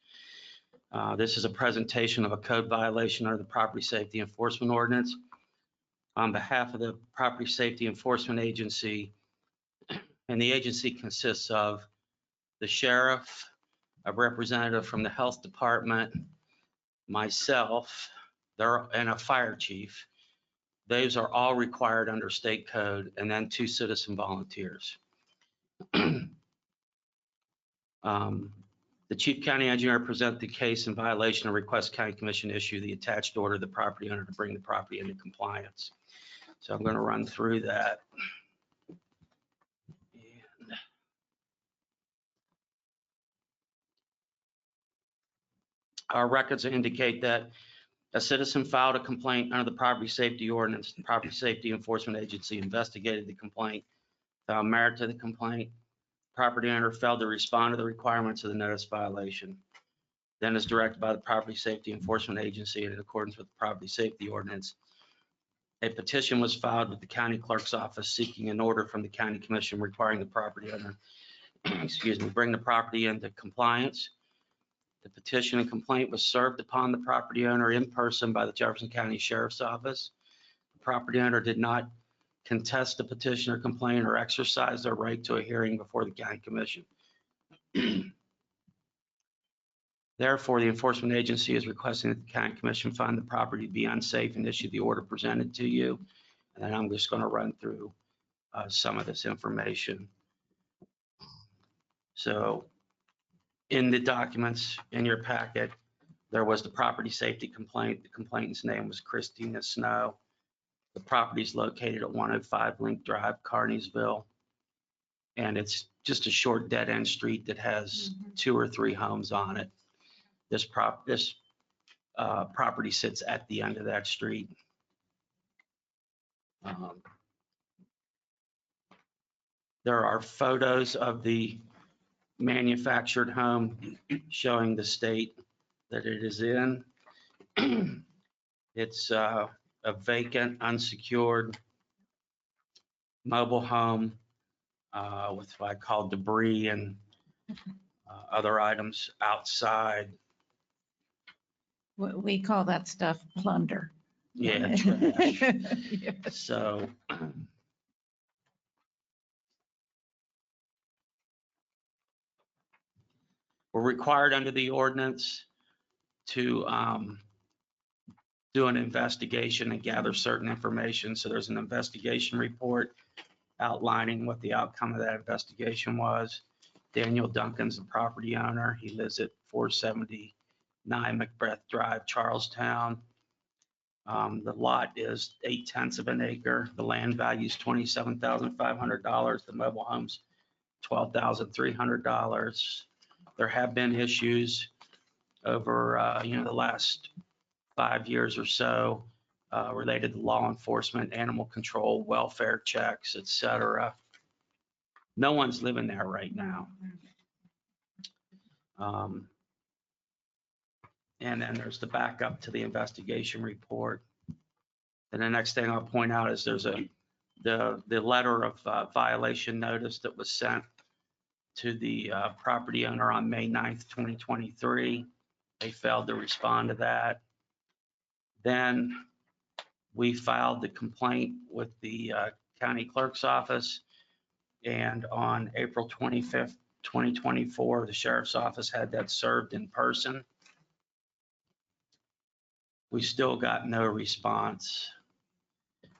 This is a presentation of a code violation under the Property Safety Enforcement Ordinance. on behalf of the Property Safety Enforcement Agency. And the agency consists of the sheriff, a representative from the health department, myself, and a fire chief. Those are all required under state code, and then 2 citizen volunteers. The chief county engineer present the case in violation of request county commission issue the attached order to the property owner to bring the property into compliance. So I'm going to run through that. And our records indicate that a citizen filed a complaint under the property safety ordinance. The property safety enforcement agency investigated the complaint, found merit to the complaint. Property owner failed to respond to the requirements of the notice violation. Then, as directed by the property safety enforcement agency and in accordance with the property safety ordinance, a petition was filed with the county clerk's office seeking an order from the county commission requiring the property owner, bring the property into compliance. The petition and complaint was served upon the property owner in person by the Jefferson County Sheriff's Office. The property owner did not contest the petition or complaint or exercise their right to a hearing before the county commission. Therefore, the enforcement agency is requesting that the county commission find the property to be unsafe and issue the order presented to you. And then I'm just going to run through some of this information. So in the documents in your packet, there was the property safety complaint. The complainant's name was Christina Snow. The property is located at 105 Link Drive, Carneysville. And it's just a short dead end street that has 2 or 3 homes on it. This property sits at the end of that street. There are photos of the manufactured home showing the state that it is in. It's a vacant, unsecured mobile home with what I call debris and other items outside. We call that stuff plunder. Yeah, trash. Yeah. So we're required under the ordinance to do an investigation and gather certain information. So there's an investigation report outlining what the outcome of that investigation was. Daniel Duncan's the property owner. He lives at 479 Macbeth Drive, Charlestown. The lot is 0.8 of an acre. The land value is $27,500. The mobile home's $12,300. There have been issues over the last 5 years or so related to law enforcement, animal control, welfare checks, etc. No one's living there right now. And then there's the backup to the investigation report. And the next thing I'll point out is there's the letter of violation notice that was sent to the property owner on May 9th, 2023. They failed to respond to that. Then we filed the complaint with the county clerk's office. And on April 25th, 2024, the sheriff's office had that served in person. We still got no response,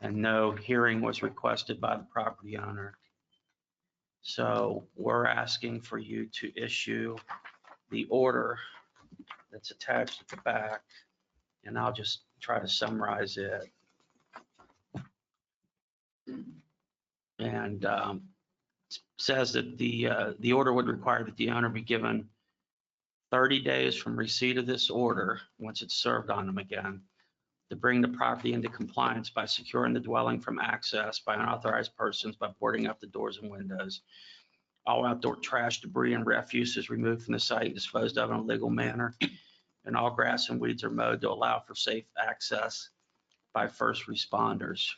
and no hearing was requested by the property owner. So we're asking for you to issue the order that's attached at the back, and I'll just try to summarize it. And says that the order would require that the owner be given 30 days from receipt of this order, once it's served on them again, to bring the property into compliance by securing the dwelling from access by unauthorized persons by boarding up the doors and windows. All outdoor trash, debris, and refuse is removed from the site and disposed of in a legal manner, and all grass and weeds are mowed to allow for safe access by first responders.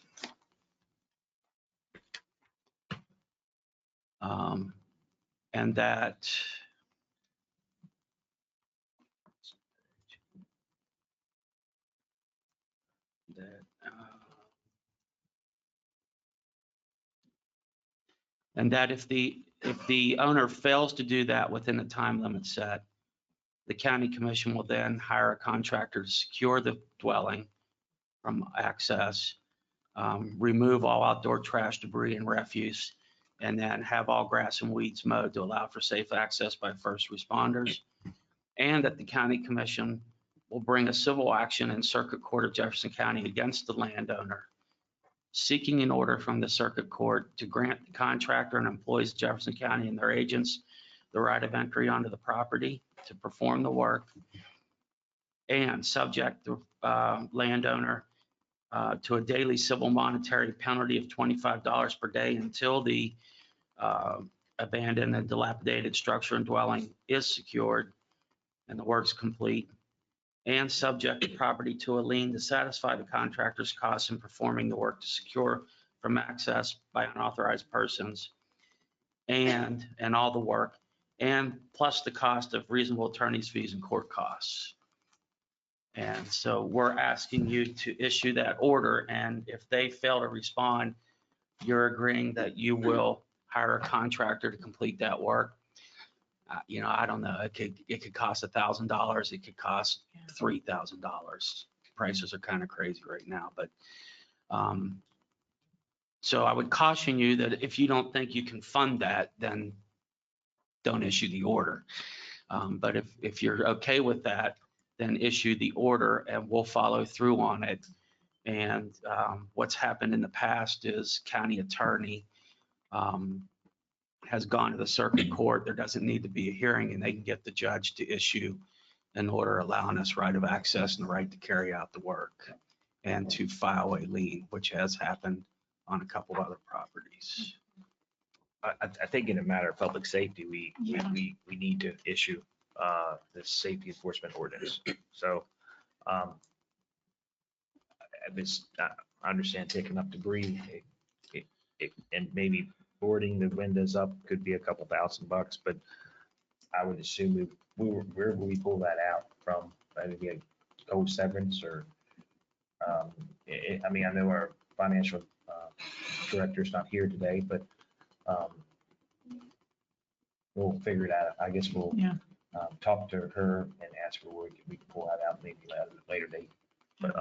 And that And that if the owner fails to do that within the time limit set, the county commission will then hire a contractor to secure the dwelling from access, remove all outdoor trash, debris, and refuse, and then have all grass and weeds mowed to allow for safe access by first responders. And that the county commission will bring a civil action in Circuit Court of Jefferson County against the landowner, seeking an order from the Circuit Court to grant the contractor and employees of Jefferson County and their agents the right of entry onto the property to perform the work, and subject the landowner to a daily civil monetary penalty of $25 per day until the abandoned and dilapidated structure and dwelling is secured and the work's complete, and subject the property to a lien to satisfy the contractor's costs in performing the work to secure from access by unauthorized persons and all the work, and plus the cost of reasonable attorney's fees and court costs. And so we're asking you to issue that order, and if they fail to respond, you're agreeing that you will hire a contractor to complete that work. I don't know, it could cost $1,000, it could cost $3,000. Prices are kind of crazy right now, but so I would caution you that if you don't think you can fund that, then don't issue the order. But if you're okay with that, then issue the order and we'll follow through on it. And what's happened in the past is county attorney has gone to the circuit court. There doesn't need to be a hearing, and they can get the judge to issue an order allowing us right of access and the right to carry out the work and to file a lien, which has happened on a couple other properties. I think in a matter of public safety, we need to issue the safety enforcement ordinance. So I understand taking up debris, and maybe boarding the windows up could be a couple $1,000, but I would assume where will we pull that out from? Maybe a old severance or, I know our financial director's not here today, but we'll figure it out. I guess we'll talk to her and ask her where we can pull that out maybe at a later date. But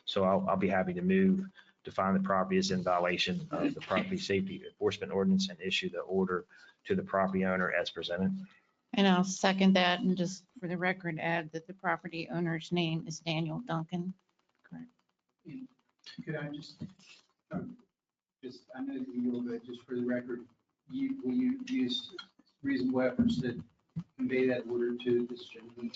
so I'll be happy to move to find the property is in violation of the property safety enforcement ordinance and issue the order to the property owner as presented. And I'll second that, and just for the record, add that the property owner's name is Daniel Duncan. Correct. Could I I know you will, but just for the record, will you use reasonable efforts to convey that order to this gentleman?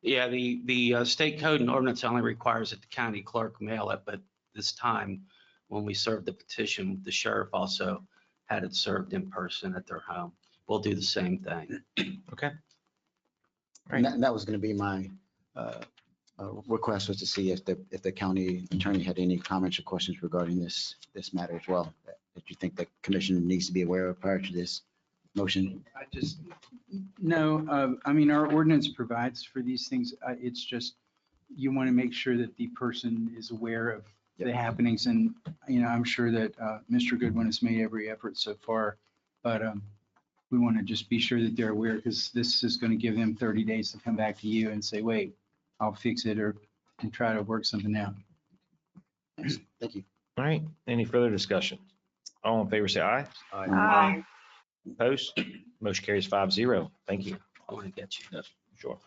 Yeah, the state code and ordinance only requires that the county clerk mail it, but this time, when we served the petition, the sheriff also had it served in person at their home. We'll do the same thing. Okay. And that was going to be my request, was to see if the county attorney had any comments or questions regarding this matter as well, that you think the commission needs to be aware of prior to this motion. No, our ordinance provides for these things. It's just, you want to make sure that the person is aware of the happenings. And, I'm sure that Mr. Goodwin has made every effort so far, but we want to just be sure that they're aware, because this is going to give them 30 days to come back to you and say, wait, I'll fix it, and try to work something out. Thank you. All right. Any further discussion? All in favor, say aye. Aye. Opposed? Motion carries 5-0. Thank you. I want to get you. Yes, sure.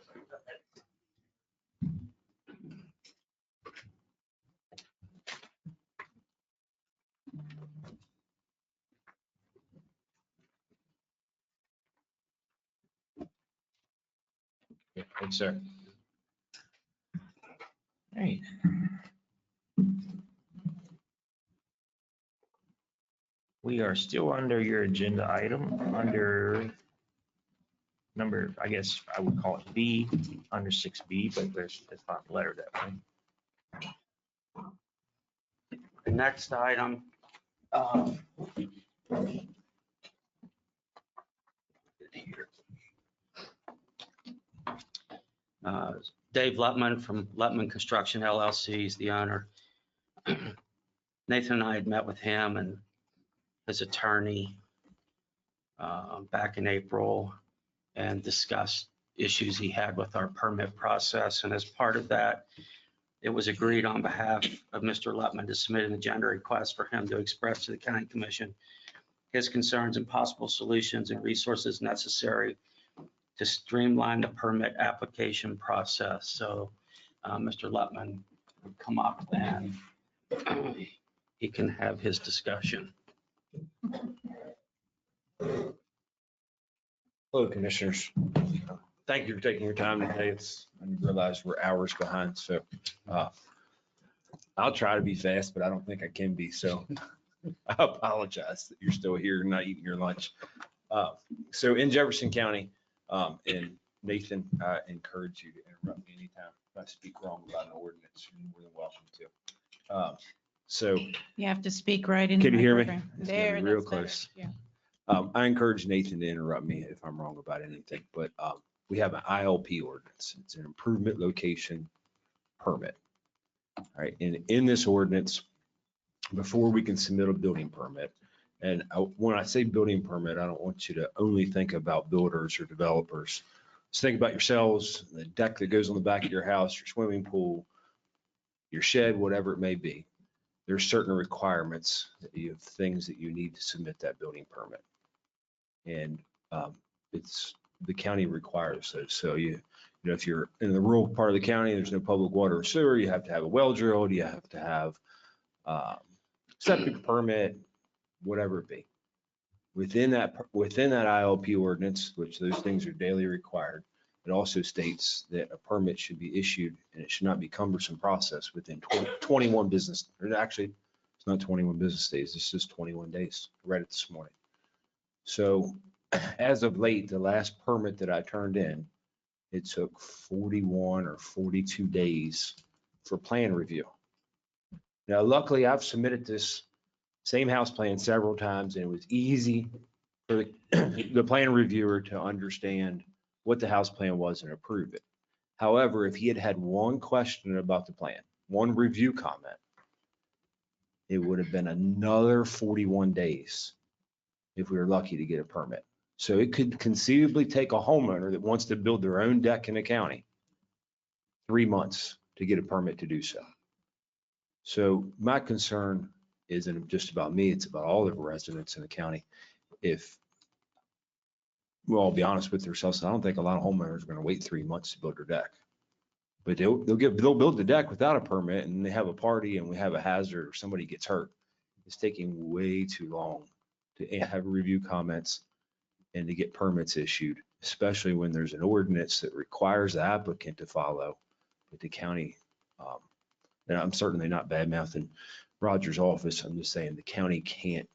Yeah, thanks, sir. All right. We are still under your agenda item, under number, I guess I would call it B, under 6B, but it's not lettered that way. The next item, Dave Lutman from Lutman Construction LLC is the owner. Nathan and I had met with him and his attorney back in April and discussed issues he had with our permit process. And as part of that, it was agreed on behalf of Mr. Lutman to submit an agenda request for him to express to the county commission his concerns and possible solutions and resources necessary to streamline the permit application process. So Mr. Lutman would come up and he can have his discussion. Hello, Commissioners. Thank you for taking your time today. I realize we're hours behind, so I'll try to be fast, but I don't think I can be. So I apologize that you're still here and not eating your lunch. So in Jefferson County, and Nathan, I encourage you to interrupt me anytime if I speak wrong about an ordinance. You're more than welcome to. So You have to speak right into the can you hear me? microphone. It's There, gonna be real that's better. close. Yeah. I encourage Nathan to interrupt me if I'm wrong about anything, but we have an ILP ordinance. It's an improvement location permit. All right, and in this ordinance, before we can submit a building permit, and when I say building permit, I don't want you to only think about builders or developers. Just think about yourselves, the deck that goes on the back of your house, your swimming pool, your shed, whatever it may be. There's certain requirements that you have, things that you need to submit that building permit. And it's the county requires those. So you know, if you're in the rural part of the county, there's no public water or sewer, you have to have a well drilled, you have to have septic permit, whatever it be. Within that ILP ordinance, which those things are daily required, it also states that a permit should be issued and it should not be cumbersome process within 21 business, or actually, it's not 21 business days, it's just 21 days. I read it this morning. So as of late, the last permit that I turned in, it took 41 or 42 days for plan review. Now, luckily, I've submitted this same house plan several times, and it was easy for the plan reviewer to understand what the house plan was and approve it. However, if he had had one question about the plan, one review comment, it would have been another 41 days if we were lucky to get a permit. So it could conceivably take a homeowner that wants to build their own deck in the county 3 months to get a permit to do so. So my concern isn't just about me, it's about all the residents in the county. If we'll all be honest with ourselves, I don't think a lot of homeowners are going to wait 3 months to build their deck. But they'll build the deck without a permit, and they have a party and we have a hazard or somebody gets hurt. It's taking way too long to have review comments and to get permits issued, especially when there's an ordinance that requires the applicant to follow, but the county, and I'm certainly not bad-mouthing Roger's office, I'm just saying the county can't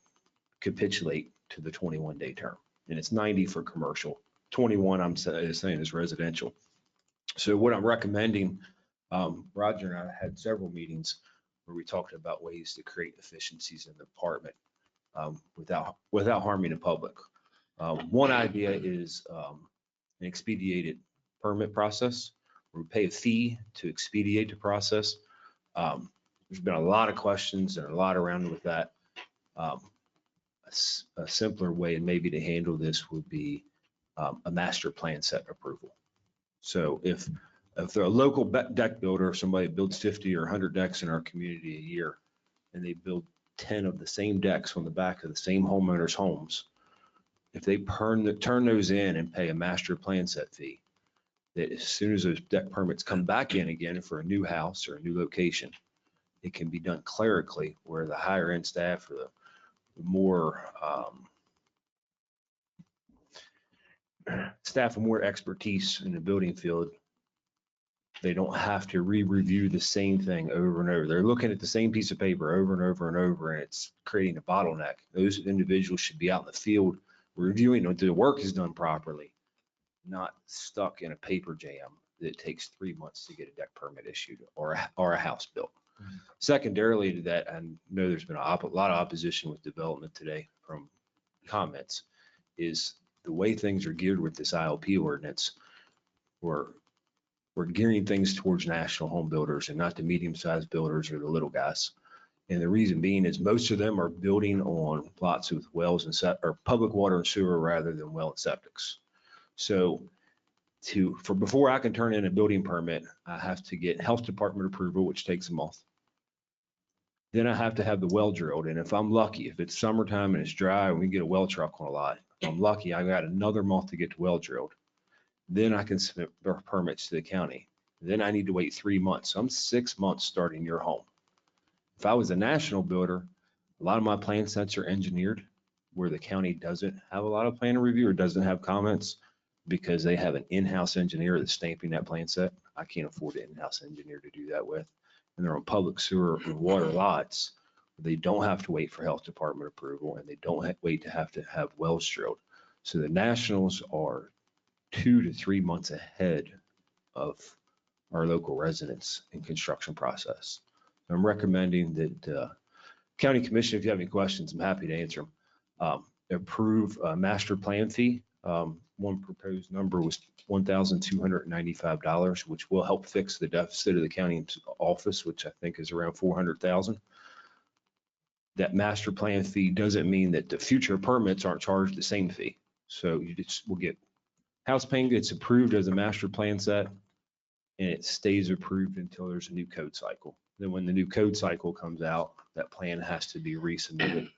capitulate to the 21-day term. And it's 90 for commercial, 21 I'm saying is residential. So what I'm recommending, Roger and I had several meetings where we talked about ways to create efficiencies in the department without harming the public. One idea is an expedited permit process, where we pay a fee to expedite the process. There's been a lot of questions and a lot around with that. A simpler way and maybe to handle this would be a master plan set approval. So if they're a local deck builder, somebody builds 50 or 100 decks in our community a year, and they build 10 of the same decks on the back of the same homeowners' homes, if they turn those in and pay a master plan set fee, that as soon as those deck permits come back in again for a new house or a new location, it can be done clerically, where the higher end staff or the more staff with more expertise in the building field, they don't have to re-review the same thing over and over. They're looking at the same piece of paper over and over and over, and it's creating a bottleneck. Those individuals should be out in the field reviewing that the work is done properly, not stuck in a paper jam that takes 3 months to get a deck permit issued or a house built. Mm-hmm. Secondarily to that, I know there's been a lot of opposition with development today from comments, is the way things are geared with this ILP ordinance. We're gearing things towards national home builders and not the medium-sized builders or the little guys. And the reason being is most of them are building on lots with wells and or public water and sewer rather than well and septics. So before I can turn in a building permit, I have to get health department approval, which takes a month. Then I have to have the well drilled. And if I'm lucky, if it's summertime and it's dry and we get a well truck on a lot, if I'm lucky, I got another month to get the well drilled. Then I can submit permits to the county. Then I need to wait 3 months. So I'm 6 months starting your home. If I was a national builder, a lot of my plan sets are engineered where the county doesn't have a lot of plan review or doesn't have comments because they have an in-house engineer that's stamping that plan set. I can't afford an in-house engineer to do that with. And they're on public sewer and water lots. They don't have to wait for health department approval and they don't wait to have wells drilled. So the nationals are 2 to 3 months ahead of our local residents in construction process. I'm recommending that County Commission, if you have any questions, I'm happy to answer them. Approve a master plan fee. One proposed number was $1,295, which will help fix the deficit of the county office, which I think is around $400,000. That master plan fee doesn't mean that the future permits aren't charged the same fee. So you just will get house plan gets approved as a master plan set and it stays approved until there's a new code cycle. Then when the new code cycle comes out, that plan has to be resubmitted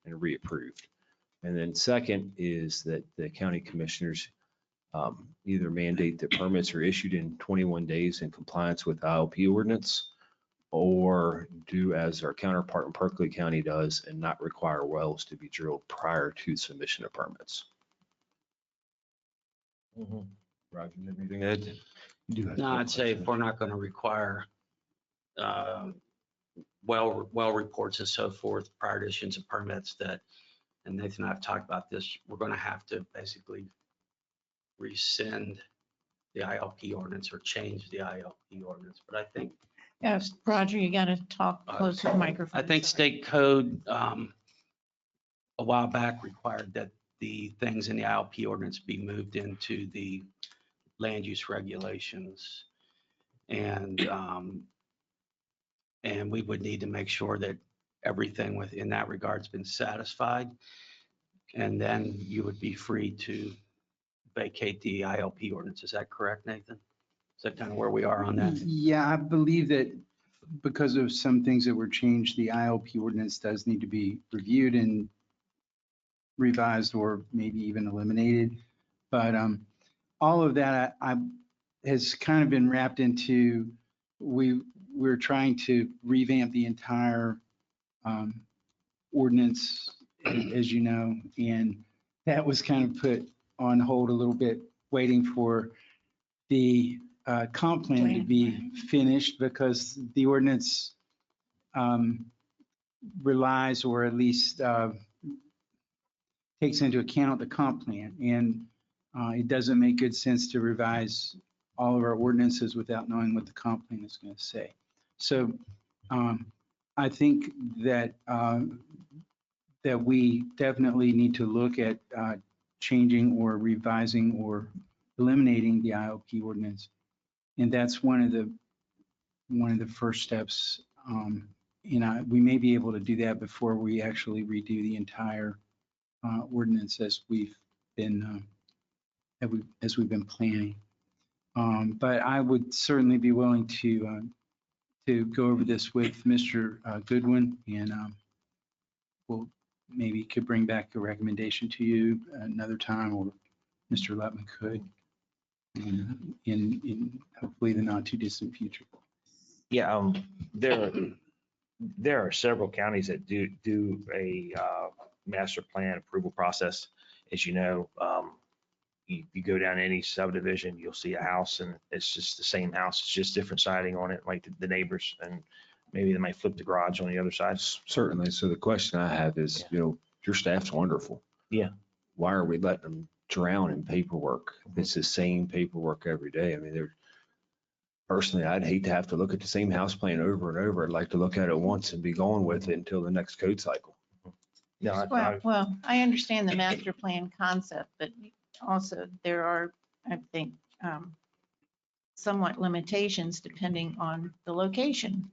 and reapproved. And then second is that the county commissioners either mandate that permits are issued in 21 days in compliance with ILP ordinance, or do as our counterpart in Berkeley County does and not require wells to be drilled prior to submission of permits. Roger, anything to add? No, I'd say if we're not going to require well reports and so forth prior to issuance of permits, that, and Nathan and I have talked about this, we're going to have to basically rescind the ILP ordinance or change the ILP ordinance. But I think, Yes, Roger, you got to talk close to the microphone. I think state code a while back required that the things in the ILP ordinance be moved into the land use regulations. And we would need to make sure that everything within that regard's been satisfied. And then you would be free to vacate the ILP ordinance. Is that correct, Nathan? Is that kind of where we are on that? Yeah, I believe that because of some things that were changed, the ILP ordinance does need to be reviewed and revised or maybe even eliminated. But all of that has kind of been wrapped into, we're trying to revamp the entire ordinance, as you know, and that was kind of put on hold a little bit, waiting for the comp plan to be finished, because the ordinance relies, or at least takes into account the comp plan. And it doesn't make good sense to revise all of our ordinances without knowing what the comp plan is going to say. So I think that that we definitely need to look at changing or revising or eliminating the ILP ordinance. And that's one of the first steps. We may be able to do that before we actually redo the entire ordinance as we've been planning. But I would certainly be willing to go over this with Mr. Goodwin, and we'll maybe could bring back a recommendation to you another time, or Mr. Lutman could, in hopefully the not too distant future. Yeah, there are several counties that do a master plan approval process. As you know, you go down any subdivision, you'll see a house and it's just the same house. It's just different siding on it, like the neighbors, and maybe they might flip the garage on the other side. Certainly. So the question I have is, your staff's wonderful. Yeah. Why are we letting them drown in paperwork? It's the same paperwork every day. I mean, personally, I'd hate to have to look at the same house plan over and over. I'd like to look at it once and be gone with it until the next code cycle. No, Well, I understand the master plan concept, but also there are, I think, somewhat limitations depending on the location,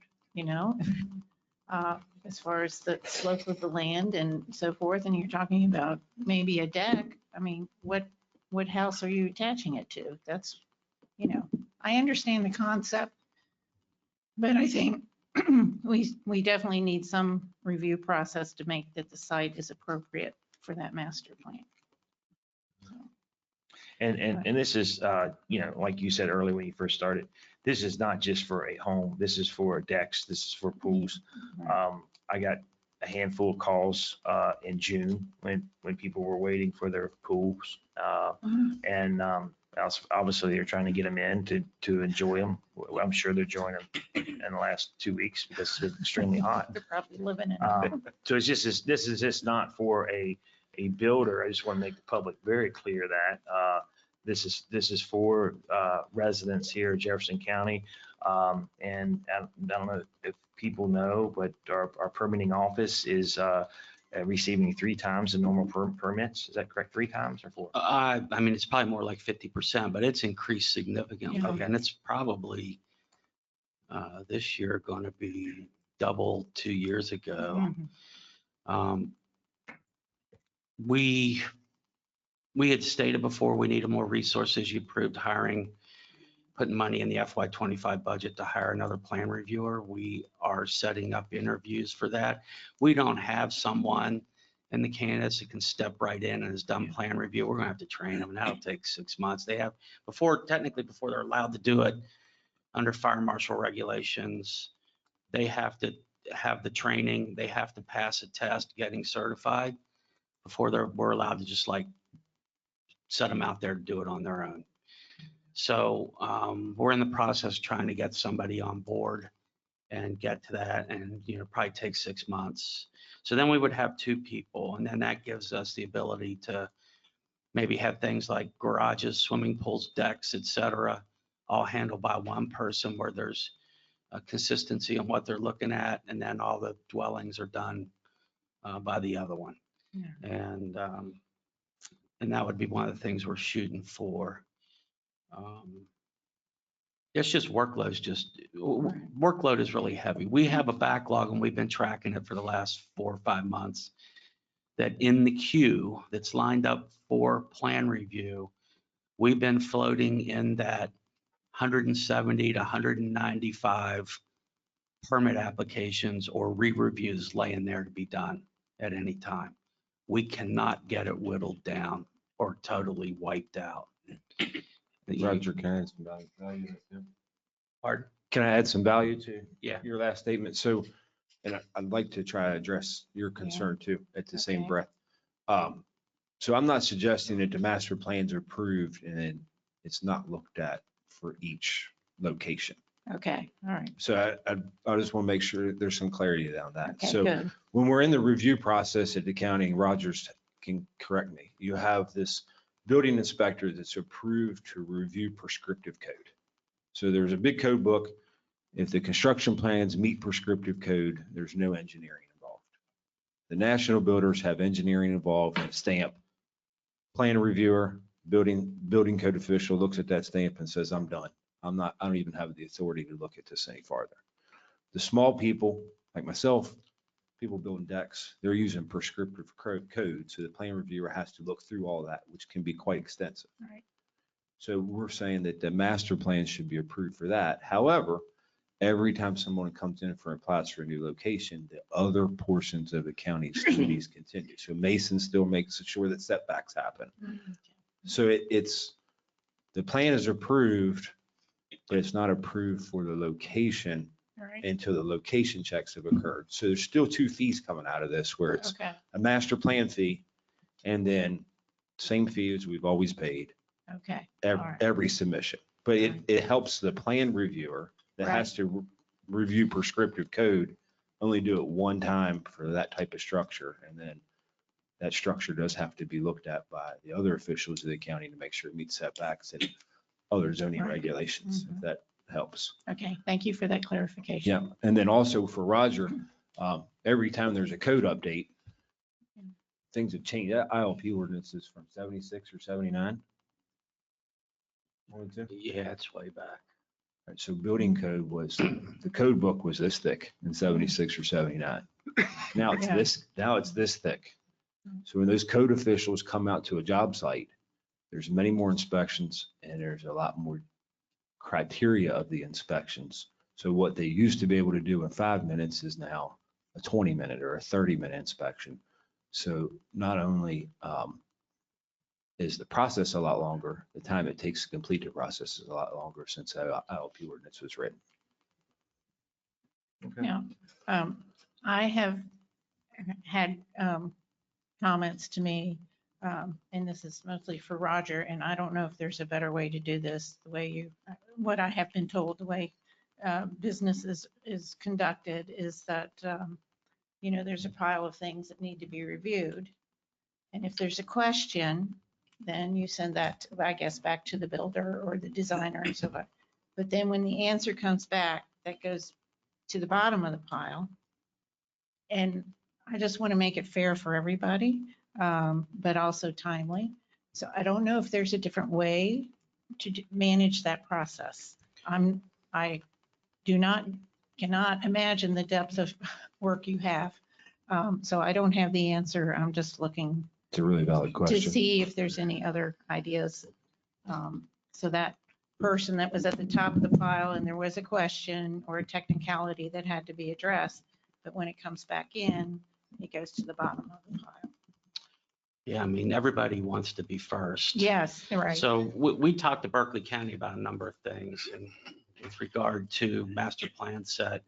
as far as the slope of the land and so forth, and you're talking about maybe a deck. I mean, what house are you attaching it to? That's, I understand the concept, but I think we definitely need some review process to make that the site is appropriate for that master plan. And this is, like you said earlier when you first started, this is not just for a home. This is for decks. This is for pools. I got a handful of calls in June when people were waiting for their pools. And obviously they're trying to get them in to enjoy them. I'm sure they're enjoying them in the last 2 weeks because it's been extremely hot. They're probably living in it. So it's just, this is just not for a builder. I just want to make the public very clear that this is for residents here in Jefferson County. And I don't know if people know, but our permitting office is receiving 3 times the normal permits. Is that correct? 3 times or 4? I mean, it's probably more like 50%, but it's increased significantly. Yeah. And it's probably this year going to be double 2 years ago. We had stated before we needed more resources. You approved putting money in the FY25 budget to hire another plan reviewer. We are setting up interviews for that. We don't have someone in the candidates that can step right in and has done plan review. We're gonna have to train them, and that'll take 6 months. They have, before they're allowed to do it under fire marshal regulations, they have to have the training, they have to pass a test getting certified before we're allowed to just like set them out there to do it on their own. So we're in the process of trying to get somebody on board and get to that, and probably take 6 months. So then we would have 2 people, and then that gives us the ability to maybe have things like garages, swimming pools, decks, etc., all handled by one person where there's a consistency in what they're looking at, and then all the dwellings are done by the other one. Yeah. And that would be one of the things we're shooting for. It's just workload is really heavy. We have a backlog, and we've been tracking it for the last 4 or 5 months, that in the queue that's lined up for plan review, we've been floating in that 170 to 195 permit applications or re-reviews laying there to be done at any time. We cannot get it whittled down or totally wiped out. Roger, can I add some value to that? Pardon? Can I add some value to Yeah. your last statement? So, and I'd like to try to address your concern too at the same breath. So I'm not suggesting that the master plans are approved and then it's not looked at for each location. Okay, all right. So I just want to make sure that there's some clarity on that. Okay, So good. when we're in the review process at the county, Rogers can correct me, you have this building inspector that's approved to review prescriptive code. So there's a big code book. If the construction plans meet prescriptive code, there's no engineering involved. The national builders have engineering involved and stamp. Plan reviewer, building code official looks at that stamp and says, I'm done. I don't even have the authority to look at this any farther. The small people like myself, people building decks, they're using prescriptive code. So the plan reviewer has to look through all that, which can be quite extensive. Right. So we're saying that the master plan should be approved for that. However, every time someone comes in for applies for a new location, the other portions of the county's duties continue. So Mason still makes sure that setbacks happen. So it's, the plan is approved, but it's not approved for the location until the location checks have occurred. So there's still 2 fees coming out of this, where it's a master plan fee and then same fee as we've always paid. Okay. Every submission, but it helps the plan reviewer that has to review prescriptive code only do it one time for that type of structure. And then that structure does have to be looked at by the other officials of the county to make sure it meets setbacks and other zoning regulations, if that helps. Okay, thank you for that clarification. Yeah, and then also for Roger, every time there's a code update, things have changed. That ILP ordinance is from 76 or 79. Yeah, it's way back. Right, so building code was, the code book was this thick in 76 or 79. Now it's Yeah. this thick. So when those code officials come out to a job site, there's many more inspections and there's a lot more criteria of the inspections. So what they used to be able to do in 5 minutes is now a 20-minute or a 30-minute inspection. So not only is the process a lot longer, the time it takes to complete the process is a lot longer since the ILP ordinance was written. Yeah. I have had comments to me, and this is mostly for Roger, and I don't know if there's a better way to do this, the way you, what I have been told, the way business is conducted is that, you know, there's a pile of things that need to be reviewed. And if there's a question, then you send that, I guess, back to the builder or the designer and so forth. But then when the answer comes back, that goes to the bottom of the pile. And I just want to make it fair for everybody, but also timely. So I don't know if there's a different way to manage that process. I cannot imagine the depth of work you have. So I don't have the answer. I'm just looking It's a really valid to question. see if there's any other ideas. So that person that was at the top of the pile and there was a question or a technicality that had to be addressed, but when it comes back in, it goes to the bottom of the pile. Yeah, I mean, everybody wants to be first. Yes, right. So we talked to Berkeley County about a number of things and with regard to master plan set.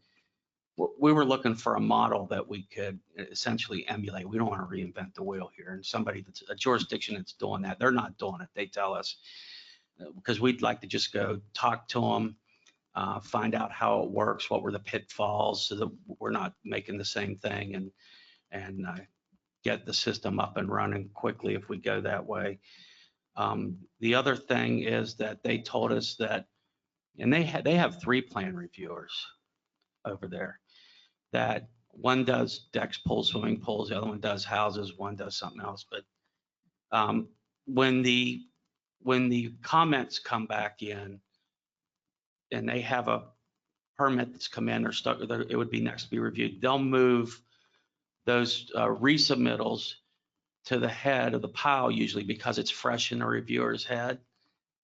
We were looking for a model that we could essentially emulate. We don't want to reinvent the wheel here. And somebody that's a jurisdiction that's doing that, they're not doing it. They tell us, because we'd like to just go talk to them, find out how it works, what were the pitfalls, so that we're not making the same thing and get the system up and running quickly if we go that way. The other thing is that they told us that, and they have 3 plan reviewers over there, that one does decks, pools, swimming pools, the other one does houses, one does something else. But when the comments come back in and they have a permit that's come in or stuck, it would be next to be reviewed, they'll move those resubmittals to the head of the pile usually because it's fresh in the reviewer's head,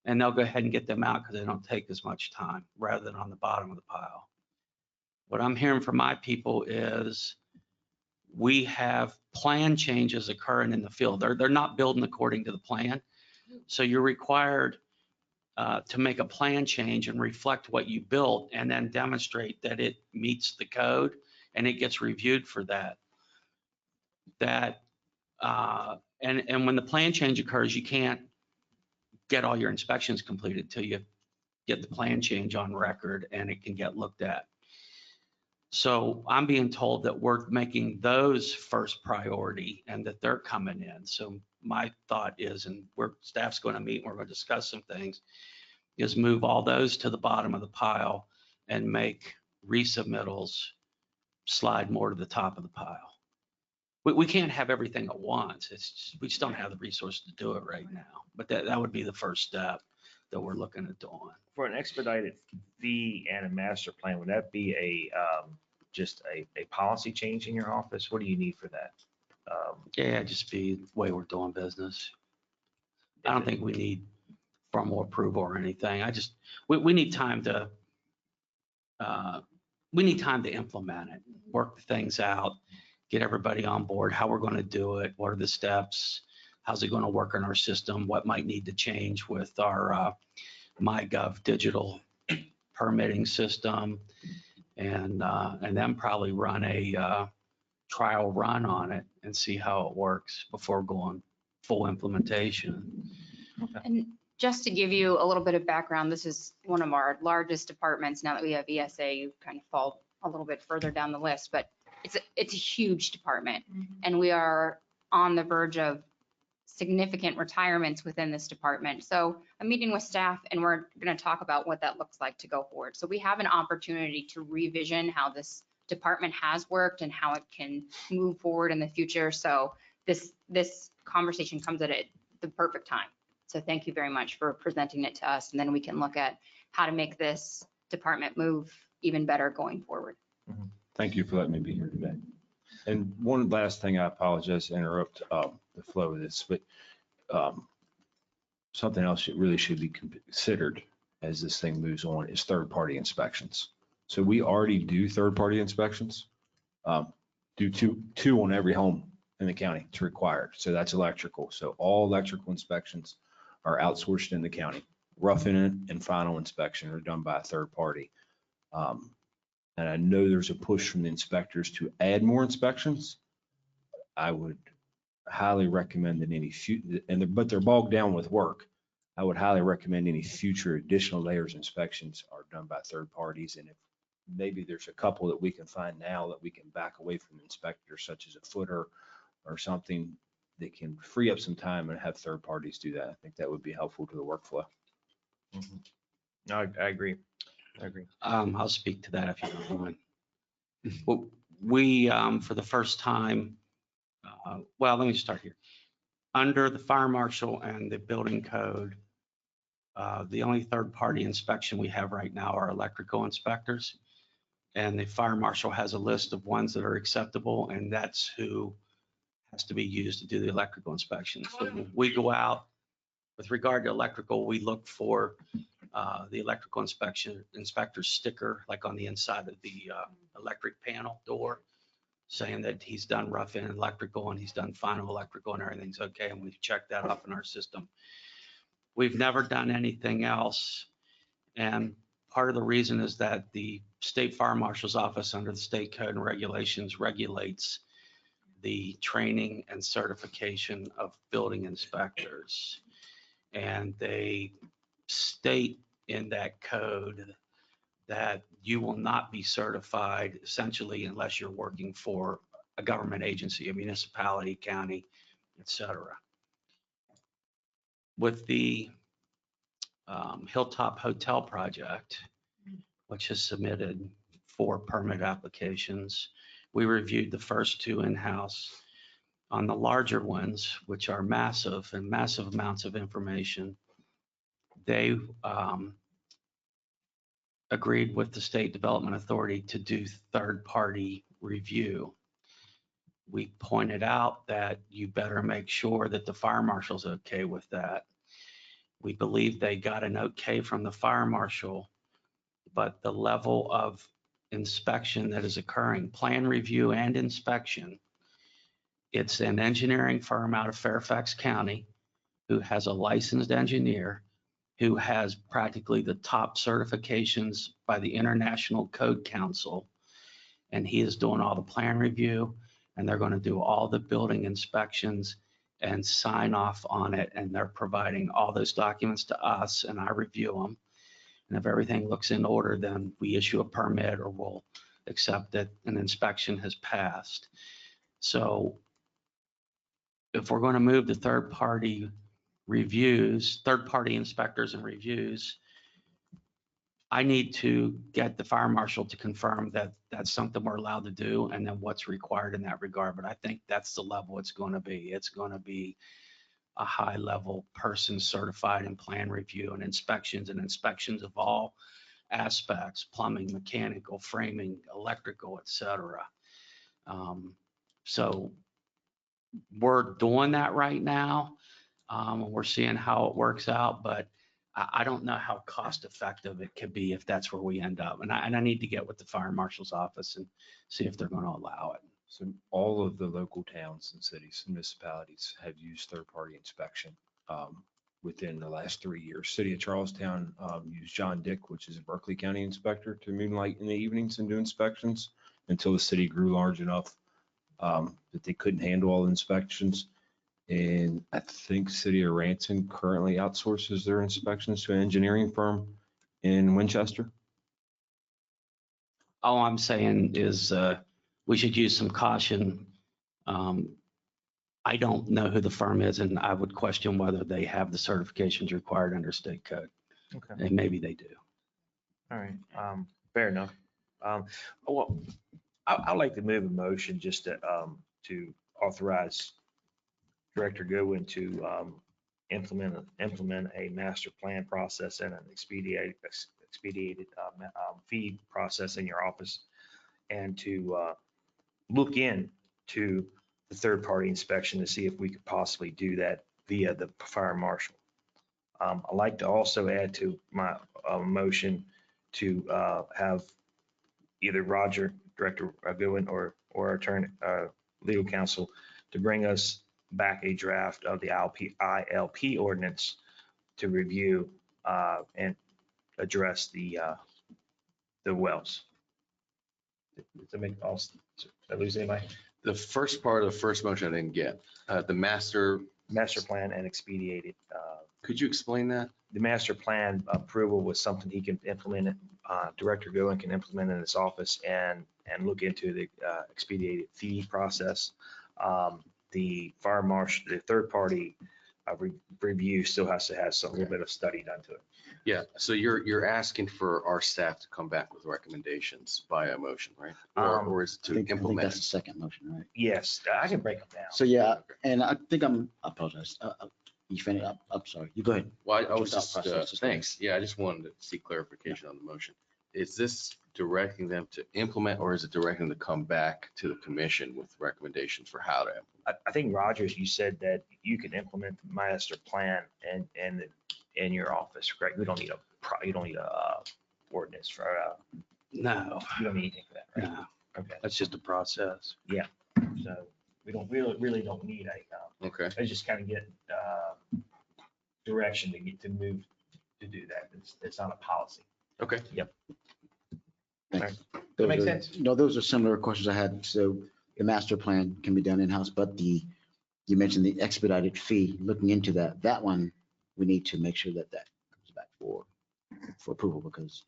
and they'll go ahead and get them out because they don't take as much time rather than on the bottom of the pile. What I'm hearing from my people is we have plan changes occurring in the field. They're not building according to the plan. So you're required to make a plan change and reflect what you built and then demonstrate that it meets the code and it gets reviewed for that. And when the plan change occurs, you can't get all your inspections completed till you get the plan change on record and it can get looked at. So I'm being told that we're making those first priority and that they're coming in. So my thought is, and staff's going to meet, and we're going to discuss some things, is move all those to the bottom of the pile and make resubmittals slide more to the top of the pile. We can't have everything at once. We just don't have the resources to do it right now. But that would be the first step that we're looking at doing. For an expedited fee and a master plan, would that be just a policy change in your office? What do you need for that? Yeah, just be the way we're doing business. I don't think we need formal approval or anything. We need time to implement it, work the things out, get everybody on board, how we're going to do it, what are the steps, how's it going to work in our system, what might need to change with our MyGov digital permitting system, and then probably run a trial run on it and see how it works before going full implementation. And just to give you a little bit of background, this is one of our largest departments. Now that we have ESA, you kind of fall a little bit further down the list, but it's a huge department. And we are on the verge of significant retirements within this department. So I'm meeting with staff and we're going to talk about what that looks like to go forward. So we have an opportunity to revision how this department has worked and how it can move forward in the future. So this conversation comes at the perfect time. So thank you very much for presenting it to us. And then we can look at how to make this department move even better going forward. Thank you for letting me be here today. And one last thing, I apologize to interrupt the flow of this, but something else that really should be considered as this thing moves on is third-party inspections. So we already do third-party inspections, do two on every home in the county. It's required. So that's electrical. So all electrical inspections are outsourced in the county. Roughing and final inspection are done by a third party. And I know there's a push from the inspectors to add more inspections. I would highly recommend that any future, but they're bogged down with work. I would highly recommend any future additional layers inspections are done by third parties. And if maybe there's a couple that we can find now that we can back away from inspectors, such as a footer or something that can free up some time and have third parties do that. I think that would be helpful to the workflow. No, I agree. I agree. I'll speak to that if you don't mind. Well, we, for the first time, well, let me start here. Under the fire marshal and the building code, the only third-party inspection we have right now are electrical inspectors. And the fire marshal has a list of ones that are acceptable, and that's who has to be used to do the electrical inspections. So when we go out, with regard to electrical, we look for the electrical inspector sticker, like on the inside of the electric panel door, saying that he's done rough in electrical and he's done final electrical and everything's okay. And we've checked that off in our system. We've never done anything else. And part of the reason is that the state fire marshal's office under the state code and regulations regulates the training and certification of building inspectors. And they state in that code that you will not be certified essentially unless you're working for a government agency, a municipality, county, et cetera. With the Hilltop Hotel project, which has submitted 4 permit applications, we reviewed the first 2 in-house. On the larger ones, which are massive and massive amounts of information, they agreed with the State Development Authority to do third-party review. We pointed out that you better make sure that the fire marshal's okay with that. We believe they got an okay from the fire marshal, but the level of inspection that is occurring, plan review and inspection, it's an engineering firm out of Fairfax County who has a licensed engineer who has practically the top certifications by the International Code Council. And he is doing all the plan review, and they're going to do all the building inspections and sign off on it. And they're providing all those documents to us, and I review them. And if everything looks in order, then we issue a permit or we'll accept that an inspection has passed. So if we're going to move to third-party reviews, third-party inspectors and reviews, I need to get the fire marshal to confirm that that's something we're allowed to do and then what's required in that regard. But I think that's the level it's going to be. It's going to be a high-level person certified in plan review and inspections of all aspects, plumbing, mechanical, framing, electrical, et cetera. So we're doing that right now. We're seeing how it works out, but I don't know how cost effective it could be if that's where we end up. And I need to get with the fire marshal's office and see if they're going to allow it. So all of the local towns and cities and municipalities have used third-party inspection within the last 3 years. City of Charlestown used John Dick, which is a Berkeley County inspector, to moonlight in the evenings and do inspections until the city grew large enough that they couldn't handle all the inspections. And I think City of Ranson currently outsources their inspections to an engineering firm in Winchester. All I'm saying is we should use some caution. I don't know who the firm is, and I would question whether they have the certifications required under state code. Okay. And maybe they do. All right. Fair enough. Well, I'd like to move a motion just to authorize Director Goodwin to implement a master plan process and an expedited fee process in your office and to look into the third-party inspection to see if we could possibly do that via the fire marshal. I'd like to also add to my motion to have either Roger, Director Goodwin, or our attorney, legal counsel, to bring us back a draft of the ILP ordinance to review and address the wells. To make all, did I lose anybody? The first part of the first motion I didn't get. The master plan and expedited. Could you explain that? The master plan approval was something he can implement, Director Goen can implement in his office and look into the expedited fee process. The fire marshal, the third party review still has to have some little bit of study done to it. Yeah, so you're asking for our staff to come back with recommendations by a motion, right? Or is it to I think implement? that's the second motion, right? Yes, I can break them down. So yeah, and I think I apologize. You finish up. I'm sorry. You go ahead. Well, I was Thought just, process is thanks. Yeah, I just wanted to see clarification on the motion. Is this directing them to implement, or is it directing them to come back to the commission with recommendations for how to implement? I think Rogers, you said that you can implement the master plan and in your office, correct? You don't need a ordinance for, No, you don't need anything for that, right? no, Okay, that's just a process. yeah, so we really don't need Okay. I just kind of get direction to move to do that. It's not a policy. Okay. Yep. Thanks. That makes Those are- sense? No, those are similar questions I had. So the master plan can be done in-house, but you mentioned the expedited fee, looking into that one, we need to make sure that comes back for approval because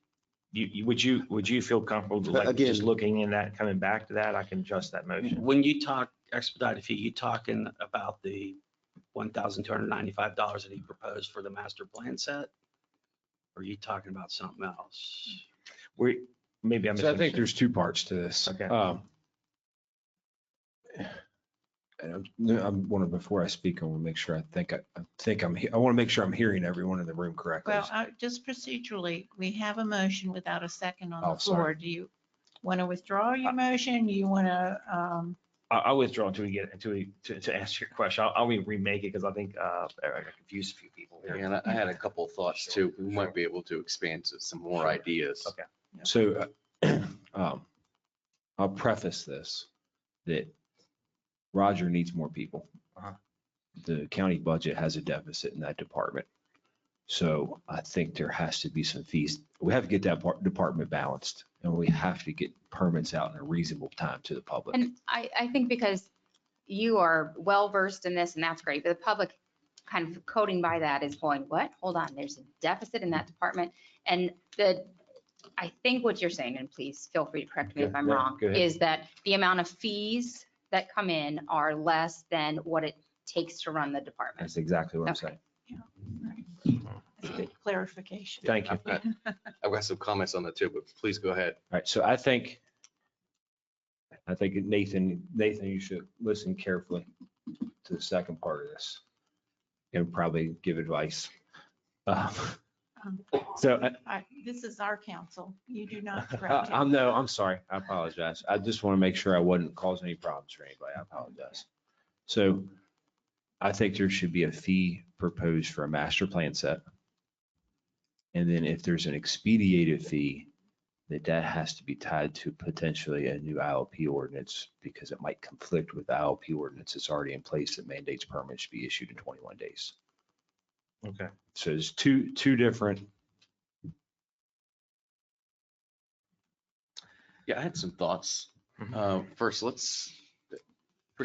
Would you feel comfortable like Again- just looking in that, coming back to that? I can adjust that motion. When you talk expedited fee, you talking about the $1,295 that he proposed for the master plan set? Or are you talking about something else? Maybe I'm. So I think there's two parts to this. Okay. And before I speak, I want to make sure I want to make sure I'm hearing everyone in the room correctly. Well, just procedurally, we have a motion without a second on Oh, the floor. sorry. Do you want to withdraw your motion? You want to, I'll withdraw until we get to answer your question. I'll remake it because I think I confused a few people here. And I had a couple of thoughts too. We might be able to expand to some more ideas. Okay. So I'll preface this that Roger needs more people. Uh-huh. The county budget has a deficit in that department. So I think there has to be some fees. We have to get that department balanced and we have to get permits out in a reasonable time to the public. And I think because you are well-versed in this and that's great, but the public kind of coding by that is going, what? Hold on, there's a deficit in that department. And I think what you're saying, and please feel free to correct me if I'm Yeah, wrong, go ahead. is that the amount of fees that come in are less than what it takes to run the department. That's exactly what I'm Okay. saying. that's good clarification. Thank you. I've got some comments on that too, but please go ahead. All right, so I think Nathan, you should listen carefully to the second part of this and probably give advice. So This is our council. You do not correct him. I'm sorry. I apologize. I just want to make sure I wasn't causing any problems for anybody. I apologize. So I think there should be a fee proposed for a master plan set. And then if there's an expedited fee, that has to be tied to potentially a new ILP ordinance because it might conflict with the ILP ordinance that's already in place that mandates permits should be issued in 21 days. Okay. So there's two different. Yeah, I had some thoughts. First, let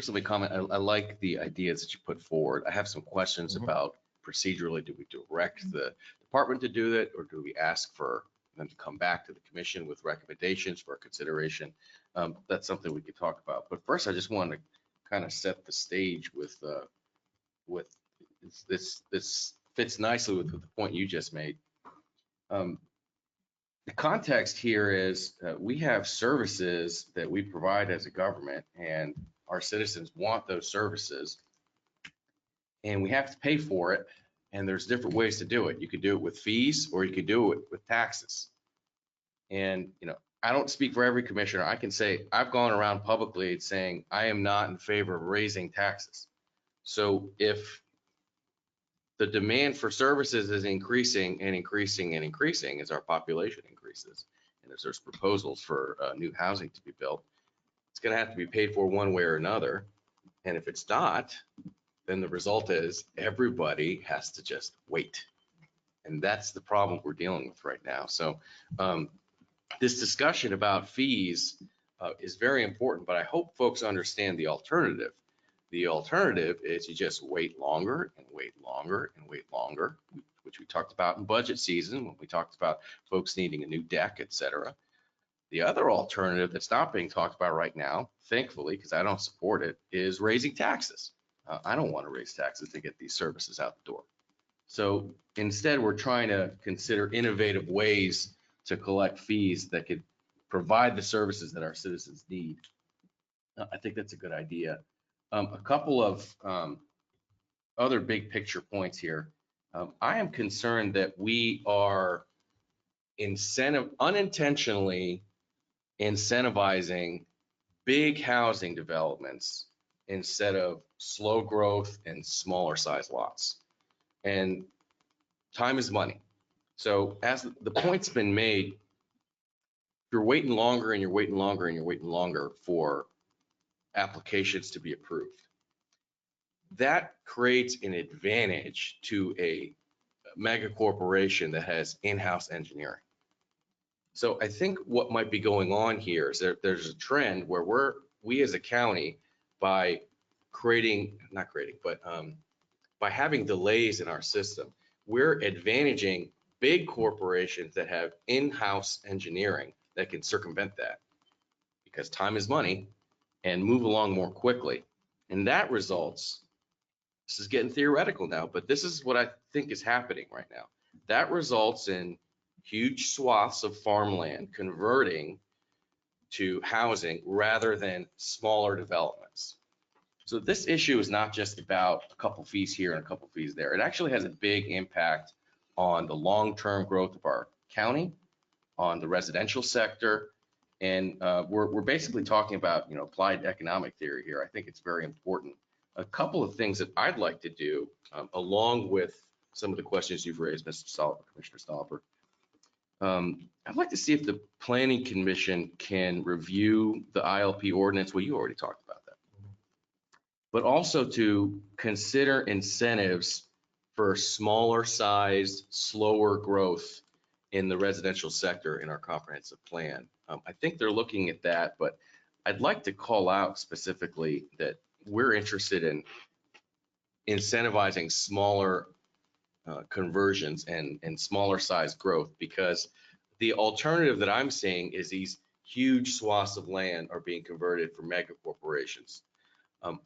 me comment. I like the ideas that you put forward. I have some questions about procedurally. Do we direct the department to do that, or do we ask for them to come back to the commission with recommendations for consideration? That's something we could talk about. But first, I just want to kind of set the stage with this. This fits nicely with the point you just made. The context here is we have services that we provide as a government, and our citizens want those services, and we have to pay for it. And there's different ways to do it. You could do it with fees or you could do it with taxes. And, I don't speak for every commissioner. I can say I've gone around publicly saying I am not in favor of raising taxes. So if the demand for services is increasing and increasing and increasing as our population increases, and as there's proposals for new housing to be built, it's going to have to be paid for one way or another. And if it's not, then the result is everybody has to just wait. And that's the problem we're dealing with right now. So this discussion about fees is very important, but I hope folks understand the alternative. The alternative is you just wait longer and wait longer and wait longer, which we talked about in budget season when we talked about folks needing a new deck, et cetera. The other alternative that's not being talked about right now, thankfully, because I don't support it, is raising taxes. I don't want to raise taxes to get these services out the door. So instead, we're trying to consider innovative ways to collect fees that could provide the services that our citizens need. I think that's a good idea. A couple of other big picture points here. I am concerned that we are unintentionally incentivizing big housing developments instead of slow growth and smaller size lots. And time is money. So as the point's been made, if you're waiting longer and you're waiting longer and you're waiting longer for applications to be approved, that creates an advantage to a mega corporation that has in-house engineering. So I think what might be going on here is there's a trend where we as a county, by by having delays in our system, we're advantaging big corporations that have in-house engineering that can circumvent that because time is money and move along more quickly. And that results, this is getting theoretical now, but this is what I think is happening right now. That results in huge swaths of farmland converting to housing rather than smaller developments. So this issue is not just about a couple fees here and a couple fees there. It actually has a big impact on the long-term growth of our county, on the residential sector. And we're basically talking about, applied economic theory here. I think it's very important. A couple of things that I'd like to do, along with some of the questions you've raised, Mr. Stolper, Commissioner Stolper, I'd like to see if the Planning Commission can review the ILP ordinance. Well, you already talked about that. But also to consider incentives for smaller sized, slower growth in the residential sector in our comprehensive plan. I think they're looking at that, but I'd like to call out specifically that we're interested in incentivizing smaller conversions and smaller size growth, because the alternative that I'm seeing is these huge swaths of land are being converted for mega corporations.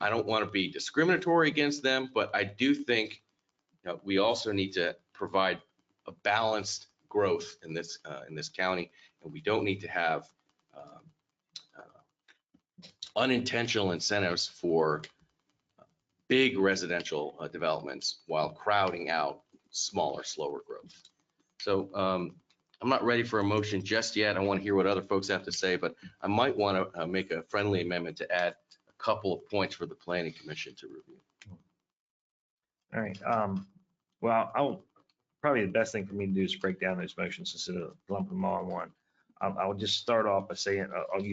I don't want to be discriminatory against them, but I do think we also need to provide a balanced growth in this county, and we don't need to have unintentional incentives for big residential developments while crowding out smaller, slower growth. So I'm not ready for a motion just yet. I want to hear what other folks have to say, but I might want to make a friendly amendment to add a couple of points for the Planning Commission to review. All right. Well, probably the best thing for me to do is break down those motions instead of lumping them all in one. I'll just start off by saying I'll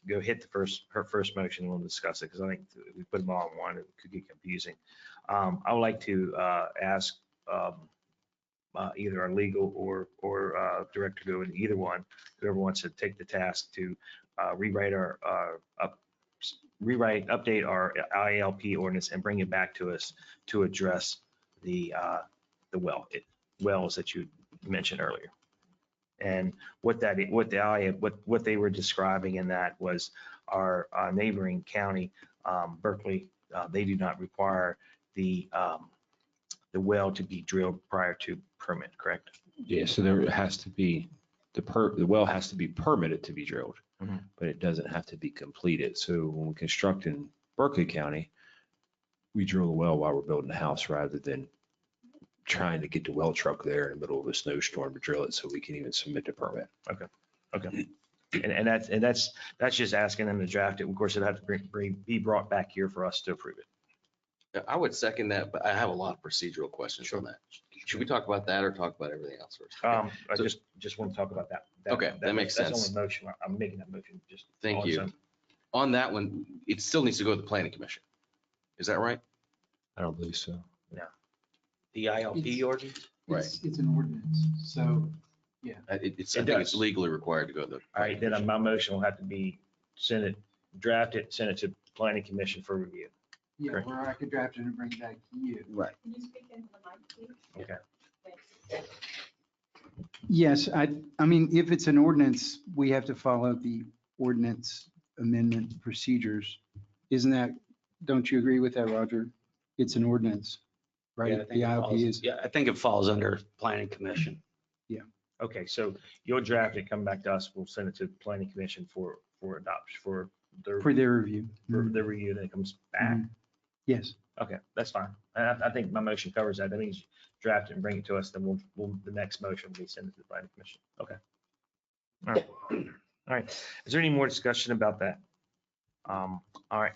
go hit her first motion. We'll discuss it because I think if we put them all in one, it could get confusing. I would like to ask either our legal or director go in either one, whoever wants to take the task to update our ILP ordinance and bring it back to us to address the wells that you mentioned earlier. And what they were describing in that was our neighboring county, Berkeley, they do not require the well to be drilled prior to permit, correct? Yeah, so there has to be, the well has to be permitted to be drilled, Mm-hmm. but it doesn't have to be completed. So when we construct in Berkeley County, we drill the well while we're building the house rather than trying to get the well truck there in the middle of a snowstorm to drill it so we can even submit the permit. Okay. And that's just asking them to draft it. Of course, it'd have to be brought back here for us to approve it. Yeah, I would second that, but I have a lot of procedural questions on that. Should we talk about that or talk about everything else first? I So- just want to talk about that. Okay, that makes That's sense. only motion. I'm making that motion just. Thank all of a you. sudden. On that one, it still needs to go to the planning commission. Is that right? I don't believe so. The ILP ordinance? Right. It's an ordinance, so, yeah. I think it's does. legally required to go to the. All right, then my motion will have to be draft it, send it to planning commission for review. Yeah, Correct. or I could draft it and bring it back to you. Right. Okay. Yes, I mean, if it's an ordinance, we have to follow the ordinance amendment procedures. Isn't that, don't you agree with that, Roger? It's an ordinance, Yeah, I right? think The it ILP falls- is, Yeah, I think it falls under planning commission. Okay, so you'll draft it, come back to us, we'll send it to planning commission for adoption, for for their their review. review, then it comes back. Mhm. Yes. Okay, that's fine. I think my motion covers that. That means draft it and bring it to us, then the next motion will be send it to the planning commission. Okay. All right. All right. Is there any more discussion about that? All right.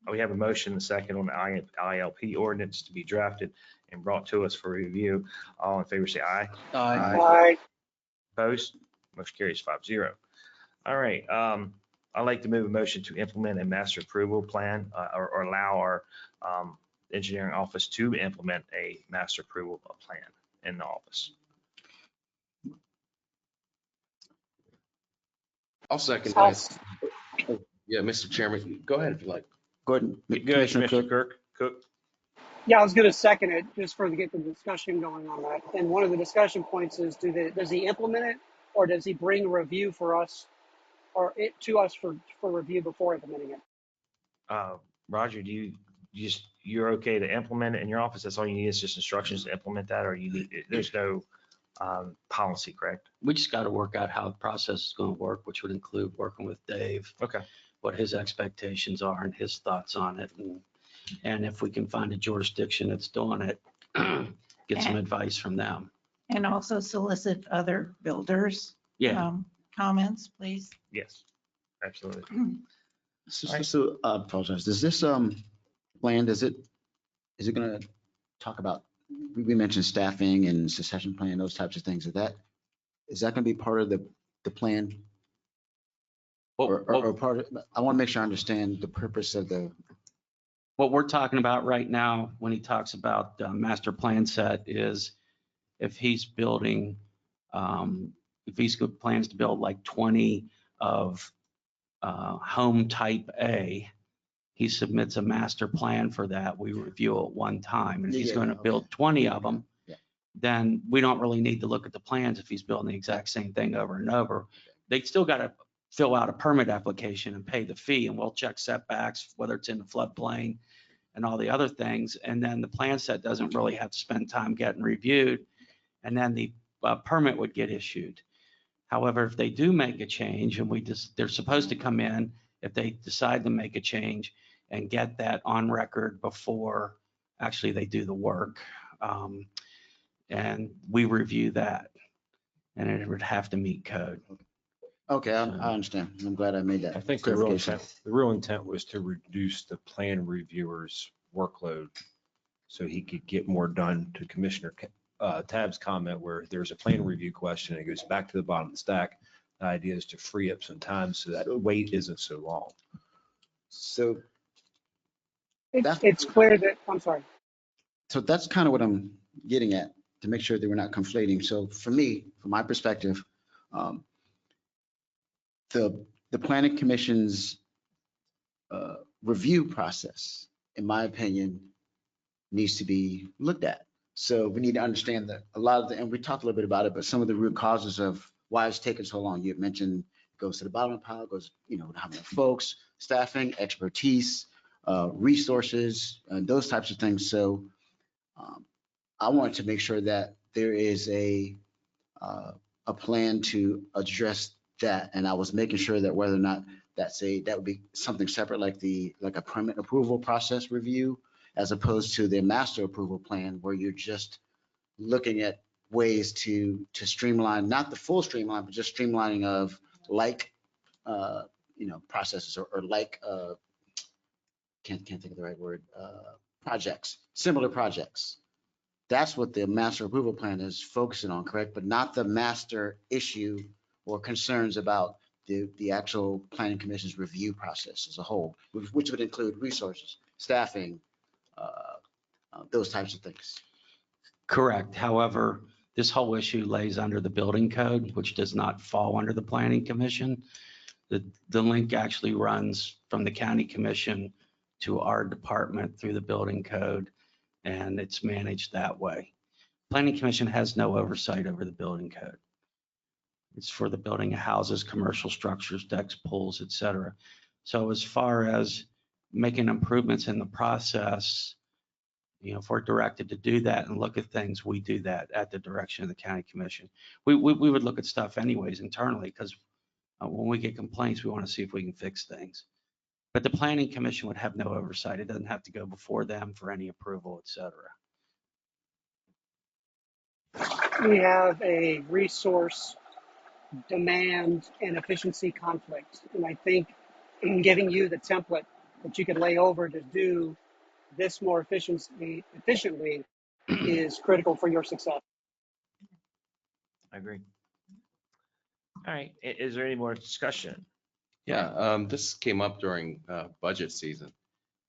We have a motion, a second on the ILP ordinance to be drafted and brought to us for review. All in favor, say aye. Aye. Opposed? Motion carries 5-0. All right. I'd like to move a motion to implement a master approval plan or allow our engineering office to implement a master approval plan in the office. I'll second I'll- that. Yeah, Mr. Chairman, go ahead if you like. Gordon, Go ahead, Commissioner Commissioner Cook. Cook. Yeah, I was going to second it just for to get the discussion going on that. And one of the discussion points is, does he implement it, or does he bring a review for us, or it to us for review before implementing it? Roger, you're okay to implement it in your office? That's all you need is just instructions to implement that, or there's no policy, correct? We just got to work out how the process is going to work, which would include working with Dave, Okay. what his expectations are and his thoughts on it. And if we can find a jurisdiction that's doing it, get some advice from them. And also solicit other builders. Yeah. Comments, please. Yes, absolutely. So, I apologize. Does this plan, is it going to talk about, we mentioned staffing and succession plan, those types of things. Is that going to be part of the plan? Or part of, I want to make sure I understand the purpose of What we're talking about right now, when he talks about master plan set, is if he's building, if he's plans to build like 20 of home type A, he submits a master plan for that. We review it one time. And if he's Yeah, going to okay. build 20 of them, Yeah. then we don't really need to look at the plans if he's building the exact same thing over and over. They still got to fill out a permit application and pay the fee, and we'll check setbacks, whether it's in the floodplain and all the other things. And then the plan set doesn't really have to spend time getting reviewed. And then the permit would get issued. However, if they do make a change and they're supposed to come in, if they decide to make a change and get that on record before actually they do the work. And we review that, and it would have to meet code. okay, I understand. I'm glad I made that. I think the real intent was to reduce the plan reviewer's workload so he could get more done. To Commissioner Tabb's comment, where there's a plan review question, it goes back to the bottom of the stack. The idea is to free up some time so that wait isn't so long. So It's clear that, I'm sorry. So that's kind of what I'm getting at, to make sure that we're not conflating. So for me, from my perspective, the planning commission's review process, in my opinion, needs to be looked at. So we need to understand that a lot of the, and we talked a little bit about it, but some of the root causes of why it's taken so long. You had mentioned it goes to the bottom of the pile, goes, how many folks, staffing, expertise, resources, and those types of things. So I wanted to make sure that there is a plan to address that. And I was making sure that whether or not that would be something separate, like a permit approval process review, as opposed to the master approval plan where you're just looking at ways to streamline, not the full streamline, but just streamlining of like, processes or like, can't think of the right word, projects, similar projects. That's what the master approval plan is focusing on, correct? But not the master issue or concerns about the actual planning commission's review process as a whole, which would include resources, staffing, those types of things. Correct. However, this whole issue lays under the building code, which does not fall under the planning commission. The link actually runs from the county commission to our department through the building code, and it's managed that way. Planning commission has no oversight over the building code. It's for the building of houses, commercial structures, decks, pools, et cetera. So as far as making improvements in the process, if we're directed to do that and look at things, we do that at the direction of the county commission. We would look at stuff anyways internally, because when we get complaints, we want to see if we can fix things. But the planning commission would have no oversight. It doesn't have to go before them for any approval, et cetera. We have a resource demand and efficiency conflict. And I think giving you the template that you could lay over to do this more efficiently is critical for your success. I agree. All right, is there any more discussion? Yeah, this came up during budget season.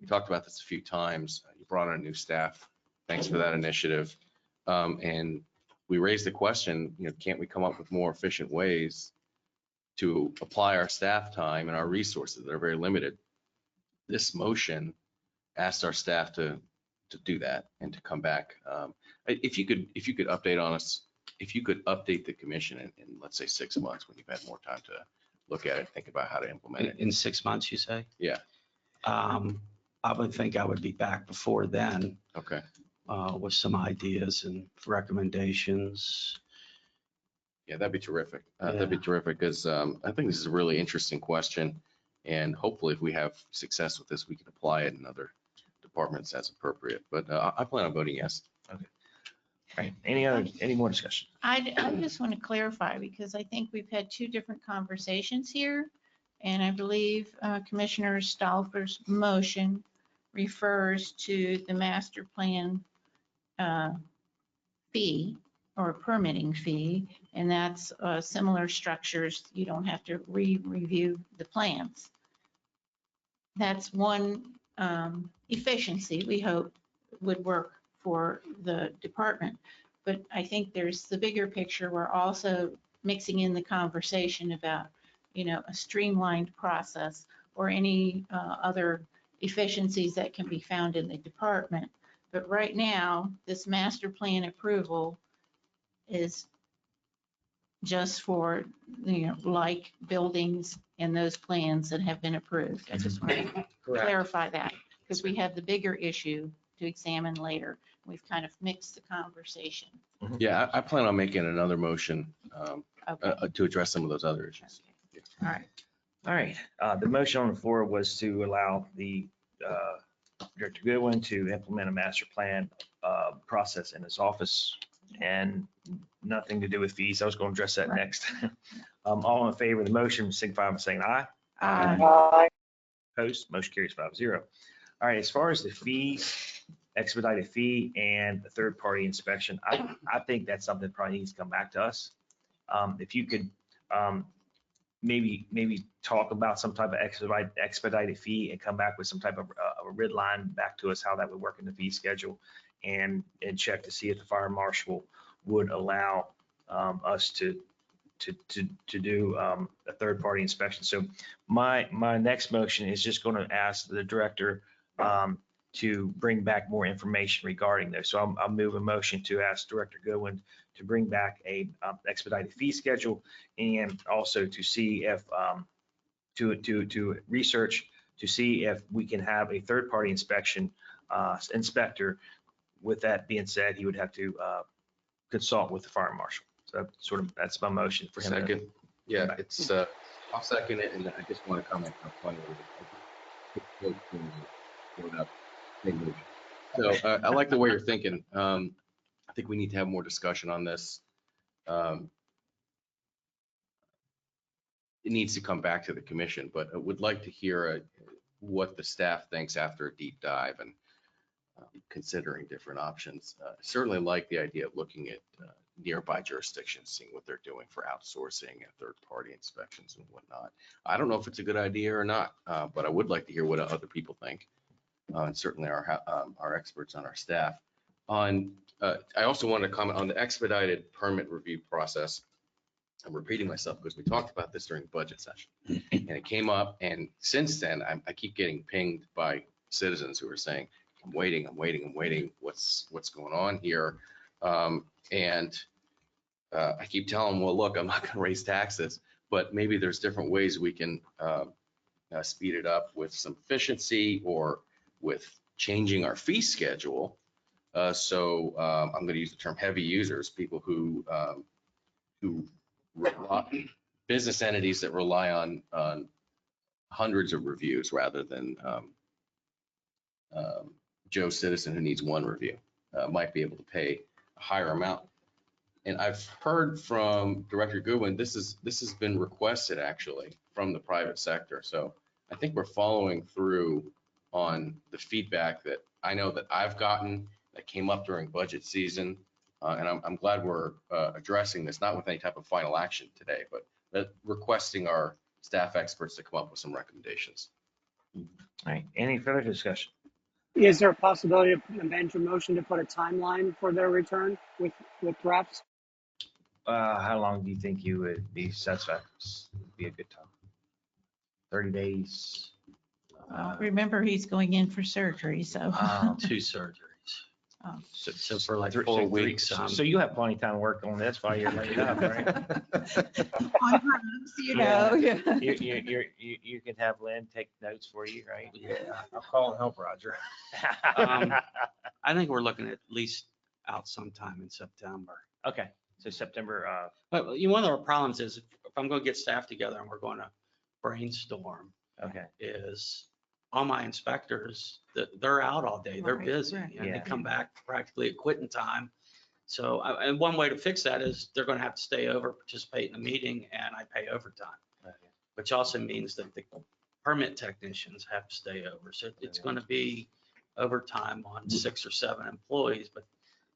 We talked about this a few times. You brought on a new staff. Thanks for that initiative. And we raised the question, can't we come up with more efficient ways to apply our staff time and our resources that are very limited? This motion asked our staff to do that and to come back. If you could update on us, if you could update the commission in let's say 6 months when you've had more time to look at it, think about how to implement it. In 6 months, you say? Yeah. I would think I would be back before then. Okay. With some ideas and recommendations. Yeah, that'd be terrific. That'd be terrific because I think this is a really interesting question. And hopefully if we have success with this, we can apply it in other departments as appropriate. But I plan on voting yes. Okay. All right. Any more discussion? I just want to clarify, because I think we've had two different conversations here. And I believe Commissioner Stauffer's motion refers to the master plan fee or permitting fee, and that's similar structures. You don't have to review the plans. That's one efficiency we hope would work for the department. But I think there's the bigger picture. We're also mixing in the conversation about, a streamlined process or any other efficiencies that can be found in the department. But right now, this master plan approval is just for, like buildings and those plans that have been approved. I just want to clarify that, because we have the bigger issue to examine later. We've kind of mixed the conversation. Yeah, I plan on making another motion Okay. to address some of those other issues. All right. All right. The motion on the floor was to allow the Director Goodwin to implement a master plan process in his office, and nothing to do with fees. I was going to address that next. All in favor of the motion, signify by saying aye. Aye. Opposed, motion carries 5-0. All right, as far as the fees, expedited fee and the third-party inspection, I think that's something that probably needs to come back to us. If you could maybe talk about some type of expedited fee and come back with some type of a red line back to us, how that would work in the fee schedule, and check to see if the fire marshal would allow us to do a third-party inspection. So my next motion is just going to ask the director to bring back more information regarding those. So I'll move a motion to ask Director Goodwin to bring back a expedited fee schedule, and also to see if to research to see if we can have a third-party inspector. With that being said, he would have to consult with the fire marshal. So that's my motion for him. Second. Yeah, it's I'll second it, and I just want to comment on one of the So I like the way you're thinking. I think we need to have more discussion on this. It needs to come back to the commission, but I would like to hear what the staff thinks after a deep dive and considering different options. Certainly like the idea of looking at nearby jurisdictions, seeing what they're doing for outsourcing and third-party inspections and whatnot. I don't know if it's a good idea or not, but I would like to hear what other people think, and certainly our experts on our staff. I also want to comment on the expedited permit review process. I'm repeating myself because we talked about this during the budget session, and it came up. And since then, I keep getting pinged by citizens who are saying, "I'm waiting. What's going on here?" And I keep telling them, "Well, look, I'm not going to raise taxes, but maybe there's different ways we can speed it up with some efficiency or with changing our fee schedule." So I'm going to use the term heavy users, people who business entities that rely on hundreds of reviews rather than Joe citizen who needs one review might be able to pay a higher amount. And I've heard from Director Goodwin, this has been requested actually from the private sector. So I think we're following through on the feedback that I know that I've gotten that came up during budget season. And I'm glad we're addressing this, not with any type of final action today, but requesting our staff experts to come up with some recommendations. All right, any further discussion? Is there a possibility of amend your motion to put a timeline for their return with reps? How long do you think you would be satisfied? Would be a good time. 30 days. Remember, he's going in for surgery, so. 2 surgeries. Oh. So for like Three- 4 so weeks. So you have plenty of time to work on this while you're laid up, right? You know, yeah. You can have Lynn take notes for you, right? Yeah. I'll call and help Roger. I think we're looking at least out sometime in September. Okay, so September. But one of our problems is if I'm going to get staff together and we're going to brainstorm, Okay. is all my inspectors, they're out all day, they're Right, busy, right. and they Yeah. come back practically at quitting time. So, and one way to fix that is they're going to have to stay over, participate in the meeting, and I pay overtime, which also means that the permit technicians have to stay over. So it's going to be overtime on 6 or 7 employees, but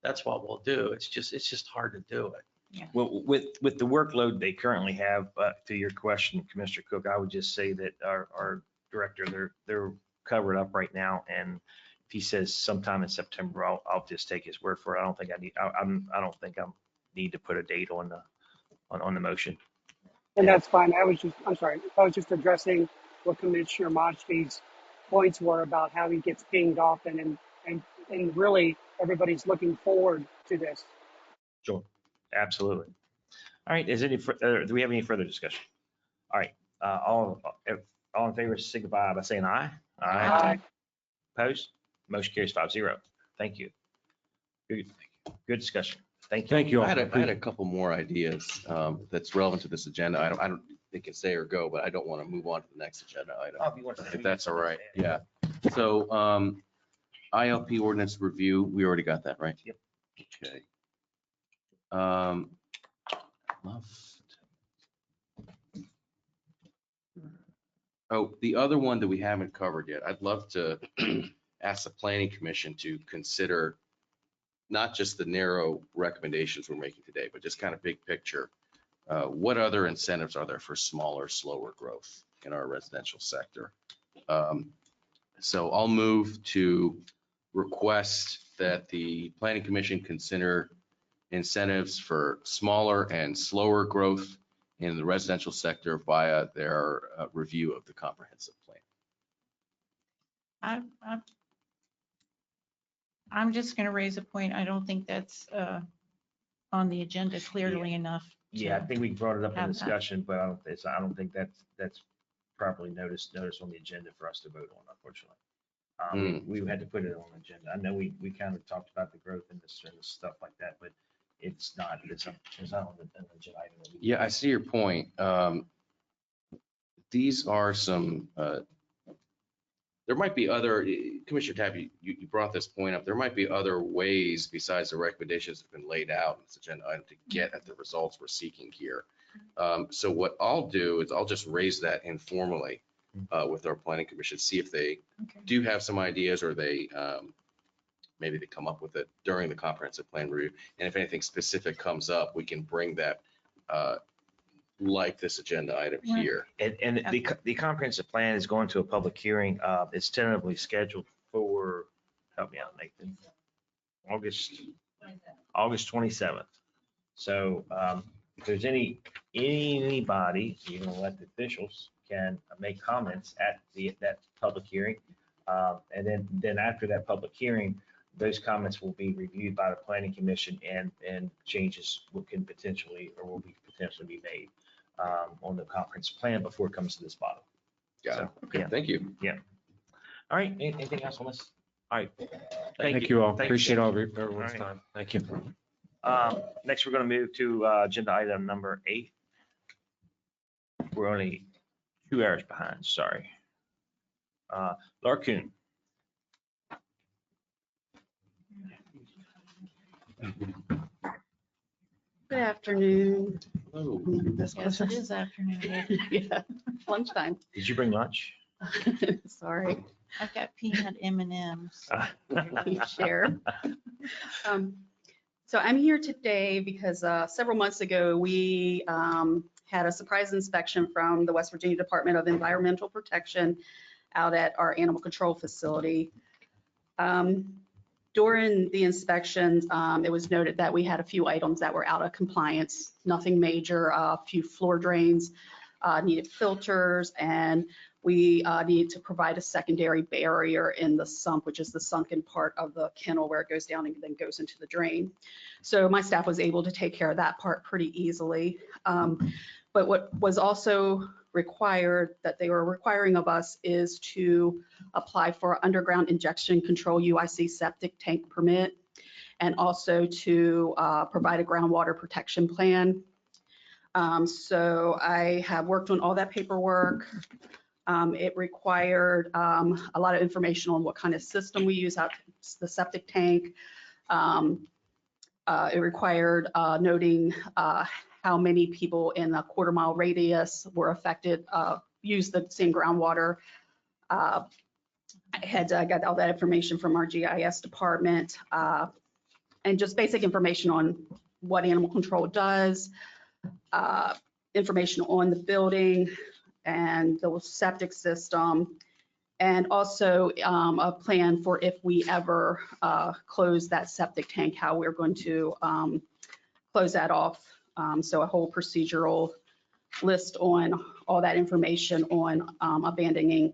that's what we'll do. It's just hard to do it. Well, with the workload they currently have, to your question, Commissioner Cook, I would just say that our director, they're covered up right now. And if he says sometime in September, I'll just take his word for it. I don't think I need to put a date on the motion. And that's fine. I was just addressing what Commissioner Machke's points were about how he gets pinged often and really everybody's looking forward to this. Sure. Absolutely. All right. Do we have any further discussion? All right. All in favor, signify by saying aye. Aye. Opposed? Motion carries 5-0. Thank you. Good discussion. Thank you. Thank you all. I had a couple more ideas that's relevant to this agenda. I don't think it's say or go, but I don't want to move on to the next agenda item. Oh, if you want to- If that's all right. Yeah. So ILP ordinance review, we already got that, right? Yep. Okay. Oh, the other one that we haven't covered yet, I'd love to ask the planning commission to consider not just the narrow recommendations we're making today, but just kind of big picture. What other incentives are there for smaller, slower growth in our residential sector? So I'll move to request that the planning commission consider incentives for smaller and slower growth in the residential sector via their review of the comprehensive plan. I'm just going to raise a point. I don't think that's on the agenda clearly enough. Yeah, I think we brought it up in have that. discussion, but I don't think that's properly noticed on the agenda for us to vote on, unfortunately. We had to put it on the agenda. I know we kind of talked about the growth and this stuff like that, but it's not on the agenda item. Yeah, I see your point. These are some there might be other, Commissioner Tabby, you brought this point up. There might be other ways besides the recommendations that have been laid out in this agenda item to get at the results we're seeking here. So what I'll do is I'll just raise that informally with our planning commission, see if they do have some ideas or they maybe they come up with it during the comprehensive plan review. And if anything specific comes up, we can bring that like this agenda item here. And the comprehensive plan is going to a public hearing. It's tentatively scheduled for, help me out, Nathan, August 27th. So if there's anybody, even elected officials, can make comments at that public hearing. And then after that public hearing, those comments will be reviewed by the planning commission and changes will be potentially be made on the comprehensive plan before it comes to this bottom. Got it. Okay, yeah. thank you. Yeah. All right, anything else on this? All right. Thank you all. Thank you. Appreciate everyone's All right. time. Thank you. Next, we're going to move to agenda item number 8. We're only 2 hours behind, sorry. Laura Kuhn. Good afternoon. Hello. Yes, it is afternoon. Yeah, lunchtime. Did you bring lunch? Sorry. I've got peanut M&Ms. Share. So I'm here today because several months ago, we had a surprise inspection from the West Virginia Department of Environmental Protection out at our animal control facility. During the inspections, it was noted that we had a few items that were out of compliance, nothing major, a few floor drains, needed filters, and we needed to provide a secondary barrier in the sump, which is the sunken part of the kennel where it goes down and then goes into the drain. So my staff was able to take care of that part pretty easily. But what was also required, that they were requiring of us, is to apply for underground injection control UIC septic tank permit, and also to provide a groundwater protection plan. So I have worked on all that paperwork. It required a lot of information on what kind of system we use out the septic tank. It required noting how many people in a quarter-mile radius were affected, used the same groundwater. I got all that information from our GIS department, and just basic information on what animal control does, information on the building and the septic system, and also a plan for if we ever close that septic tank, how we're going to close that off. So a whole procedural list on all that information on abandoning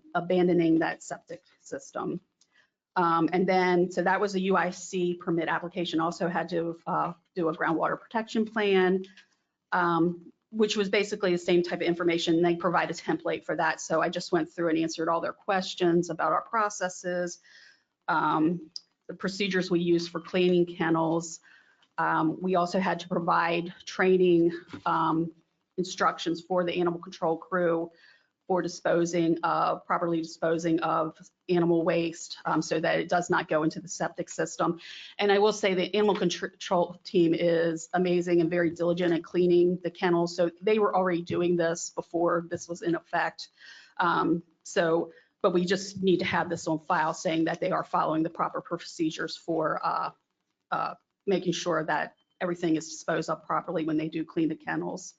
that septic system. And then, so that was a UIC permit application. Also had to do a groundwater protection plan, which was basically the same type of information. They provide a template for that. So I just went through and answered all their questions about our processes, the procedures we use for cleaning kennels. We also had to provide training instructions for the animal control crew for properly disposing of animal waste, so that it does not go into the septic system. And I will say the animal control team is amazing and very diligent at cleaning the kennels. So they were already doing this before this was in effect. But we just need to have this on file saying that they are following the proper procedures for making sure that everything is disposed of properly when they do clean the kennels.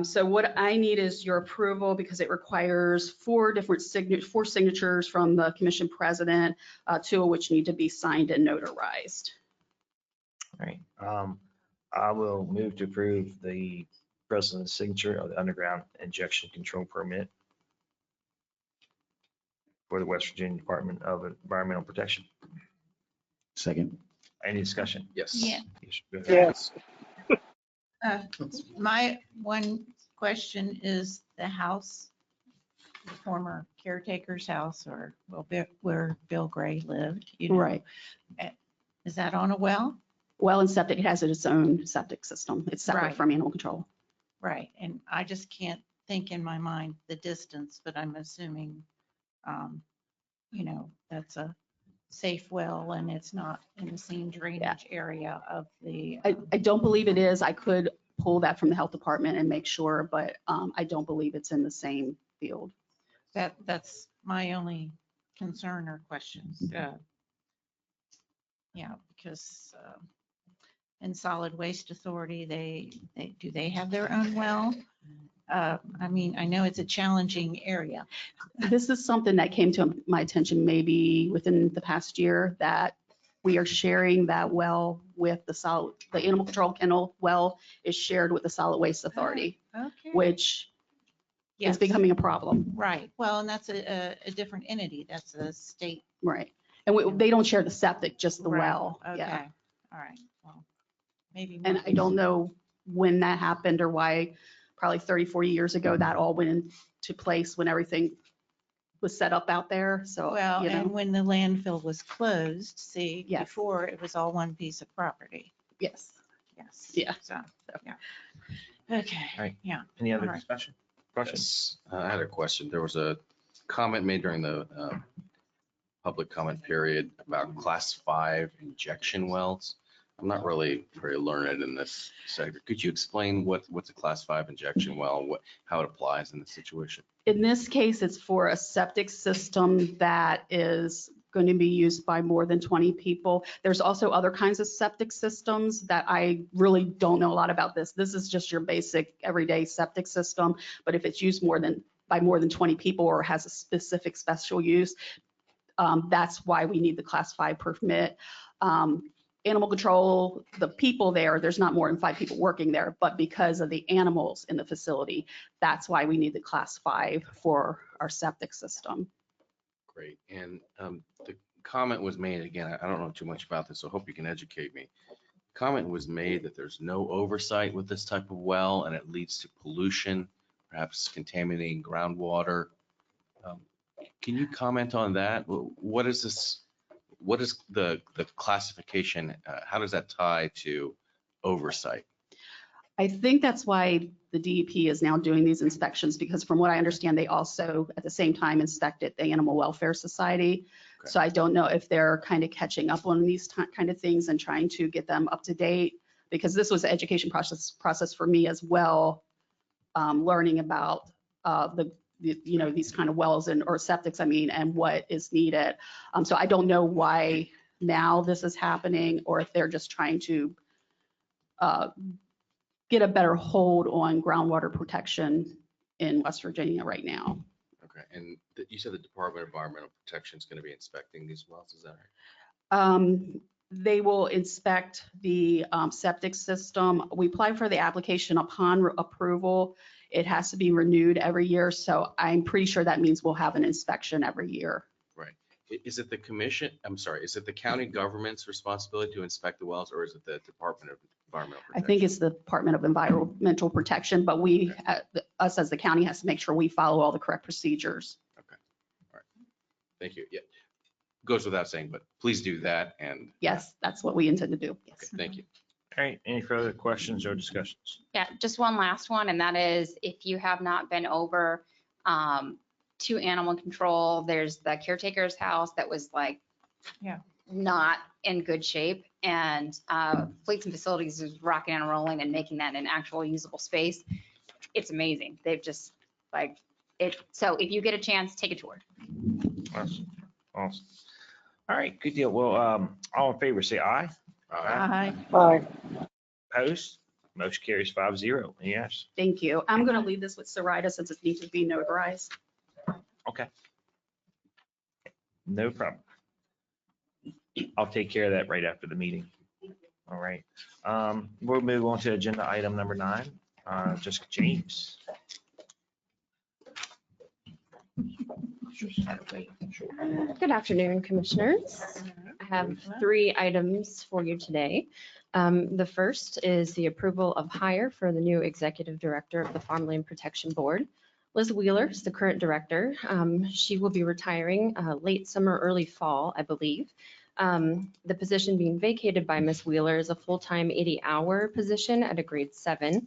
So what I need is your approval, because it requires 4 signatures from the commission president, 2 of which need to be signed and notarized. All right. I will move to approve the president's signature of the underground injection control permit for the West Virginia Department of Environmental Protection. Second. Any discussion? Yes. Yeah. Yes. My one question is the house, the former caretaker's house, or where Bill Gray lived, you know. Right. Is that on a well? Well, and septic, it has its own septic system. It's separate Right. from animal control. Right, and I just can't think in my mind the distance, but I'm assuming that's a safe well and it's not in the same drainage area of the. I don't believe it is. I could pull that from the health department and make sure, but I don't believe it's in the same field. That's my only concern or questions. Yeah, because in Solid Waste Authority, they have their own well? I mean, I know it's a challenging area. This is something that came to my attention maybe within the past year, that we are sharing that well with the animal control kennel well is shared with the Solid Waste Authority, Okay. which is Yes. becoming a problem. Right. Well, and that's a different entity. That's a state. Right. And they don't share the septic, just the Right. well. Okay. Yeah. All right. Well, maybe. And I don't know when that happened or why, probably 30, 40 years ago, that all went into place when everything was set up out there. So, Well, and when the landfill was closed, see, Yes. before it was all one piece of property. Yes. Yes. Yeah. So, yeah. Okay. All right. Yeah. Any other All right. discussion? Questions? Yes. I had a question. There was a comment made during the public comment period about class 5 injection wells. I'm not really very learned in this sector. Could you explain what's a class 5 injection well, how it applies in this situation? In this case, it's for a septic system that is going to be used by more than 20 people. There's also other kinds of septic systems that I really don't know a lot about this. This is just your basic everyday septic system. But if it's used by more than 20 people or has a specific special use, that's why we need the class 5 permit. Animal control, the people there's not more than 5 people working there, but because of the animals in the facility, that's why we need the class 5 for our septic system. Great. And the comment was made, again, I don't know too much about this, so I hope you can educate me. Comment was made that there's no oversight with this type of well and it leads to pollution, perhaps contaminating groundwater. Can you comment on that? What is this? What is the classification? How does that tie to oversight? I think that's why the DEP is now doing these inspections, because from what I understand, they also at the same time inspected the Animal Welfare Society. Okay. So I don't know if they're kind of catching up on these kind of things and trying to get them up to date, because this was an education process for me as well, learning about these kind of wells or septics, and what is needed. So I don't know why now this is happening, or if they're just trying to get a better hold on groundwater protection in West Virginia right now. Okay. And you said the Department of Environmental Protection is going to be inspecting these wells, is that right? They will inspect the septic system. We apply for the application upon approval. It has to be renewed every year. So I'm pretty sure that means we'll have an inspection every year. Right. Is it the is it the county government's responsibility to inspect the wells, or is it the Department of Environmental I Protection? think it's the Department of Environmental Protection, but us as the county has to make sure we follow all the correct procedures. Okay. All right. Thank you. Yeah. Goes without saying, but please do that. And Yes, that's what we intend to do. Yes. okay, thank you. All right. Any further questions or discussions? Yeah, just one last one, and that is if you have not been over to animal control, there's the caretaker's house that was not in good shape, and Fleets and Facilities is rocking and rolling and making that an actual usable space. It's amazing. They've just it. So if you get a chance, take a tour. Awesome. Awesome. All right. Good deal. Well, all in favor, say aye. Aye. Aye. Opposed? Motion carries 5-0. Yes. Thank you. I'm going to leave this with Sarita since it needs to be notarized. Okay. No problem. I'll take care of that right after the meeting. All right. We'll move on to agenda item number 9. Jessica James. Good afternoon, Commissioners. I have 3 items for you today. The first is the approval of hire for the new Executive Director of the Farmland Protection Board. Liz Wheeler is the current director. She will be retiring late summer, early fall, I believe. The position being vacated by Ms. Wheeler is a full-time 80-hour position at a grade 7.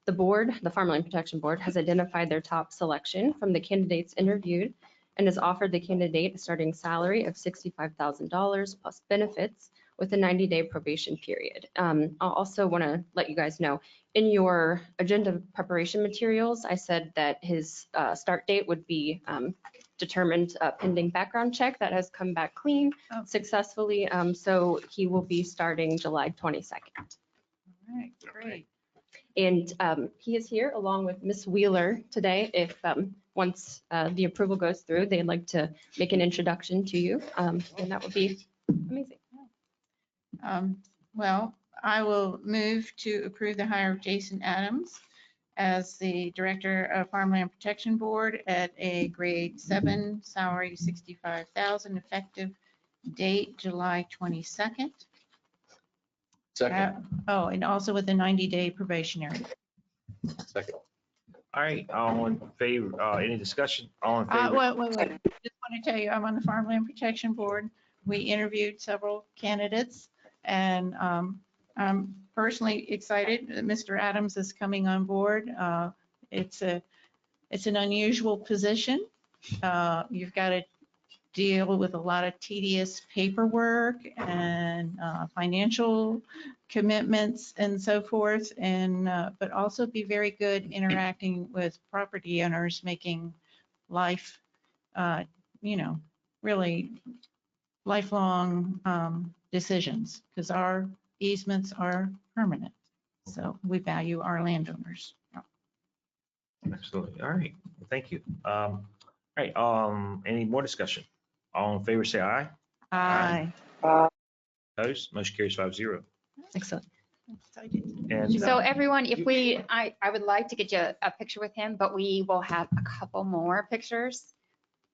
The board, the Farmland Protection Board, has identified their top selection from the candidates interviewed and has offered the candidate a starting salary of $65,000 plus benefits with a 90-day probation period. I also want to let you guys know, in your agenda preparation materials, I said that his start date would be determined pending background check. That has come back clean successfully. So he will be starting July 22nd. All right, great. And he is here along with Miss Wheeler today. If once the approval goes through, they'd like to make an introduction to you, and that would be amazing. Well, I will move to approve the hire of Jason Adams as the Director of Farmland Protection Board at a grade 7, salary 65,000, effective date July 22nd. Second. Oh, and also with a 90-day probationary. Second. All right, all in favor, any discussion? All in favor? Wait. Just want to tell you, I'm on the Farmland Protection Board. We interviewed several candidates, and I'm personally excited that Mr. Adams is coming on board. It's an unusual position. You've got to deal with a lot of tedious paperwork and financial commitments and so forth, and but also be very good interacting with property owners, making life, really lifelong decisions, because our easements are permanent. So we value our landowners. Absolutely. All right, well, thank you. All right, any more discussion? All in favor, say aye. Aye. Opposed? Motion carries 5-0. Excellent. And So everyone, I would like to get you a picture with him, but we will have a couple more pictures.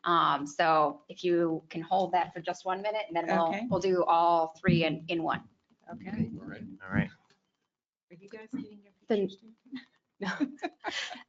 So if you can hold that for just 1 minute, and then Okay. we'll do all three in one. Okay. all right. Are you guys getting your Then- pictures too?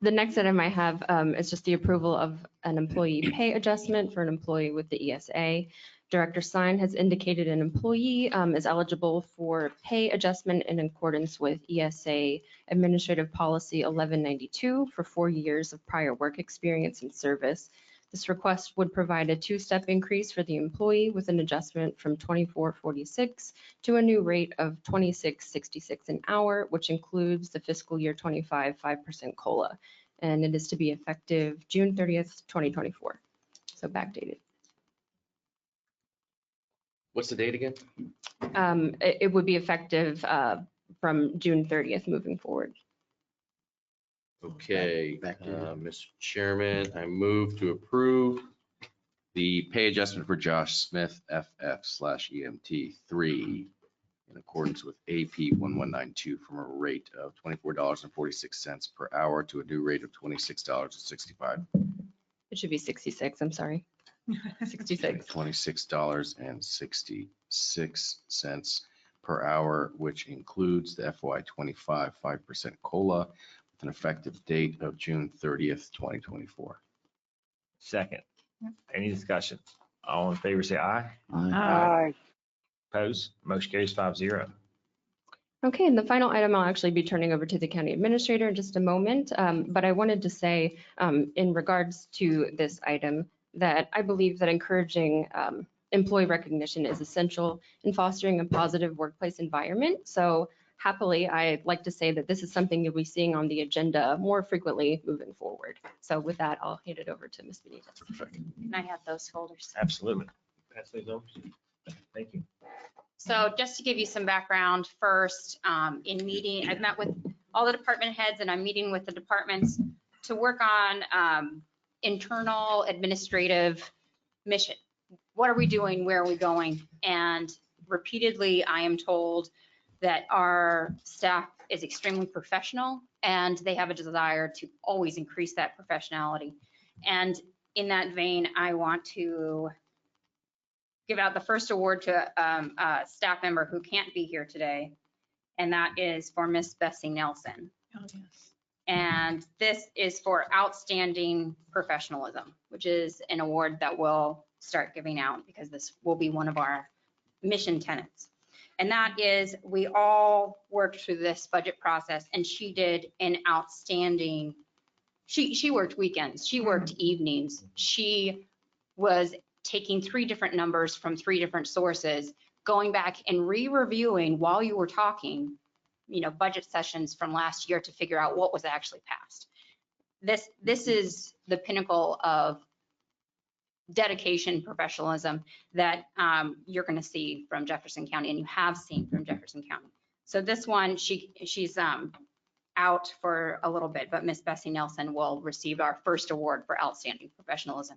The next item I have is just the approval of an employee pay adjustment for an employee with the ESA. Director Stein has indicated an employee is eligible for pay adjustment in accordance with ESA Administrative Policy 1192 for 4 years of prior work experience and service. This request would provide a 2-step increase for the employee with an adjustment from $24.46 to a new rate of $26.66 an hour, which includes the fiscal year 25 5% COLA. And it is to be effective June 30th, 2024. So backdated. What's the date again? It would be effective from June 30th moving forward. Okay, Back to you. Mr. Chairman, I move to approve the pay adjustment for Josh Smith, FF/EMT 3, in accordance with AP 1192 from a rate of $24.46 per hour to a new rate of $26.65. It should be 66, I'm sorry. 66. $26.66 per hour, which includes the FY 25 5% COLA with an effective date of June 30th, 2024. Second, any discussion? All in favor, say aye. Aye. Opposed? Motion carries 5-0. Okay, and the final item I'll actually be turning over to the county administrator in just a moment. But I wanted to say in regards to this item that I believe that encouraging employee recognition is essential in fostering a positive workplace environment. So happily, I'd like to say that this is something you'll be seeing on the agenda more frequently moving forward. So with that, I'll hand it over to Ms. Benitez. And I have those folders. Absolutely. Pass those over to you. Thank you. So just to give you some background first, in meeting, I've met with all the department heads and I'm meeting with the departments to work on internal administrative mission. What are we doing? Where are we going? And repeatedly, I am told that our staff is extremely professional and they have a desire to always increase that professionality. And in that vein, I want to give out the first award to a staff member who can't be here today, and that is for Miss Bessie Nelson. Oh, yes. And this is for outstanding professionalism, which is an award that we'll start giving out because this will be one of our mission tenets. And that is, we all worked through this budget process and she did an outstanding, she worked weekends, she worked evenings, she was taking 3 different numbers from 3 different sources, going back and re-reviewing while you were talking, budget sessions from last year to figure out what was actually passed. This is the pinnacle of dedication, professionalism that you're going to see from Jefferson County, and you have seen from Jefferson County. So this one, she's out for a little bit, but Miss Bessie Nelson will receive our first award for outstanding professionalism.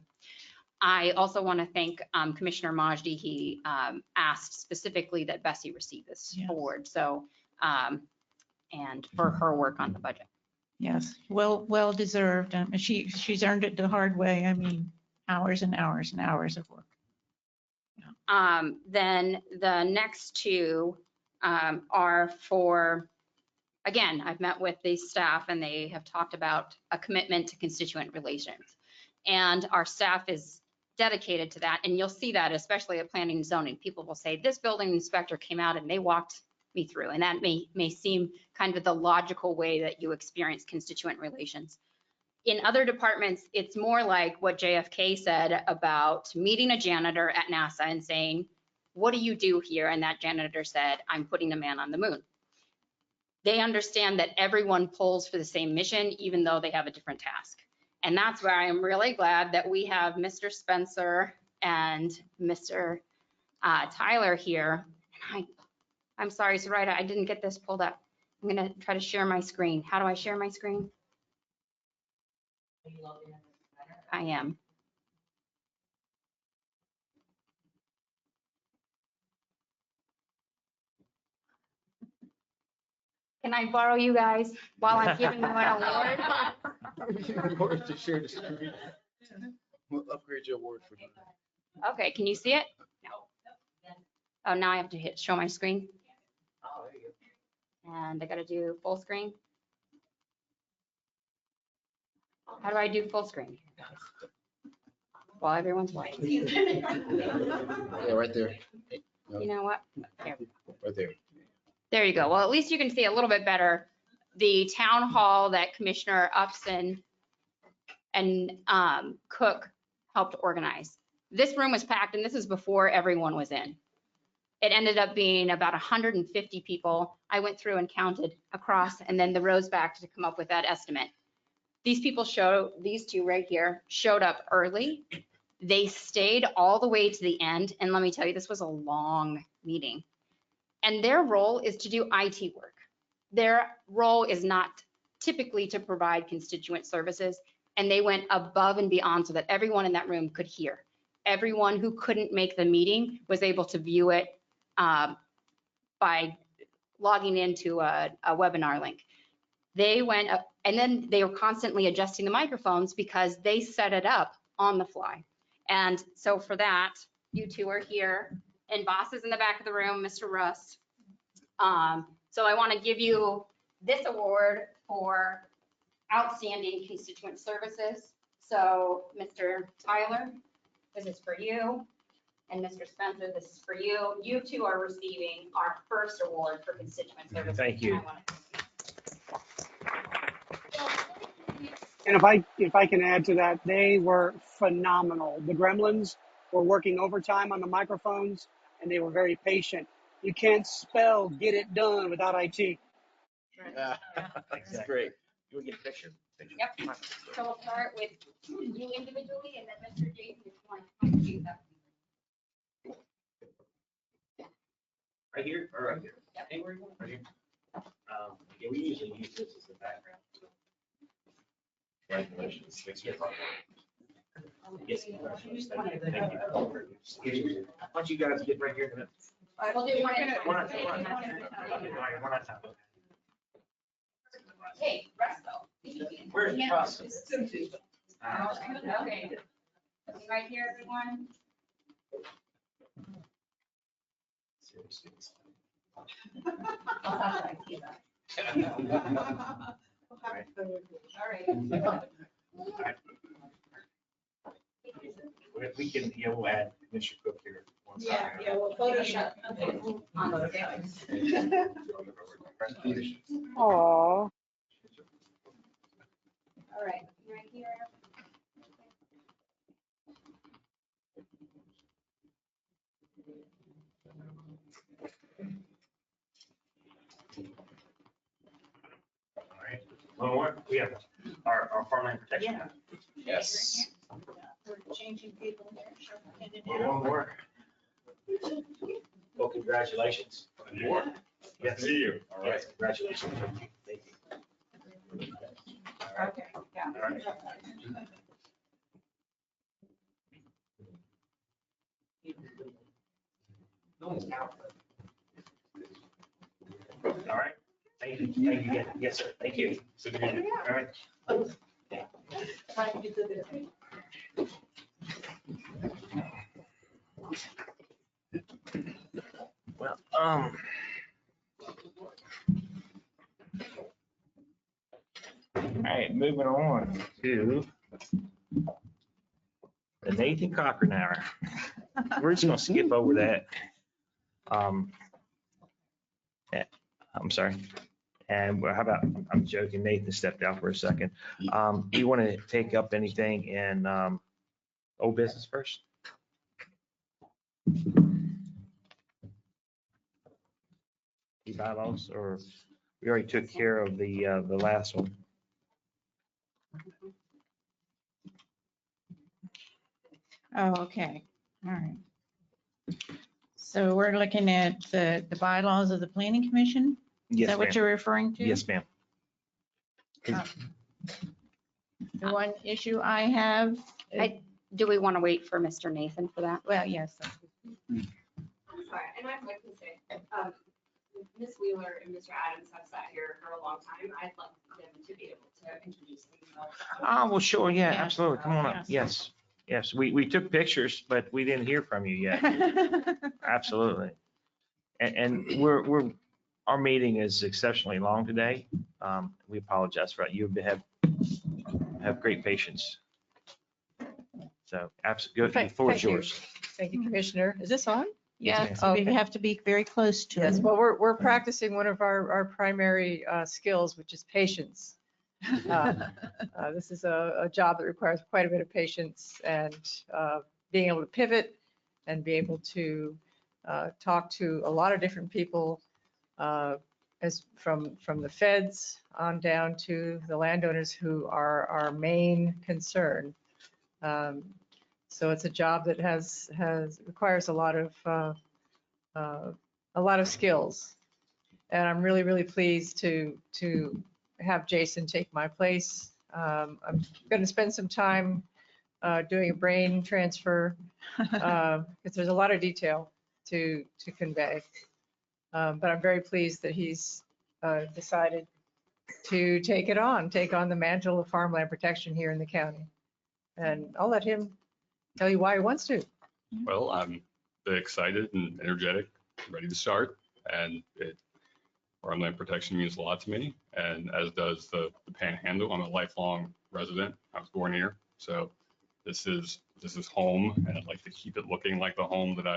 I also want to thank Commissioner Majdi. He asked specifically that Bessie receive this award. So, and for her work on the budget. Yes, well deserved. She's earned it the hard way. I mean, hours and hours and hours of work. Then the next 2 are for, again, I've met with the staff and they have talked about a commitment to constituent relations. And our staff is dedicated to that. And you'll see that, especially at planning and zoning. People will say, this building inspector came out and they walked me through. And that may seem kind of the logical way that you experience constituent relations. In other departments, it's more like what JFK said about meeting a janitor at NASA and saying, what do you do here? And that janitor said, I'm putting a man on the moon. They understand that everyone pulls for the same mission, even though they have a different task. And that's where I am really glad that we have Mr. Spencer and Mr. Tyler here. And I'm sorry, Zoraida, I didn't get this pulled up. I'm gonna try to share my screen. How do I share my screen? I am. Can I borrow you guys while I'm giving you an award? To share the screen. We'll upgrade your award for you. Okay, can you see it? No. Oh, now I have to hit show my screen. And I gotta do full screen. How do I do full screen? While everyone's watching. Yeah, right there. You know what? There. Right there. There you go. Well, at least you can see a little bit better the town hall that Commissioner Upson and Cook helped organize. This room was packed, and this is before everyone was in. It ended up being about 150 people. I went through and counted across, and then the rows back to come up with that estimate. These people these 2 right here showed up early. They stayed all the way to the end. And let me tell you, this was a long meeting. And their role is to do IT work. Their role is not typically to provide constituent services. And they went above and beyond so that everyone in that room could hear. Everyone who couldn't make the meeting was able to view it by logging into a webinar link. They went up, and then they were constantly adjusting the microphones because they set it up on the fly. And so for that, you 2 are here, and boss is in the back of the room, Mr. Russ. So I want to give you this award for outstanding constituent services. So Mr. Tyler, this is for you. And Mr. Spencer, this is for you. You 2 are receiving our first award for constituent services. Thank you. And if I can add to that, they were phenomenal. The Gremlins were working overtime on the microphones, and they were very patient. You can't spell "get it done" without IT. That's great. You'll get a picture. Yep. So we'll start with you individually, and then Mr. Jason, if you want to come to that. Right here or right here? Anywhere you want. Right here. Yeah, we usually use this as the background. Congratulations. Yes, congratulations. Thank you. Why don't you guys get right here? We'll do one at a time. One at a time. Hey, Russell. Where's Russ? Okay. Right here, everyone. All right. We can, yeah, we'll add Commissioner Cook here. Yeah, we'll Photoshop. Aww. All right, right here. One more, we have our farmland protection. Yes. We're changing people here. One more. Well, congratulations. One more. Yes. See you. All right, congratulations. Thank you. Okay, yeah. All right. All right. Thank you. Thank you again. Yes, sir. Thank you. All right. Well, all right, moving on to the Nathan Cochran Hour. We're just gonna skip over that. I'm sorry. And how about, I'm joking, Nathan stepped out for a second. Do you want to take up anything in old business first? The bylaws, or we already took care of the last one? Oh, okay. All right. So we're looking at the bylaws of the planning commission? Is Yes, that what ma'am. you're referring to? Yes, ma'am. The one issue I have. Do we want to wait for Mr. Nathan for that? Well, yes. Sorry, and I'd like to say, Ms. Wheeler and Mr. Adams have sat here for a long time. I'd like them to be able to introduce themselves. Oh, well, sure, yeah, Yes. absolutely. Come on up. Yes. Yes, we took pictures, but we didn't hear from you yet. Absolutely. And our meeting is exceptionally long today. We apologize for that. You have great patience. So absolutely, the floor is yours. Thank you, Commissioner. Is this on? Yes, ma'am. we Okay. have to be very close to Yes, it. well, we're practicing one of our primary skills, which is patience. This is a job that requires quite a bit of patience and being able to pivot and be able to talk to a lot of different people, as from the feds on down to the landowners who are our main concern. So it's a job that requires a lot of skills. And I'm really, really pleased to have Jason take my place. I'm going to spend some time doing a brain transfer because there's a lot of detail to convey. But I'm very pleased that he's decided to take on the mantle of farmland protection here in the county. And I'll let him tell you why he wants to. Well, I'm excited and energetic, ready to start. And farmland protection means a lot to me, and as does the Panhandle. I'm a lifelong resident. I was born here, so this is home, and I'd like to keep it looking like the home that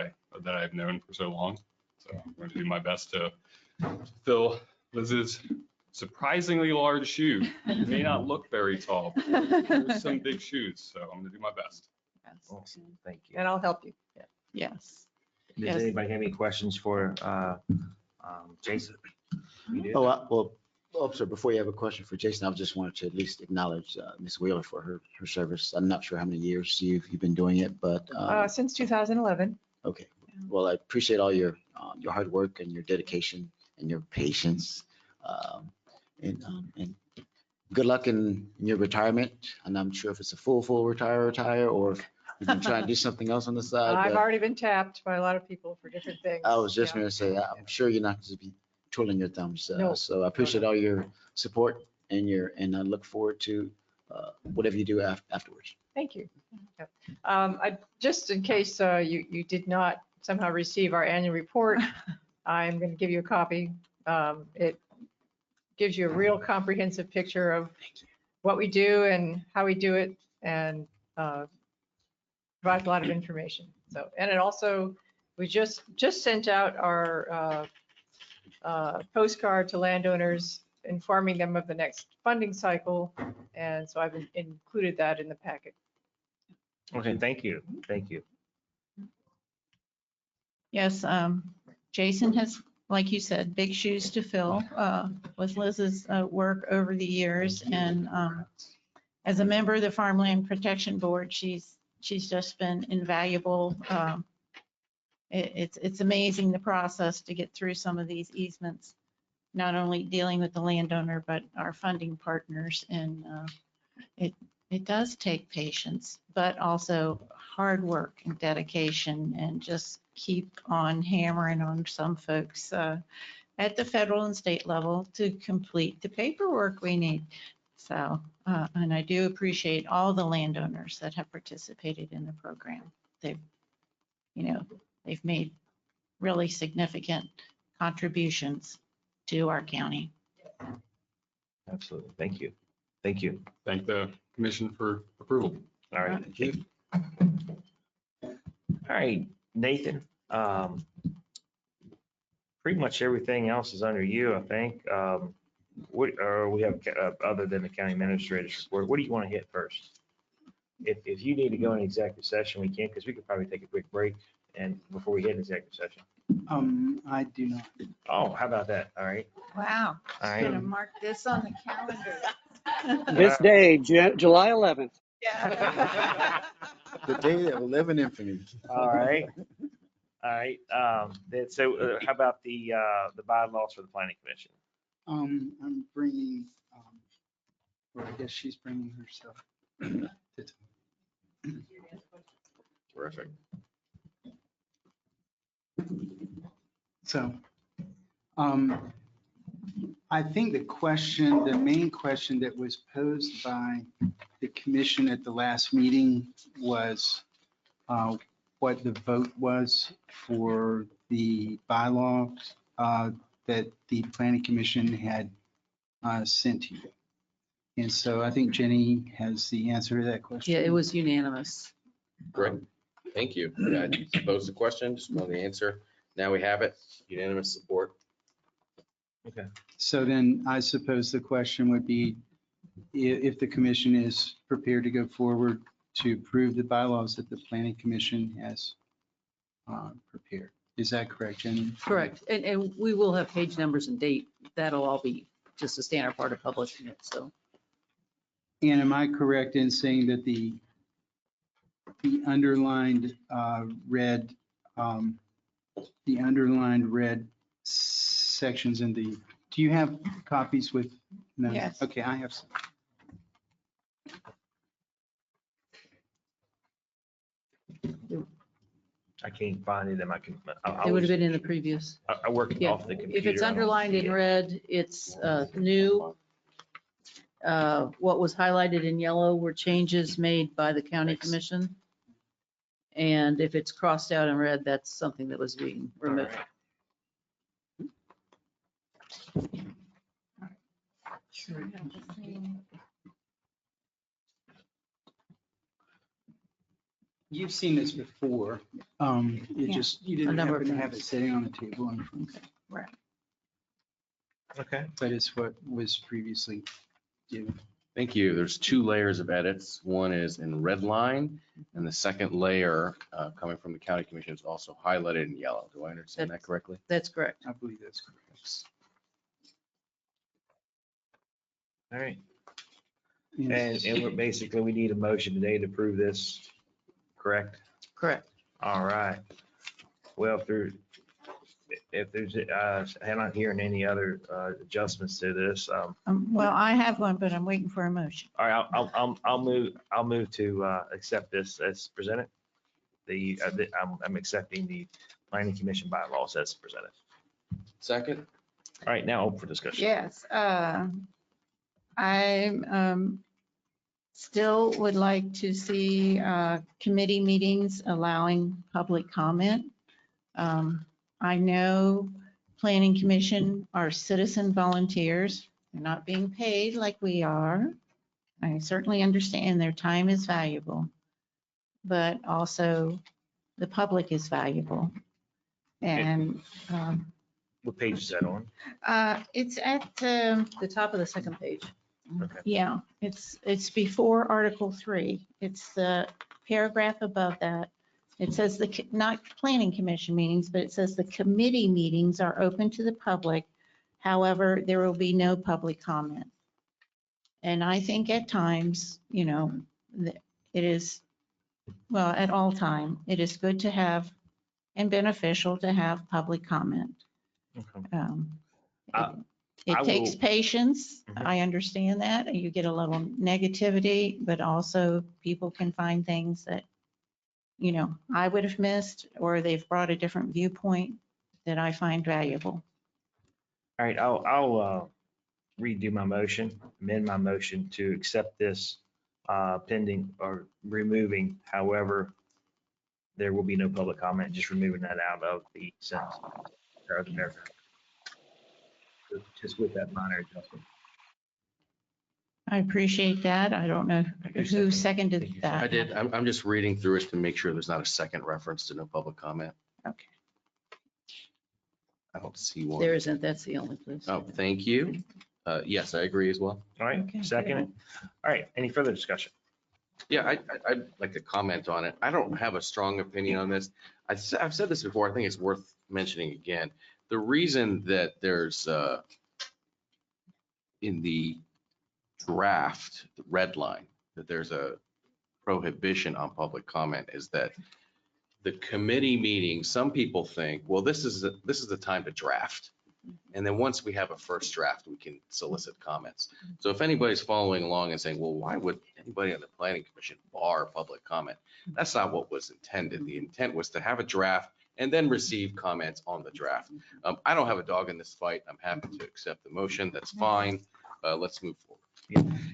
I've known for so long. So I'm going to do my best to fill Liz's surprisingly large shoe. It may not look very tall, but there's some big shoes, so I'm going to do my best. Awesome. Thank you. And I'll help you. Yeah. Yes. Does Yes. anybody have any questions for Jason? You do? Sir, before you have a question for Jason, I just wanted to at least acknowledge Ms. Wheeler for her service. I'm not sure how many years you've been doing it, but Since 2011. okay. Well, I appreciate all your hard work and your dedication and your patience. And good luck in your retirement. And I'm sure if it's a full retire, or if you've been trying to do something else on the side. I've but already been tapped by a lot of people for different things. I was just Yeah. going to say, I'm sure you're not going to be twiddling your thumbs. No. So I appreciate all your support and I look forward to whatever you do afterwards. Thank you. Yep. Just in case you did not somehow receive our annual report, I'm going to give you a copy. It gives you a real comprehensive picture of what we do and how we do it, and provides a lot of information. So, and it also, we just sent out our postcard to landowners informing them of the next funding cycle. And so I've included that in the packet. Okay, thank you. Thank you. Yes, Jason like you said, big shoes to fill with Liz's work over the years. And as a member of the Farmland Protection Board, she's just been invaluable. It's amazing the process to get through some of these easements, not only dealing with the landowner, but our funding partners. And it does take patience, but also hard work and dedication, and just keep on hammering on some folks at the federal and state level to complete the paperwork we need. So, and I do appreciate all the landowners that have participated in the program. They've made really significant contributions to our county. Absolutely. Thank you. Thank you. Thank the commission for approval. All right. Thank you. All right, Nathan. Pretty much everything else is under you, I think. We have, other than the county administrator's report, what do you want to hit first? If you need to go in executive session, we can, because we could probably take a quick break and before we hit executive session. I do not. Oh, how about that? All right. Wow. All I'm right. gonna mark this on the calendar. This day, July 11th. Yeah. The day that will live in infamy. All right. All right. So how about the bylaws for the planning commission? I'm bringing, or I guess she's bringing herself. Terrific. So, I think the main question that was posed by the commission at the last meeting was what the vote was for the bylaws that the planning commission had sent to you. And so I think Jenny has the answer to that question. Yeah, it was unanimous. Great. Thank you. Yeah, I posed the question, just know the answer. Now we have it. Unanimous support. Okay. So then I suppose the question would be if the commission is prepared to go forward to approve the bylaws that the planning commission has prepared. Is that correct, Jenny? Correct. And we will have page numbers and date. That'll all be just a standard part of publishing it, so. And am I correct in saying that the underlined red sections in the, do you have copies with? No? Yes. Okay, I have some. I can't find it in my. It would have been in the previous. I work Yeah. off the computer. If it's I don't underlined see in it. red, it's new. What was highlighted in yellow were changes made by the county commission. And if it's crossed out in red, that's something that was being removed. You've seen this before. You didn't number of happen to have it times. sitting on the table in front. Right. Okay. But it's what was previously given. Thank you. There's two layers of edits. One is in red line, and the second layer coming from the county commission is also highlighted in yellow. Do I understand that correctly? That's correct. I believe that's correct. All right. And we're basically, we need a motion today to approve this, correct? Correct. All right. Well, if there's, I'm not hearing any other adjustments to this. Well, I have one, but I'm waiting for a motion. All right, I'll move to accept this as presented. I'm accepting the planning commission bylaws as presented. Second. All right, now open for discussion. Yes, I still would like to see committee meetings allowing public comment. I know planning commission are citizen volunteers. They're not being paid like we are. I certainly understand their time is valuable, but also the public is valuable. And What page is that on? it's at The top of the second page. Okay. yeah, it's before Article 3. It's the paragraph above that. It says not planning commission meetings, but it says the committee meetings are open to the public. However, there will be no public comment. And I think at times, it is, well, at all time, it is good to have and beneficial to have public comment. Okay. It I takes will- patience. Mhm. I understand that. You get a little negativity, but also people can find things that, I would have missed, or they've brought a different viewpoint that I find valuable. All right, I'll redo my motion, amend my motion to accept this pending or removing. However, there will be no public comment, just removing that out of the sentence or the paragraph. Just with that minor adjustment. I appreciate that. I don't know who seconded that. I did. I'm just reading through it to make sure there's not a second reference to no public comment. Okay. I don't see one. There isn't, that's the only place. Oh, thank you. Yes, I agree as well. All right, Okay, second it. good. All right, any further discussion? Yeah, I'd like to comment on it. I don't have a strong opinion on this. I've said this before. I think it's worth mentioning again. The reason that there's in the draft, the red line, that there's a prohibition on public comment is that the committee meeting, some people think, well, this is the time to draft. And then once we have a first draft, we can solicit comments. So if anybody's following along and saying, well, why would anybody on the planning commission bar public comment? That's not what was intended. The intent was to have a draft and then receive comments on the draft. I don't have a dog in this fight. I'm happy to accept the motion. That's fine. Let's move forward.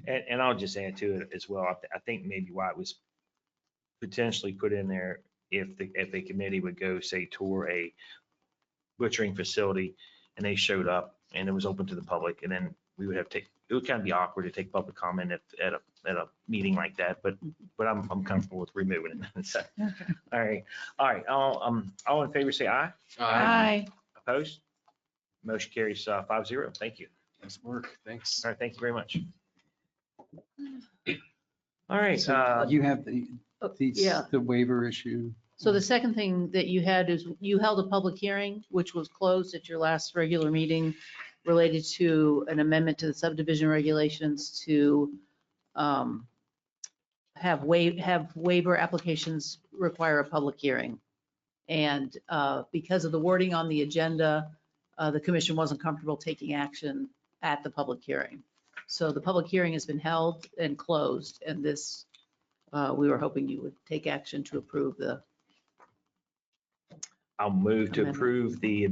And I'll just add to it as well. I think maybe why it was potentially put in there, if the committee would go, say, tour a butchering facility and they showed up and it was open to the public, and then we would have it would kind of be awkward to take public comment at a meeting like that, but I'm comfortable with removing it. So, all right. All in favor, say aye. Aye. Opposed? Motion carries 5-0. Thank you. Nice work. Thanks. All right, thank you very much. All right. So you have Yeah. the waiver issue. So the second thing that you had is you held a public hearing, which was closed at your last regular meeting, related to an amendment to the subdivision regulations to have waiver applications require a public hearing. And because of the wording on the agenda, the commission wasn't comfortable taking action at the public hearing. So the public hearing has been held and closed, and this, we were hoping you would take action to approve the. I'll move to Amendment. approve the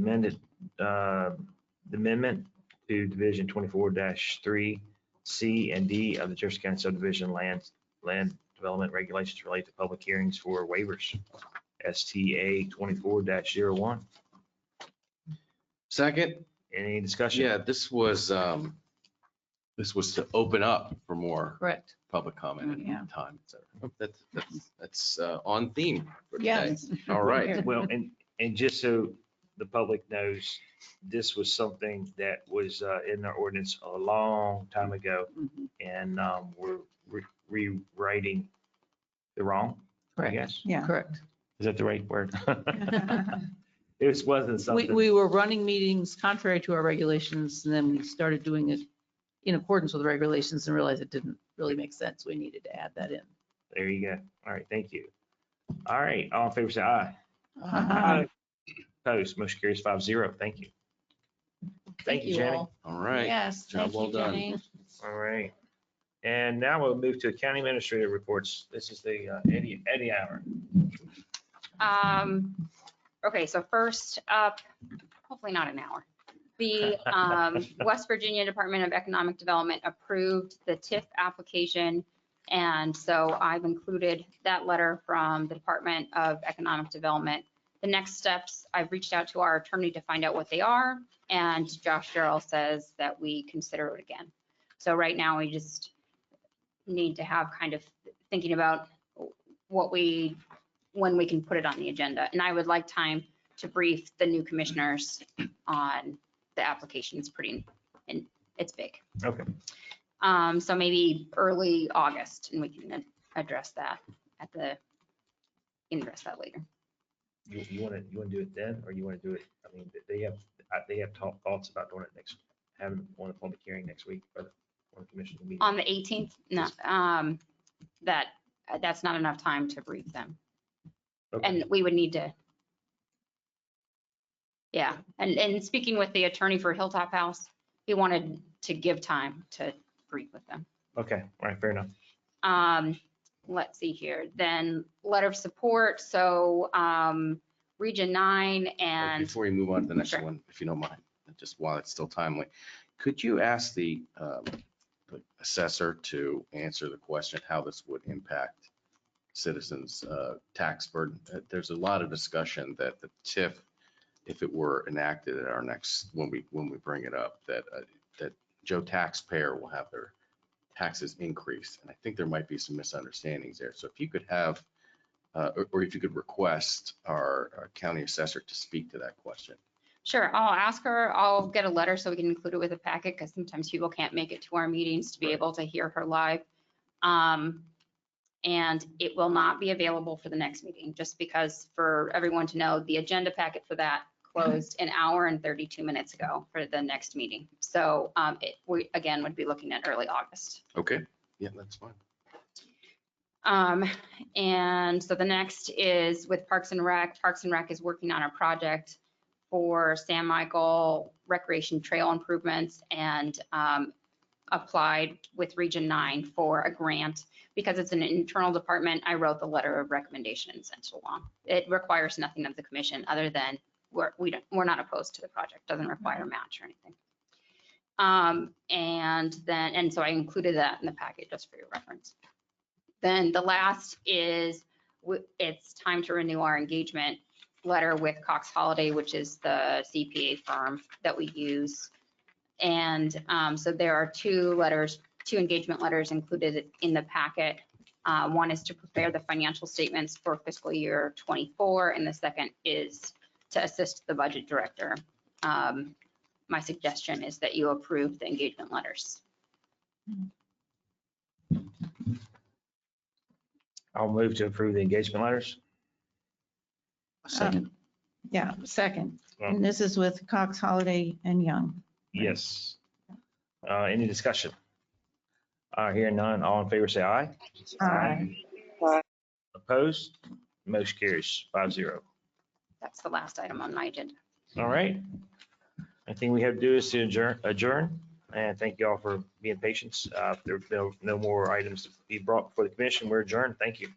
amendment to Division 24-3 C and D of the Jefferson County subdivision land development regulations related to public hearings for waivers. STA 24-01. Second. Any discussion? Yeah, this was to open up for more Correct. public comment Yeah. and time. So that's on theme for today. Yes. All right. Well, and just so the public knows, this was something that was in our ordinance a long time ago, and we're rewriting the wrong, I Correct. guess. Yeah. Correct. Is that the right word? It wasn't something. We were running meetings contrary to our regulations, and then we started doing it in accordance with the regulations and realized it didn't really make sense. We needed to add that in. There you go. All right, thank you. All right, all in favor, say aye. Aye. Opposed, motion carries 5-0. Thank you. Thank you, Jenny. all. All right. Yes, Job thank well you, done. Jenny. All right. And now we'll move to county administrator reports. This is the Eddie hour. Okay, so first up, hopefully not an hour. The West Virginia Department of Economic Development approved the TIF application. And so I've included that letter from the Department of Economic Development. The next steps, I've reached out to our attorney to find out what they are. And Josh Darrell says that we consider it again. So right now we just need to have kind of thinking about when we can put it on the agenda. And I would like time to brief the new commissioners on the application. It's big. Okay. So maybe early August, and we can address that at the address that later. You want to do it then, or you want to do it, I mean, they have thoughts about doing it having one public hearing next week, or the commission meeting. On the 18th, no, that's not enough time to brief them. Okay. And we would need to, yeah, and speaking with the attorney for Hilltop House, he wanted to give time to brief with them. Okay, all right, fair enough. Let's see here, then letter of support, so Region 9 and. Before you move on to the next Sure. one, if you don't mind, just while it's still timely, could you ask the assessor to answer the question how this would impact citizens' tax burden? There's a lot of discussion that the TIF, if it were enacted at our next, when we bring it up, that Joe taxpayer will have their taxes increased. And I think there might be some misunderstandings there. So if you could have, or if you could request our county assessor to speak to that question. Sure, I'll ask her, I'll get a letter so we can include it with a packet, because sometimes people can't make it to our meetings to be able to hear her live. And it will not be available for the next meeting, just because for everyone to know, the agenda packet for that closed an hour and 32 minutes ago for the next meeting. So we, again, would be looking at early August. Okay, yeah, that's fine. And so the next is with Parks and Rec. Parks and Rec is working on a project for San Michael Recreation Trail improvements, and applied with Region 9 for a grant. Because it's an internal department, I wrote the letter of recommendation and sent it along. It requires nothing of the commission other than we're not opposed to the project, doesn't require a match or anything. And so I included that in the packet just for your reference. Then the last is it's time to renew our engagement letter with Cox Holiday, which is the CPA firm that we use. And so there are two engagement letters included in the packet. One is to prepare the financial statements for fiscal year 24, and the second is to assist the budget director. My suggestion is that you approve the engagement letters. I'll move to approve the engagement letters. Second. Yeah, second. And this is with Cox Holiday and Young. Yes. Any discussion? Hearing none, all in favor say aye. Aye. Opposed? Motion carries 5-0. That's the last item on my agenda. All right. I think we have to do is to adjourn, and thank you all for being patient. If there are no more items to be brought before the commission, we're adjourned. Thank you.